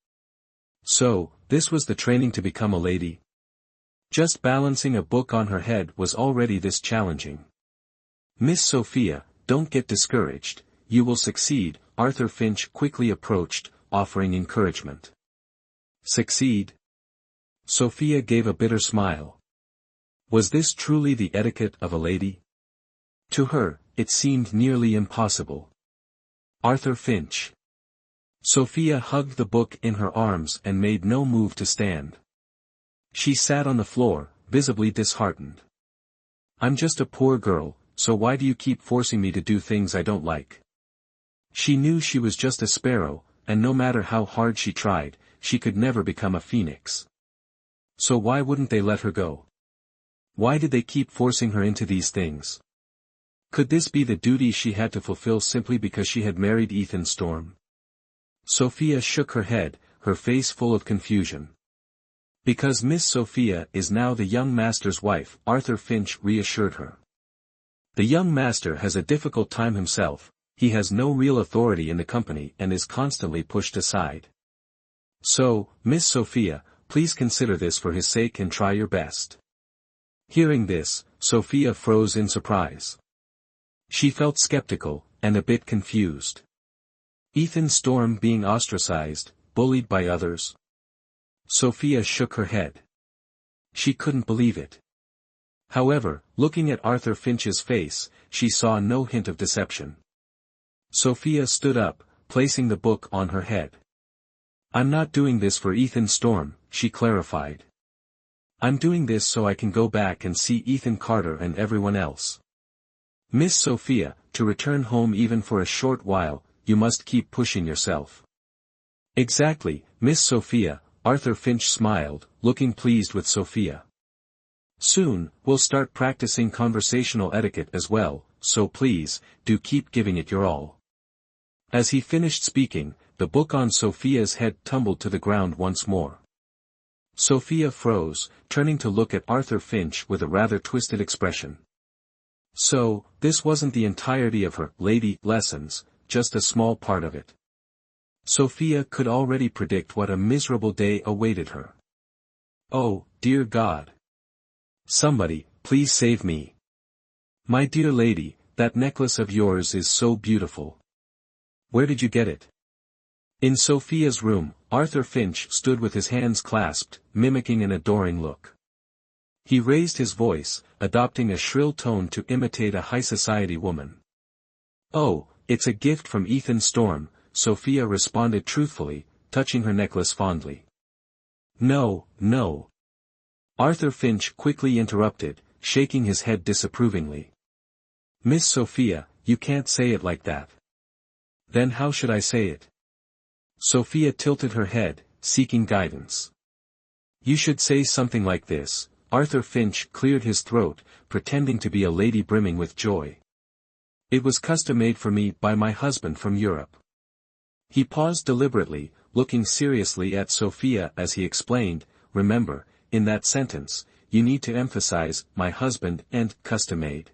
So, this was the training to become a lady? Just balancing a book on her head was already this challenging. Miss Sophia, don't get discouraged, you will succeed, Arthur Finch quickly approached, offering encouragement. Succeed? Sophia gave a bitter smile. Was this truly the etiquette of a lady? To her, it seemed nearly impossible. Arthur Finch. Sophia hugged the book in her arms and made no move to stand. She sat on the floor, visibly disheartened. I'm just a poor girl, so why do you keep forcing me to do things I don't like? She knew she was just a sparrow, and no matter how hard she tried, she could never become a phoenix. So why wouldn't they let her go? Why did they keep forcing her into these things? Could this be the duty she had to fulfill simply because she had married Ethan Storm? Sophia shook her head, her face full of confusion. Because Miss Sophia is now the young master's wife, Arthur Finch reassured her. The young master has a difficult time himself, he has no real authority in the company and is constantly pushed aside. So, Miss Sophia, please consider this for his sake and try your best. Hearing this, Sophia froze in surprise. She felt skeptical, and a bit confused. Ethan Storm being ostracized, bullied by others. Sophia shook her head. She couldn't believe it. However, looking at Arthur Finch's face, she saw no hint of deception. Sophia stood up, placing the book on her head. I'm not doing this for Ethan Storm, she clarified. I'm doing this so I can go back and see Ethan Carter and everyone else. Miss Sophia, to return home even for a short while, you must keep pushing yourself. Exactly, Miss Sophia, Arthur Finch smiled, looking pleased with Sophia. Soon, we'll start practicing conversational etiquette as well, so please, do keep giving it your all. As he finished speaking, the book on Sophia's head tumbled to the ground once more. Sophia froze, turning to look at Arthur Finch with a rather twisted expression. So, this wasn't the entirety of her lady lessons, just a small part of it. Sophia could already predict what a miserable day awaited her. Oh, dear God. Somebody, please save me. My dear lady, that necklace of yours is so beautiful. Where did you get it? In Sophia's room, Arthur Finch stood with his hands clasped, mimicking an adoring look. He raised his voice, adopting a shrill tone to imitate a high society woman. Oh, it's a gift from Ethan Storm, Sophia responded truthfully, touching her necklace fondly. No, no. Arthur Finch quickly interrupted, shaking his head disapprovingly. Miss Sophia, you can't say it like that. Then how should I say it? Sophia tilted her head, seeking guidance. You should say something like this. Arthur Finch cleared his throat, pretending to be a lady brimming with joy. It was custom-made for me by my husband from Europe. He paused deliberately, looking seriously at Sophia as he explained, remember, in that sentence, you need to emphasize, my husband and custom-made.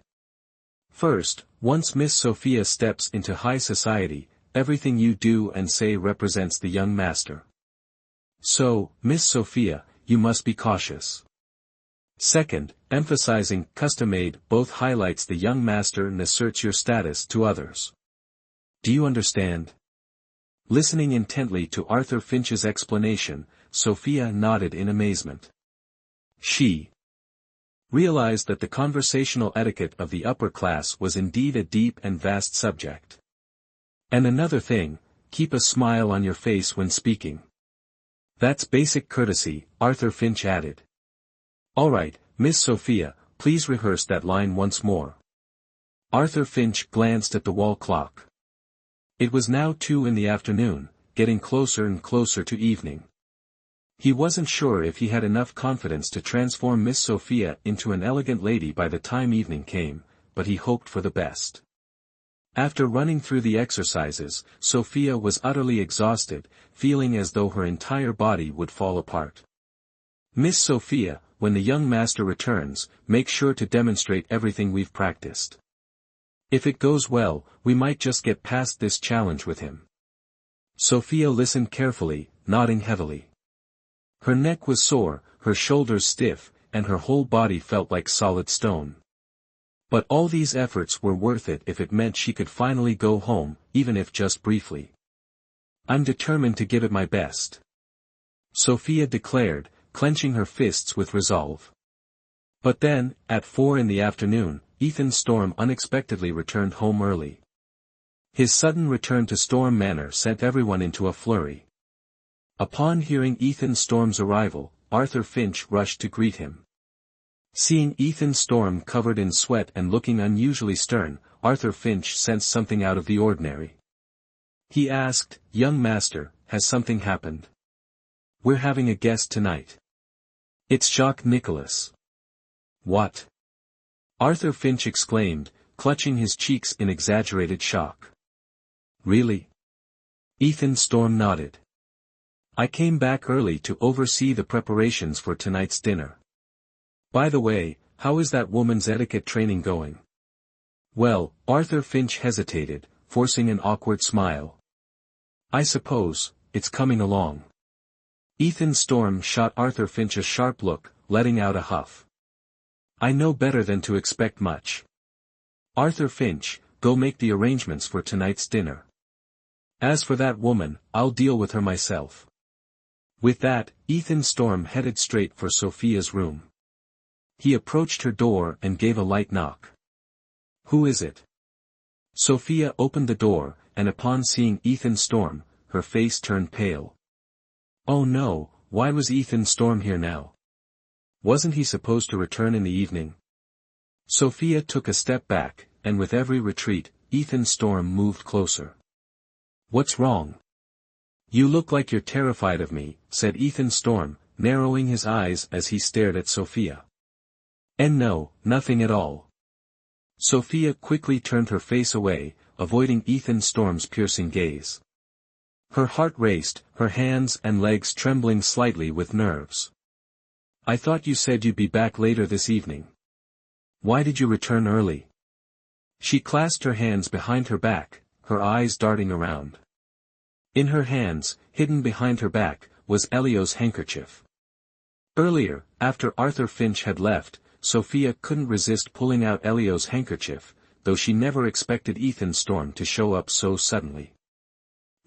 First, once Miss Sophia steps into high society, everything you do and say represents the young master. So, Miss Sophia, you must be cautious. Second, emphasizing custom-made both highlights the young master and asserts your status to others. Do you understand? Listening intently to Arthur Finch's explanation, Sophia nodded in amazement. She realized that the conversational etiquette of the upper class was indeed a deep and vast subject. And another thing, keep a smile on your face when speaking. That's basic courtesy, Arthur Finch added. All right, Miss Sophia, please rehearse that line once more. Arthur Finch glanced at the wall clock. It was now 2 in the afternoon, getting closer and closer to evening. He wasn't sure if he had enough confidence to transform Miss Sophia into an elegant lady by the time evening came, but he hoped for the best. After running through the exercises, Sophia was utterly exhausted, feeling as though her entire body would fall apart. Miss Sophia, when the young master returns, make sure to demonstrate everything we've practiced. If it goes well, we might just get past this challenge with him. Sophia listened carefully, nodding heavily. Her neck was sore, her shoulders stiff, and her whole body felt like solid stone. But all these efforts were worth it if it meant she could finally go home, even if just briefly. I'm determined to give it my best. Sophia declared, clenching her fists with resolve. But then, at 4 in the afternoon, Ethan Storm unexpectedly returned home early. His sudden return to Storm Manor sent everyone into a flurry. Upon hearing Ethan Storm's arrival, Arthur Finch rushed to greet him. Seeing Ethan Storm covered in sweat and looking unusually stern, Arthur Finch sensed something out of the ordinary. He asked, "Young master, has something happened? We're having a guest tonight." It's Jacques Nicholas. What? Arthur Finch exclaimed, clutching his cheeks in exaggerated shock. Really? Ethan Storm nodded. I came back early to oversee the preparations for tonight's dinner. By the way, how is that woman's etiquette training going? Well, Arthur Finch hesitated, forcing an awkward smile. I suppose, it's coming along. Ethan Storm shot Arthur Finch a sharp look, letting out a huff. I know better than to expect much. Arthur Finch, go make the arrangements for tonight's dinner. As for that woman, I'll deal with her myself. With that, Ethan Storm headed straight for Sophia's room. He approached her door and gave a light knock. Who is it? Sophia opened the door, and upon seeing Ethan Storm, her face turned pale. Oh no, why was Ethan Storm here now? Wasn't he supposed to return in the evening? Sophia took a step back, and with every retreat, Ethan Storm moved closer. What's wrong? You look like you're terrified of me, said Ethan Storm, narrowing his eyes as he stared at Sophia. And no, nothing at all. Sophia quickly turned her face away, avoiding Ethan Storm's piercing gaze. Her heart raced, her hands and legs trembling slightly with nerves. I thought you said you'd be back later this evening. Why did you return early? She clasped her hands behind her back, her eyes darting around. In her hands, hidden behind her back, was Elio's handkerchief. Earlier, after Arthur Finch had left, Sophia couldn't resist pulling out Elio's handkerchief, though she never expected Ethan Storm to show up so suddenly.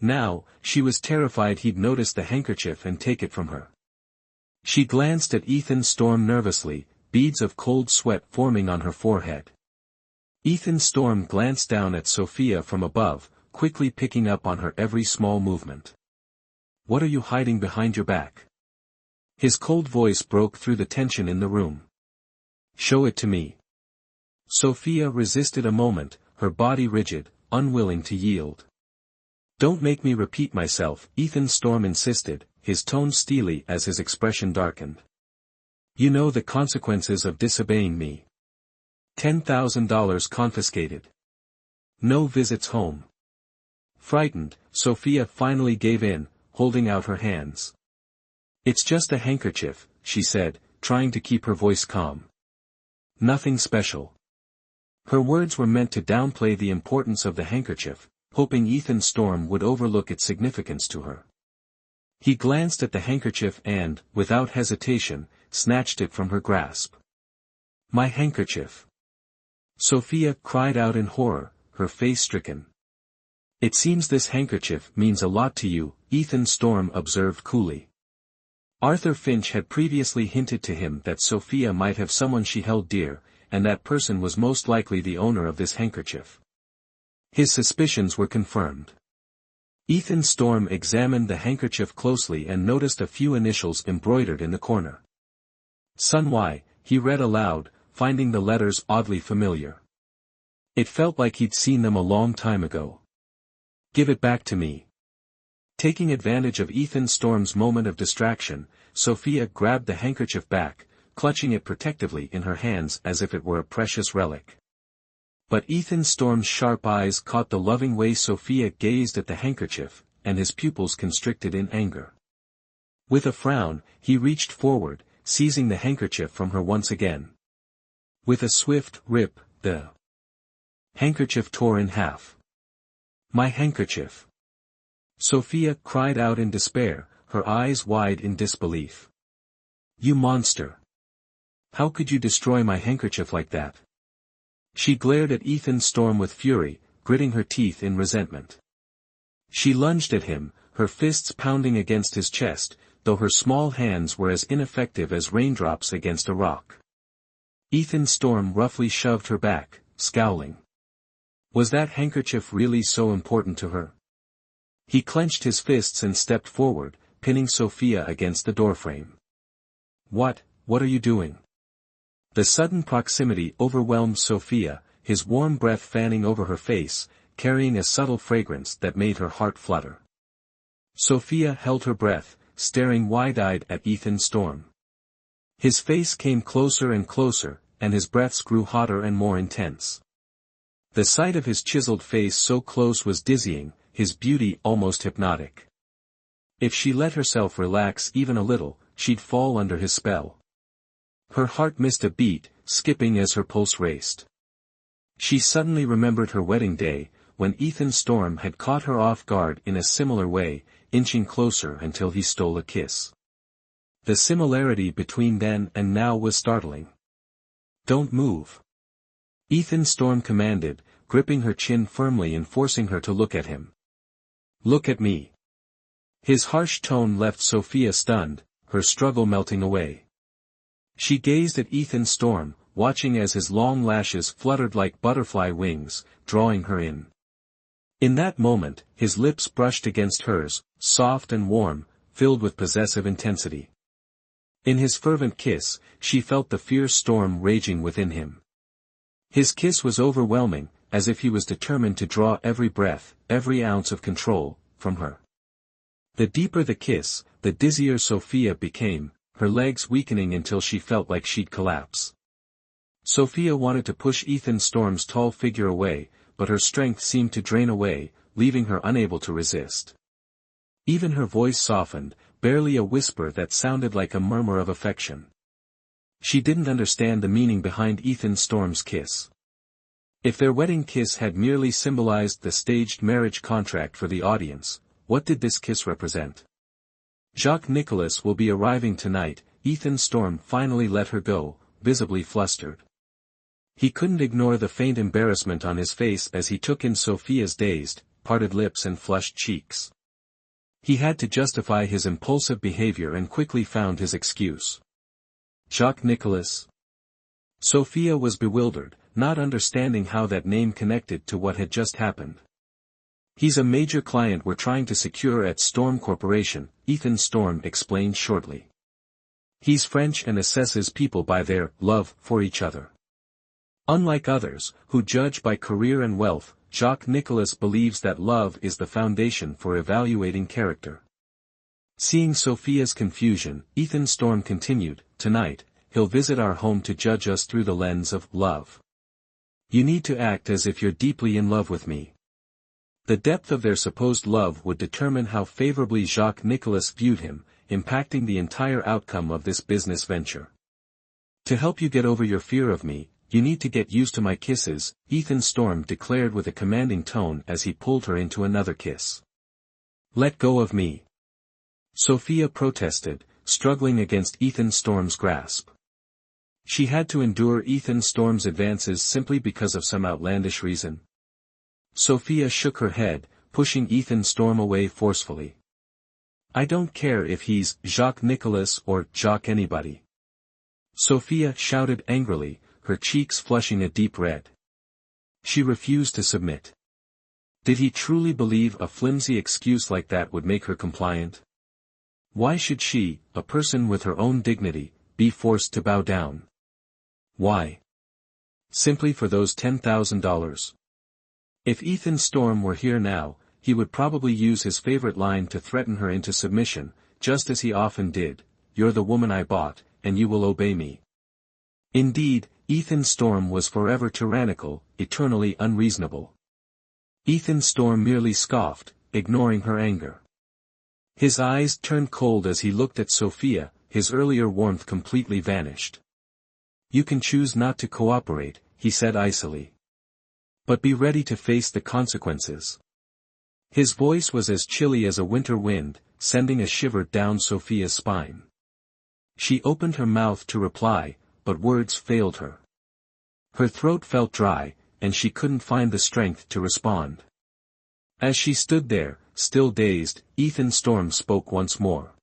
Now, she was terrified he'd notice the handkerchief and take it from her. She glanced at Ethan Storm nervously, beads of cold sweat forming on her forehead. Ethan Storm glanced down at Sophia from above, quickly picking up on her every small movement. What are you hiding behind your back? His cold voice broke through the tension in the room. Show it to me. Sophia resisted a moment, her body rigid, unwilling to yield. Don't make me repeat myself, Ethan Storm insisted, his tone steely as his expression darkened. You know the consequences of disobeying me. $10,000 confiscated. No visits home. Frightened, Sophia finally gave in, holding out her hands. It's just a handkerchief, she said, trying to keep her voice calm. Nothing special. Her words were meant to downplay the importance of the handkerchief, hoping Ethan Storm would overlook its significance to her. He glanced at the handkerchief and, without hesitation, snatched it from her grasp. My handkerchief. Sophia cried out in horror, her face stricken. It seems this handkerchief means a lot to you, Ethan Storm observed coolly. Arthur Finch had previously hinted to him that Sophia might have someone she held dear, and that person was most likely the owner of this handkerchief. His suspicions were confirmed. Ethan Storm examined the handkerchief closely and noticed a few initials embroidered in the corner. Sun Y, he read aloud, finding the letters oddly familiar. It felt like he'd seen them a long time ago. Give it back to me. Taking advantage of Ethan Storm's moment of distraction, Sophia grabbed the handkerchief back, clutching it protectively in her hands as if it were a precious relic. But Ethan Storm's sharp eyes caught the loving way Sophia gazed at the handkerchief, and his pupils constricted in anger. With a frown, he reached forward, seizing the handkerchief from her once again. With a swift rip, the handkerchief tore in half. My handkerchief! Sophia cried out in despair, her eyes wide in disbelief. You monster! How could you destroy my handkerchief like that? She glared at Ethan Storm with fury, gritting her teeth in resentment. She lunged at him, her fists pounding against his chest, though her small hands were as ineffective as raindrops against a rock. Ethan Storm roughly shoved her back, scowling. Was that handkerchief really so important to her? He clenched his fists and stepped forward, pinning Sophia against the doorframe. What are you doing? The sudden proximity overwhelmed Sophia, his warm breath fanning over her face, carrying a subtle fragrance that made her heart flutter. Sophia held her breath, staring wide-eyed at Ethan Storm. His face came closer and closer, and his breaths grew hotter and more intense. The sight of his chiseled face so close was dizzying, his beauty almost hypnotic. If she let herself relax even a little, she'd fall under his spell. Her heart missed a beat, skipping as her pulse raced. She suddenly remembered her wedding day, when Ethan Storm had caught her off guard in a similar way, inching closer until he stole a kiss. The similarity between then and now was startling. "Don't move," Ethan Storm commanded, gripping her chin firmly and forcing her to look at him. "Look at me." His harsh tone left Sophia stunned, her struggle melting away. She gazed at Ethan Storm, watching as his long lashes fluttered like butterfly wings, drawing her in. In that moment, his lips brushed against hers, soft and warm, filled with possessive intensity. In his fervent kiss, she felt the fierce storm raging within him. His kiss was overwhelming, as if he was determined to draw every breath, every ounce of control, from her. The deeper the kiss, the dizzier Sophia became, her legs weakening until she felt like she'd collapse. Sophia wanted to push Ethan Storm's tall figure away, but her strength seemed to drain away, leaving her unable to resist. Even her voice softened, barely a whisper that sounded like a murmur of affection. She didn't understand the meaning behind Ethan Storm's kiss. If their wedding kiss had merely symbolized the staged marriage contract for the audience, what did this kiss represent? Jacques Nicolas will be arriving tonight, Ethan Storm finally let her go, visibly flustered. He couldn't ignore the faint embarrassment on his face as he took in Sophia's dazed, parted lips and flushed cheeks. He had to justify his impulsive behavior and quickly found his excuse. Jacques Nicolas? Sophia was bewildered, not understanding how that name connected to what had just happened. "He's a major client we're trying to secure at Storm Corporation," Ethan Storm explained shortly. "He's French and assesses people by their love for each other. Unlike others, who judge by career and wealth, Jacques Nicolas believes that love is the foundation for evaluating character." Seeing Sophia's confusion, Ethan Storm continued, "Tonight, he'll visit our home to judge us through the lens of love. You need to act as if you're deeply in love with me." The depth of their supposed love would determine how favorably Jacques Nicolas viewed him, impacting the entire outcome of this business venture. "To help you get over your fear of me, you need to get used to my kisses," Ethan Storm declared with a commanding tone as he pulled her into another kiss. "Let go of me," Sophia protested, struggling against Ethan Storm's grasp. She had to endure Ethan Storm's advances simply because of some outlandish reason. Sophia shook her head, pushing Ethan Storm away forcefully. "I don't care if he's Jacques Nicolas or Jacques anybody," Sophia shouted angrily, her cheeks flushing a deep red. She refused to submit. Did he truly believe a flimsy excuse like that would make her compliant? Why should she, a person with her own dignity, be forced to bow down? Why? Simply for those $10,000. If Ethan Storm were here now, he would probably use his favorite line to threaten her into submission, just as he often did, "You're the woman I bought, and you will obey me." Indeed, Ethan Storm was forever tyrannical, eternally unreasonable. Ethan Storm merely scoffed, ignoring her anger. His eyes turned cold as he looked at Sophia, his earlier warmth completely vanished. "You can choose not to cooperate," he said icily. "But be ready to face the consequences." His voice was as chilly as a winter wind, sending a shiver down Sophia's spine. She opened her mouth to reply, but words failed her. Her throat felt dry, and she couldn't find the strength to respond. As she stood there, still dazed, Ethan Storm spoke once more.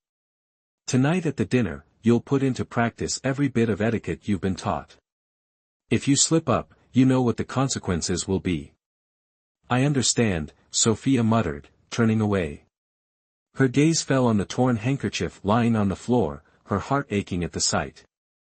"Tonight at the dinner, you'll put into practice every bit of etiquette you've been taught. If you slip up, you know what the consequences will be." "I understand," Sophia muttered, turning away. Her gaze fell on the torn handkerchief lying on the floor, her heart aching at the sight.